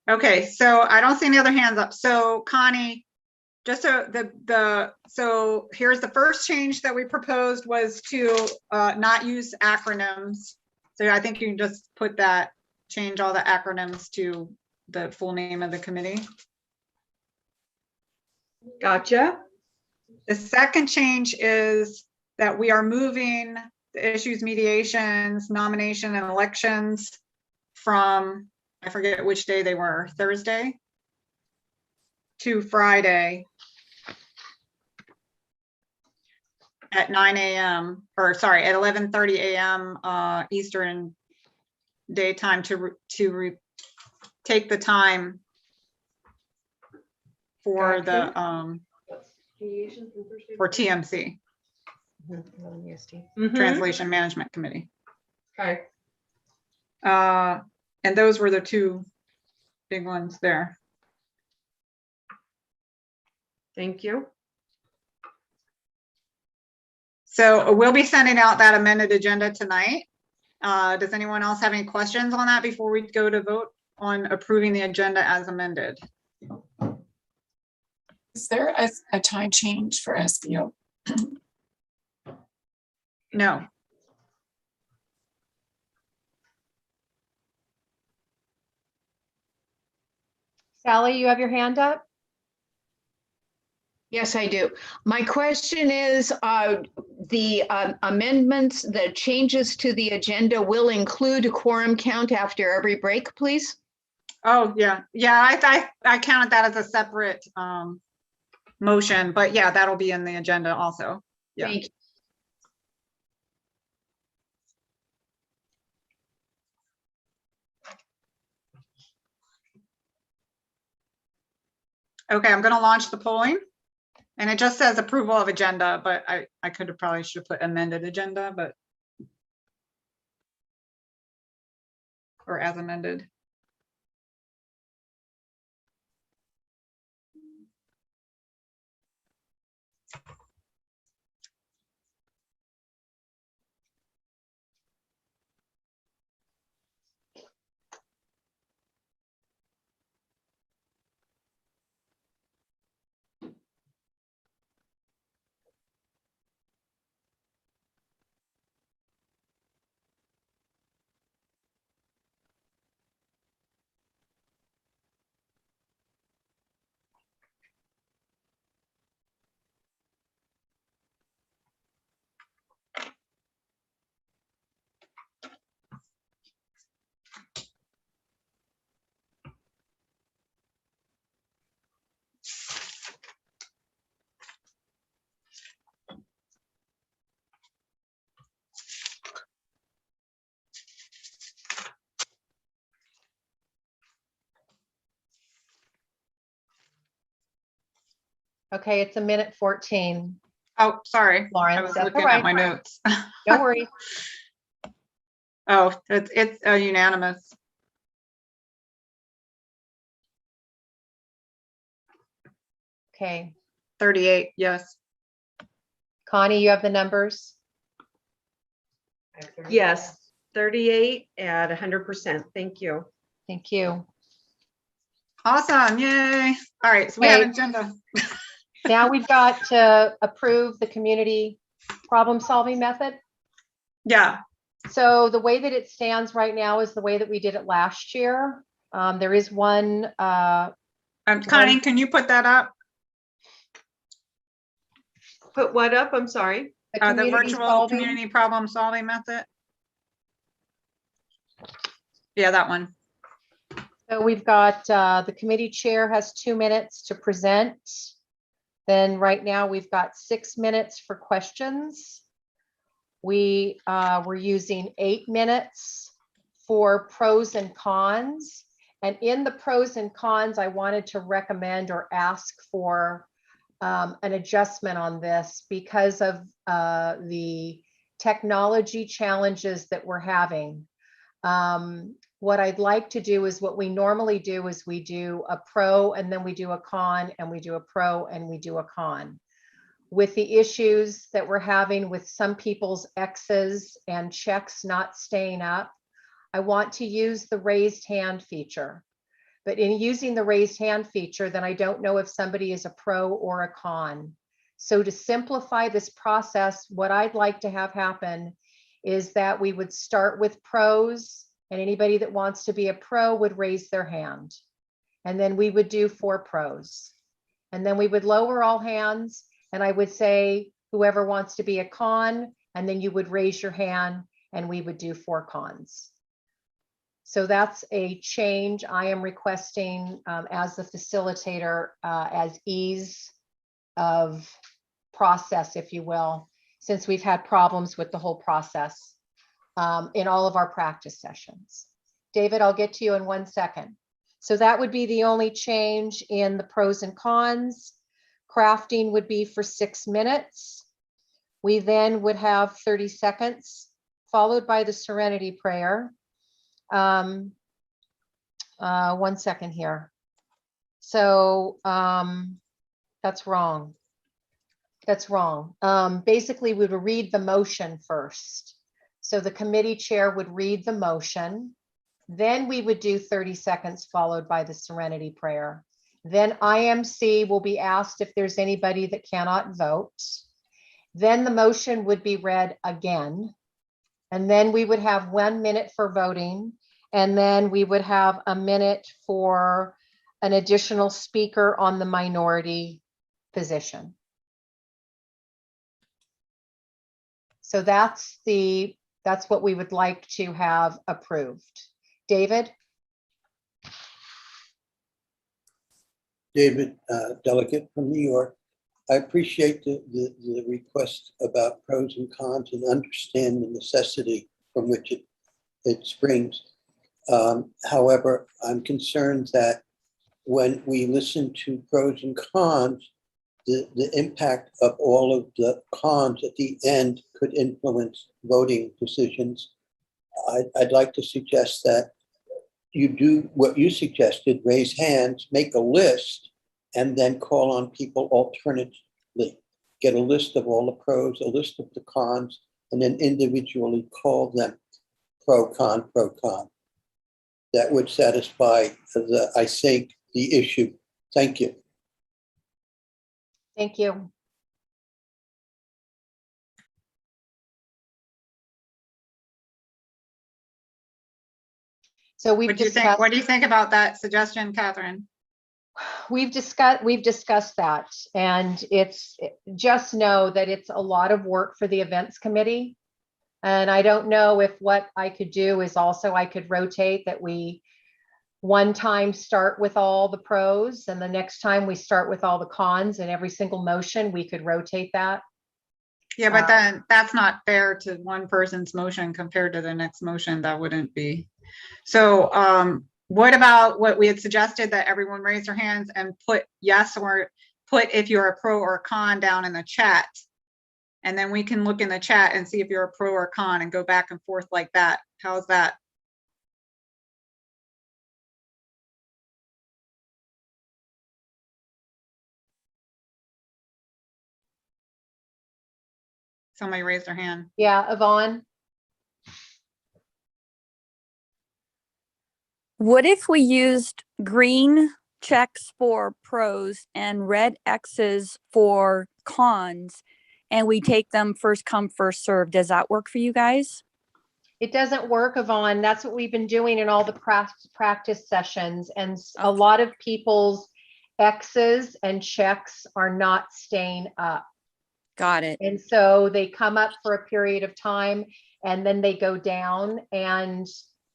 Okay, so I don't see any other hands up. So Connie, just so so here's the first change that we proposed was to not use acronyms. So I think you can just put that, change all the acronyms to the full name of the committee. Gotcha. The second change is that we are moving the issues, mediations, nomination, and elections from, I forget which day they were, Thursday to Friday at 9 a.m. or sorry, at 11:30 a.m. Eastern daytime to take the time for the for TMC, Translation Management Committee. Okay. And those were the two big ones there. Thank you. So we'll be sending out that amended agenda tonight. Does anyone else have any questions on that before we go to vote on approving the agenda as amended? Is there a time change for SBO? No. Sally, you have your hand up? Yes, I do. My question is, the amendments, the changes to the agenda will include a quorum count after every break, please? Oh, yeah. Yeah, I counted that as a separate motion, but yeah, that'll be in the agenda also. Yeah. Thank you. Okay, I'm going to launch the polling. And it just says approval of agenda, but I could have probably should have put amended agenda, but or as amended. Okay, it's a minute 14. Oh, sorry. I Lawrence, was that's looking all at right. my notes. Don't worry. Oh, it's unanimous. Okay. 38, yes. Connie, you have the numbers? Yes, 38 at 100%. Thank you. Thank you. Awesome, yay. All right, so we have an Okay. agenda. Now we've got to approve the community problem solving method. Yeah. So the way that it stands right now is the way that we did it last year. There is one. Connie, can you put that up? Put what up? I'm sorry. The virtual community problem solving method. Yeah, that one. So we've got the committee chair has 2 minutes to present. Then right now we've got 6 minutes for questions. We were using 8 minutes for pros and cons. And in the pros and cons, I wanted to recommend or ask for an adjustment on this because of the technology challenges that we're having. What I'd like to do is what we normally do is we do a pro and then we do a con and we do a pro and we do a con. With the issues that we're having with some people's X's and checks not staying up, I want to use the raised hand feature. But in using the raised hand feature, then I don't know if somebody is a pro or a con. So to simplify this process, what I'd like to have happen is that we would start with pros, and anybody that wants to be a pro would raise their hand. And then we would do 4 pros. And then we would lower all hands, and I would say, whoever wants to be a con, and then you would raise your hand and we would do 4 cons. So that's a change I am requesting as the facilitator, as ease of process, if you will, since we've had problems with the whole process in all of our practice sessions. David, I'll get to you in 1 second. So that would be the only change in the pros and cons. Crafting would be for 6 minutes. We then would have 30 seconds, followed by the serenity prayer. 1 second here. So that's wrong. That's wrong. Basically, we would read the motion first. So the committee chair would read the motion. Then we would do 30 seconds followed by the serenity prayer. Then IMC will be asked if there's anybody that cannot vote. Then the motion would be read again. And then we would have 1 minute for voting. And then we would have a minute for an additional speaker on the minority position. So that's what we would like to have approved. David? David, delegate from New York. I appreciate the request about pros and cons and understand the necessity from which it springs. However, I'm concerned that when we listen to pros and cons, the impact of all of the cons at the end could influence voting decisions. I'd like to suggest that you do what you suggested, raise hands, make a list, and then call on people alternatively. Get a list of all the pros, a list of the cons, and then individually call them pro, con, pro, con. That would satisfy, I think, the issue. Thank you. Thank you. So we've discussed. What do you think about that suggestion, Catherine? We've discussed that, and it's just know that it's a lot of work for the events committee. And I don't know if what I could do is also I could rotate that we one time start with all the pros and the next time we start with all the cons, and every single motion we could rotate that. Yeah, but then that's not fair to one person's motion compared to the next motion. That wouldn't be. So what about what we had suggested, that everyone raise their hands and put yes or put if you're a pro or a con down in the chat. And then we can look in the chat and see if you're a pro or con and go back and forth like that. How's that? Somebody raised their hand. Yeah, Yvonne? What if we used green checks for pros and red X's for cons, and we take them first come, first served? Does that work for you guys? It doesn't work, Yvonne. That's what we've been doing in all the practice sessions. And a lot of people's X's and checks are not staying up. Got it. And so they come up for a period of time and then they go down. And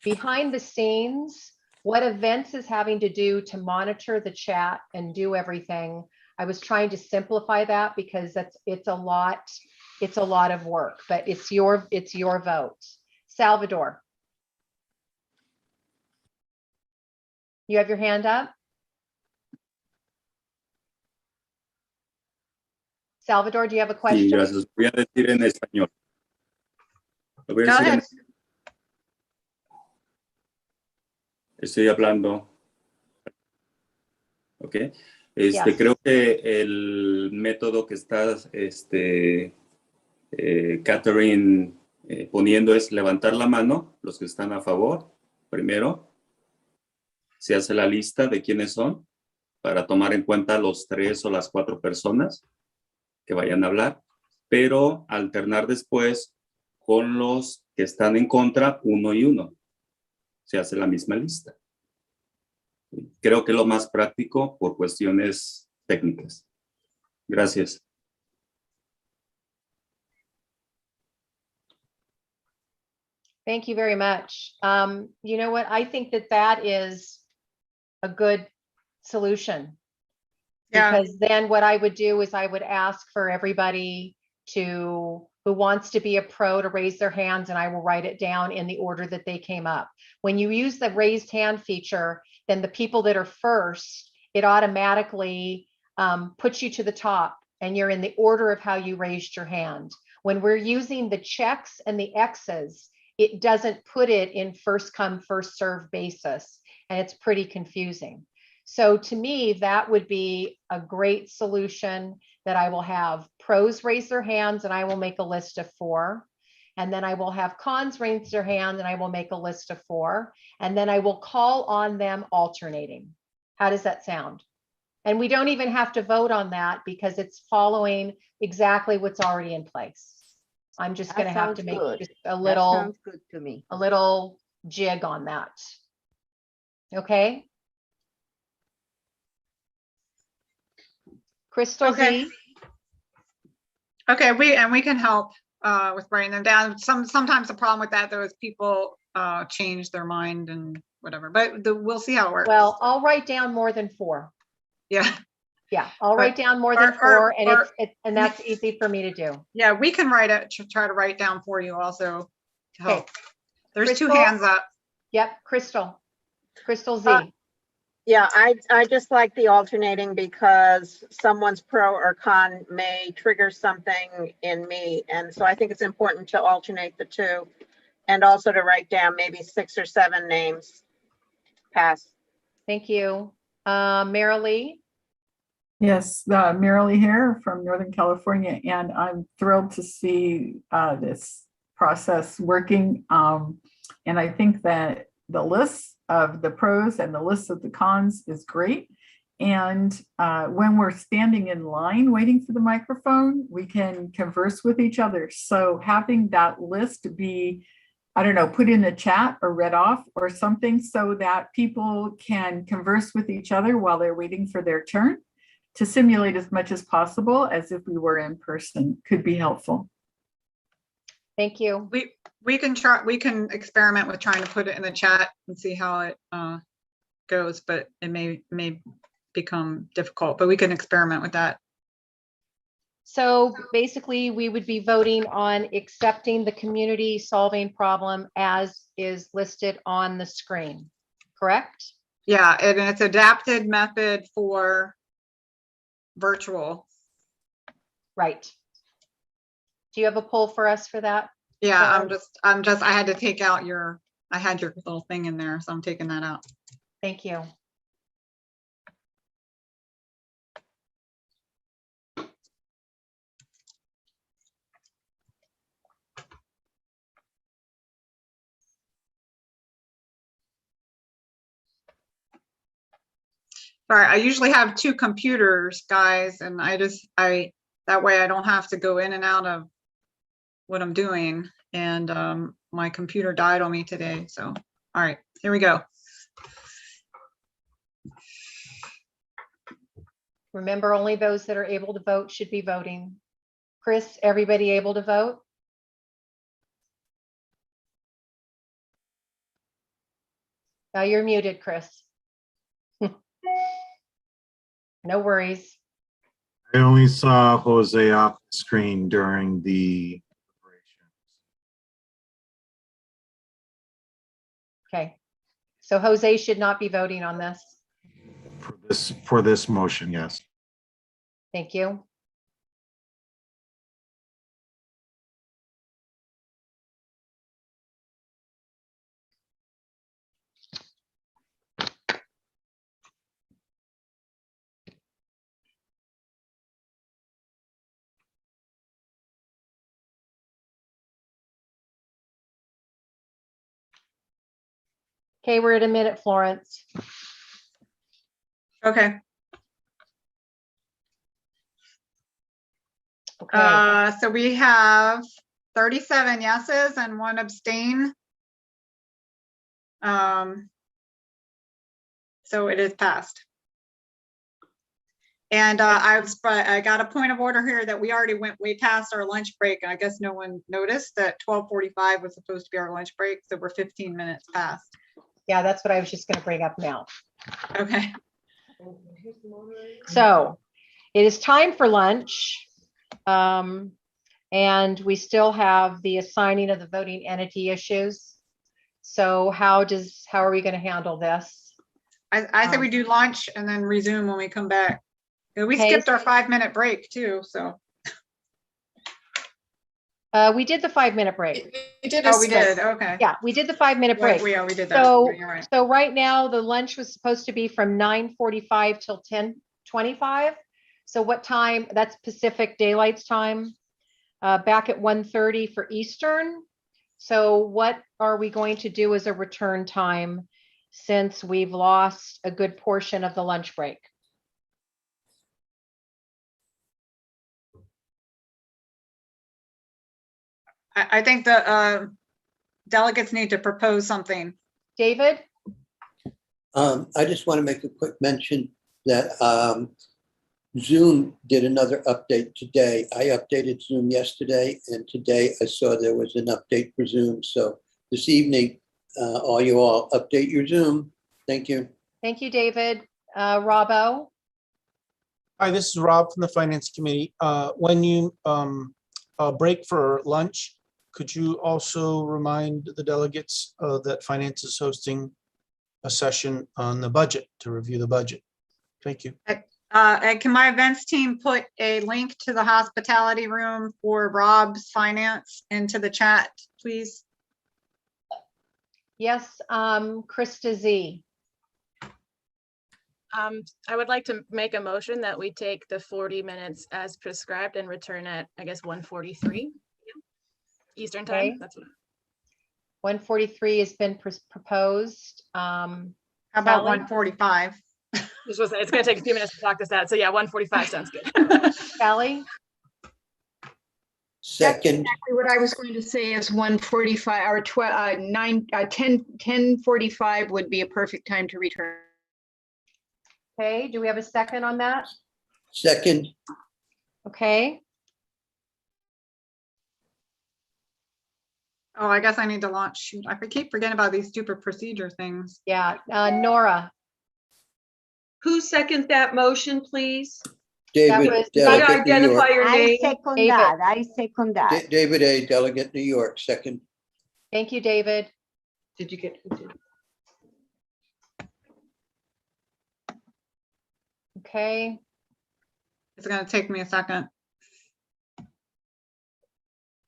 behind the scenes, what events is having to do to monitor the chat and do everything. I was trying to simplify that because it's a lot of work, but it's your vote. Salvador. You have your hand up? Salvador, do you have a question? Sí, gracias. Voy a decir en español. Lo voy a decir en... Estoy hablando. Ok. Yes. Creo que el método que estás, Catherine, poniendo es levantar la mano, los que están a favor, primero. Se hace la lista de quiénes son para tomar en cuenta los 3 o las 4 personas que vayan a hablar, pero alternar después con los que están en contra, 1 y 1. Se hace la misma lista. Creo que es lo más práctico por cuestiones técnicas. Gracias. Thank you very much. You know what? I think that is a good solution. Yeah. Because then what I would do is I would ask for everybody who wants to be a pro to raise their hands, and I will write it down in the order that they came up. When you use the raised hand feature, then the people that are first, it automatically puts you to the top and you're in the order of how you raised your hand. When we're using the checks and the X's, it doesn't put it in first come, first serve basis, and it's pretty confusing. So to me, that would be a great solution, that I will have pros raise their hands and I will make a list of 4. And then I will have cons raise their hand and I will make a list of 4. And then I will call on them alternating. How does that sound? And we don't even have to vote on that because it's following exactly what's already in place. I'm just going to have to make just a little, That sounds good to me. a little jig on that. Okay. Crystal Okay. Z. Okay, we can help with writing them down. Sometimes the problem with that though is people change their mind and whatever, but we'll see how it works. Well, I'll write down more than 4. Yeah. Yeah, I'll write down more than 4, and that's easy for me to do. Yeah, we can write it, try to write down for you also to help. Okay. There's Crystal? 2 hands up. Yep, Crystal Z. Yeah, I just like the alternating because someone's pro or con may trigger something in me. And so I think it's important to alternate the 2 and also to write down maybe 6 or 7 names. Pass. Thank you. Marilee? Yes, Marilee here from Northern California, and I'm thrilled to see this process working. And I think that the list of the pros and the list of the cons is great. And when we're standing in line waiting for the microphone, we can converse with each other. So having that list be, I don't know, put in the chat or read off or something so that people can converse with each other while they're waiting for their turn, to simulate as much as possible as if we were in person, could be helpful. Thank you. We can experiment with trying to put it in the chat and see how it goes, but it may become difficult, but we can experiment with that. So basically we would be voting on accepting the community solving problem as is listed on the screen, correct? Yeah, and it's adapted method for virtual. Right. Do you have a poll for us for that? Yeah, Carol? I had to take out I had your little thing in there, so I'm taking that out. Thank you. Sorry, I usually have two computers, guys, and that way I don't have to go in and out of what I'm doing. And my computer died on me today. So, all right, here we go. Remember, only those that are able to vote should be voting. Chris, everybody able to vote? Now you're muted, Chris. No worries. I only saw Jose off the screen during the. Okay. So Jose should not be voting on this. For this motion, yes. Thank you. Okay, we're at a minute, Florence. Okay. Okay. So we have 37 yeses and 1 abstain. So it is passed. And I got a point of order here that we already went way past our lunch break. I guess no one noticed that 12:45 was supposed to be our lunch break, so we're 15 minutes past. Yeah, that's what I was just going to bring up now. Okay. So it is time for lunch. And we still have the assigning of the voting entity issues. So how are we going to handle this? I say we do lunch and then resume when we come back. We Okay. skipped our 5-minute break too, so. We did the 5-minute break. We did, okay. Yeah, we did the 5-minute break. Yeah, we did that. So, You're right. so right now the lunch was supposed to be from 9:45 till 10:25. So what time? That's Pacific Daylight Time. Back at 1:30 for Eastern. So what are we going to do as a return time since we've lost a good portion of the lunch break? I think the delegates need to propose something. David? I just want to make a quick mention that Zoom did another update today. I updated Zoom yesterday, and today I saw there was an update for Zoom. So this evening, all you all update your Zoom. Thank you. Thank you, David. Robbo? Hi, this is Rob from the Finance Committee. When you break for lunch, could you also remind the delegates that Finance is hosting a session on the budget to review the budget? Thank you. And can my events team put a link to the hospitality room for Rob's finance into the chat, please? Yes, Krista Z. I would like to make a motion that we take the 40 minutes as prescribed and return at, I guess, 1:43 Eastern time. Okay. That's what. 1:43 has been proposed. How about 1:45? It's going to take a few minutes to talk this out. So yeah, 1:45 sounds good. Sally? Second. That's exactly what I was going to say is 1:45 or 10:45 would be a perfect time to return. Okay, do we have a second on that? Second. Okay. Oh, I guess I need to launch. Shoot, I keep forgetting about these stupid procedure things. Yeah, Nora. Who seconded that motion, please? David, was- Delegate New Identify York. your I name. second David. that. I second that. David A., Delegate New York, second. Thank you, David. Did you get? Okay. It's gonna take me a second.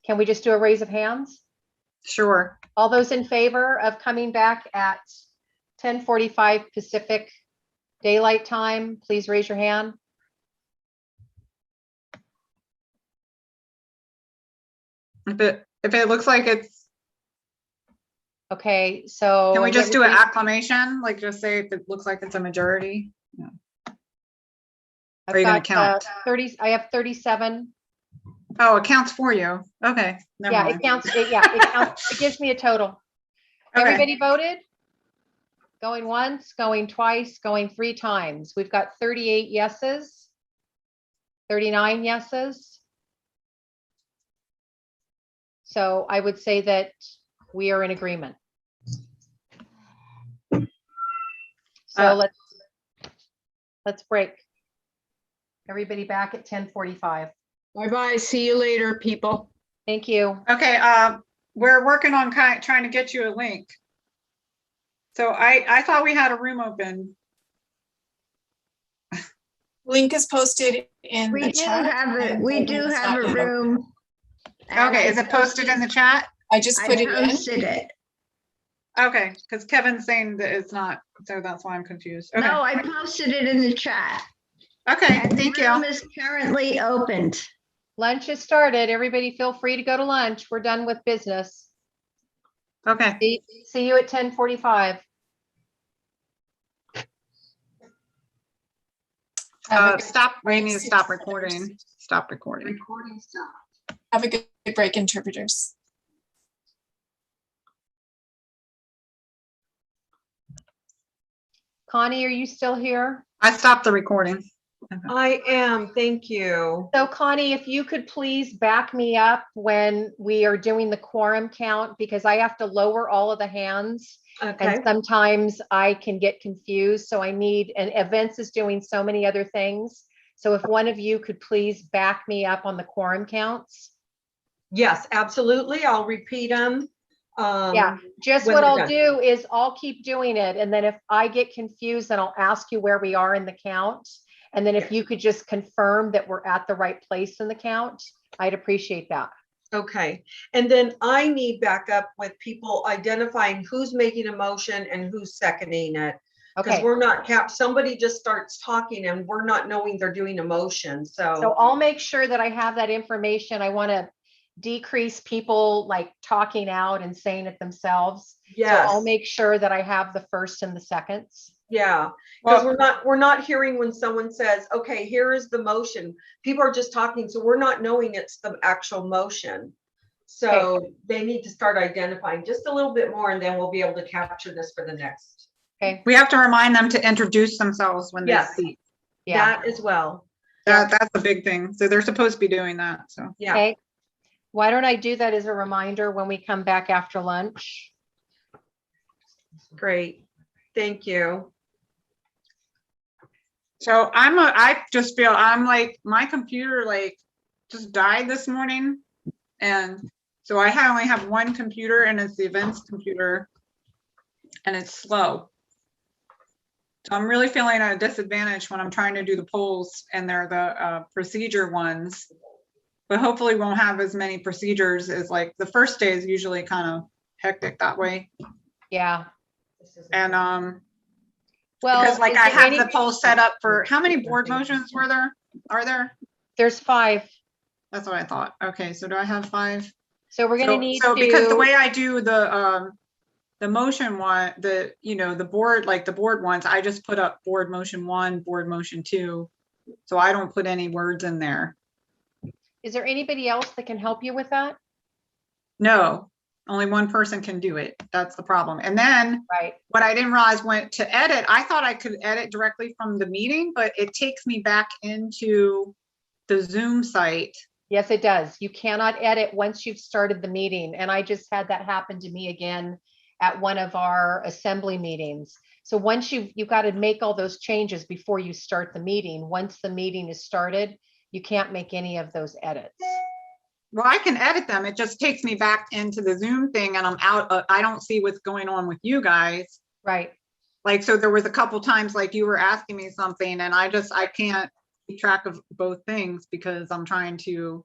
Can we just do a raise of hands? Sure. All those in favor of coming back at 10:45 Pacific Daylight Time, please raise your hand. If it looks like it's, Okay, so. can we just do an everybody- acclamation? Like just say if it looks like it's a majority? Yeah. I've Are you gonna got, count? 30, I have 37. Oh, it counts for you. Okay. Never Yeah, mind. it counts, it counts, it gives me a total. Okay. Everybody voted? Going once, going twice, going 3 times. We've got 38 yeses. 39 yeses. So I would say that we are in agreement. So let's break. Everybody back at 10:45. Bye-bye. See you later, people. Thank you. Okay, we're working on trying to get you a link. So I thought we had a room open. Link is posted in We the do chat. have it. We do have a room. Okay, is it posted in the chat? I just put it in. posted it. Okay, because Kevin's saying that it's not, so that's why I'm confused. Okay. No, I posted it in the chat. Okay, And the thank room you. is currently opened. Lunch has started. Everybody feel free to go to lunch. We're done with business. Okay. See you at 10:45. Stop, we need to stop recording. Stop recording. Recording stop. Have a good break, interpreters. Connie, are you still here? I stopped the recording. I am, thank you. So Connie, if you could please back me up when we are doing the quorum count, because I have to lower all of the hands. Okay. And sometimes I can get confused. So I need, and events is doing so many other things. So if one of you could please back me up on the quorum counts. Yes, absolutely. I'll repeat them. Yeah, just when what they're I'll done. do is I'll keep doing it. And then if I get confused, then I'll ask you where we are in the count. And then if you could just confirm that we're at the right place in the count, I'd appreciate that. Okay, and then I need backup with people identifying who's making a motion and who's seconding it. Because Okay. we're not somebody just starts talking and we're not knowing they're doing a motion, So I'll make sure that I have that information. I want to decrease people like talking out and saying it themselves. Yes. So I'll make sure that I have the first and the seconds. Yeah, because we're not hearing when someone says, okay, here is the motion. People are just talking, so we're not knowing it's the actual motion. So they need to start identifying just a little bit more and then we'll be able to capture this for the next. Okay. We have to remind them to introduce themselves when they Yes. speak. Yeah. That as well. That's a big thing. So they're supposed to be doing that, so. Yeah. Okay. Why don't I do that as a reminder when we come back after lunch? Great, thank you. So I just feel I'm like, my computer like just died this morning. And so I only have one computer and it's the events computer and it's slow. So I'm really feeling at a disadvantage when I'm trying to do the polls and they're the procedure ones. But hopefully we won't have as many procedures as like the first day is usually kind of hectic that way. Yeah. And well, because like is I there have any- the poll set up for how many board motions are there? There's 5. That's what I thought. Okay, so do I have 5? So we're going to need so to. because the way I do the motion one, the board, like the board ones, I just put up board motion 1, board motion 2. So I don't put any words in there. Is there anybody else that can help you with that? No, only one person can do it. That's the problem. And then right. What I didn't realize when to edit, I thought I could edit directly from the meeting, but it takes me back into the Zoom site. Yes, it does. You cannot edit once you've started the meeting. And I just had that happen to me again at one of our assembly meetings. So once you've got to make all those changes before you start the meeting. Once the meeting is started, you can't make any of those edits. Well, I can edit them. It just takes me back into the Zoom thing and I'm out. I don't see what's going on with you guys. Right. Like, so there was a couple times like you were asking me something and I can't keep track of both things because I'm trying to,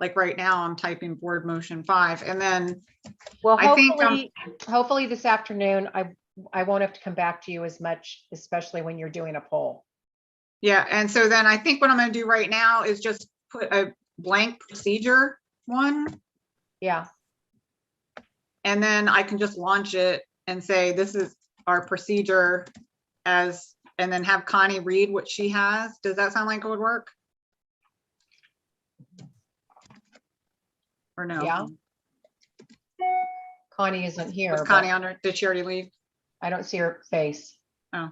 like right now, I'm typing board motion 5 and then Well, I think hopefully this afternoon, I won't have to come back to you as much, especially when you're doing a poll. yeah. And so then I think what I'm going to do right now is just put a blank procedure one. Yeah. And then I can just launch it and say, this is our procedure as, and then have Connie read what she has. Does that sound like it would work? Or no? Yeah. Connie isn't here. Was but Connie on her? Did she already leave? I don't see her face. Oh.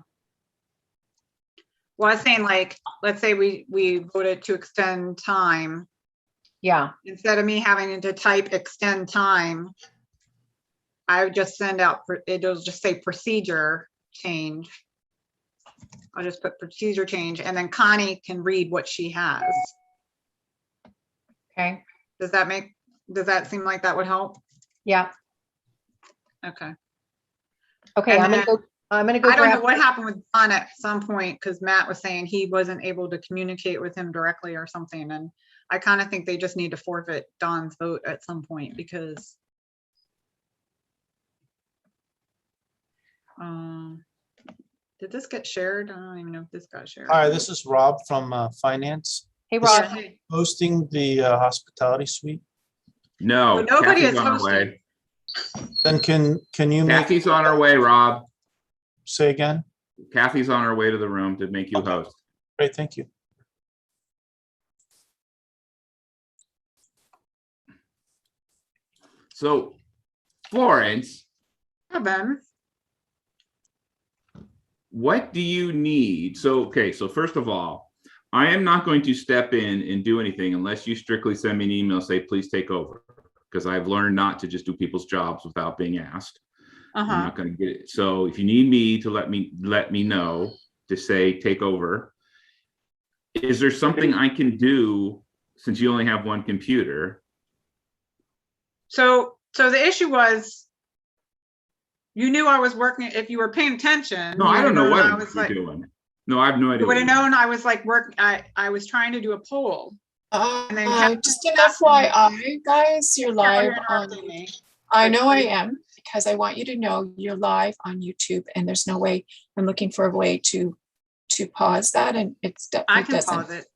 Well, I was saying like, let's say we voted to extend time. Yeah. Instead of me having to type extend time, I would just send out, it'll just say procedure change. I'll just put procedure change and then Connie can read what she has. Okay. Does that seem like that would help? Yeah. Okay. Okay, And I'm gonna go. I don't know grab- what happened with Don at some point because Matt was saying he wasn't able to communicate with him directly or something. And I kind of think they just need to forfeit Don's vote at some point because did this get shared? I don't even know if this got shared. Hi, this is Rob from Finance. Hey, Is Rob. hosting the hospitality suite. No, But nobody Kathy's is on her hosting. way. Then can you make, Kathy's on her way, Rob. say again? Kathy's on her way to the room to make you host. Great, thank you. So, Florence, Yeah, Ben. what do you need? So, okay, so first of all, I am not going to step in and do anything unless you strictly send me an email, say, please take over. Because I've learned not to just do people's jobs without being asked. I'm not going to get it. So if you need me to let me know to say take over, is there something I can do since you only have one computer? So the issue was you knew I was working. If you were paying attention. No, I don't know what you're doing. No, I have no idea. You would have known I was like I was trying to do a poll. And then Just an FYI, guys, you're live on. I know I am because I want you to know you're live on YouTube, and there's no way. I'm looking for a way to pause that, and it's I it can doesn't. pause it.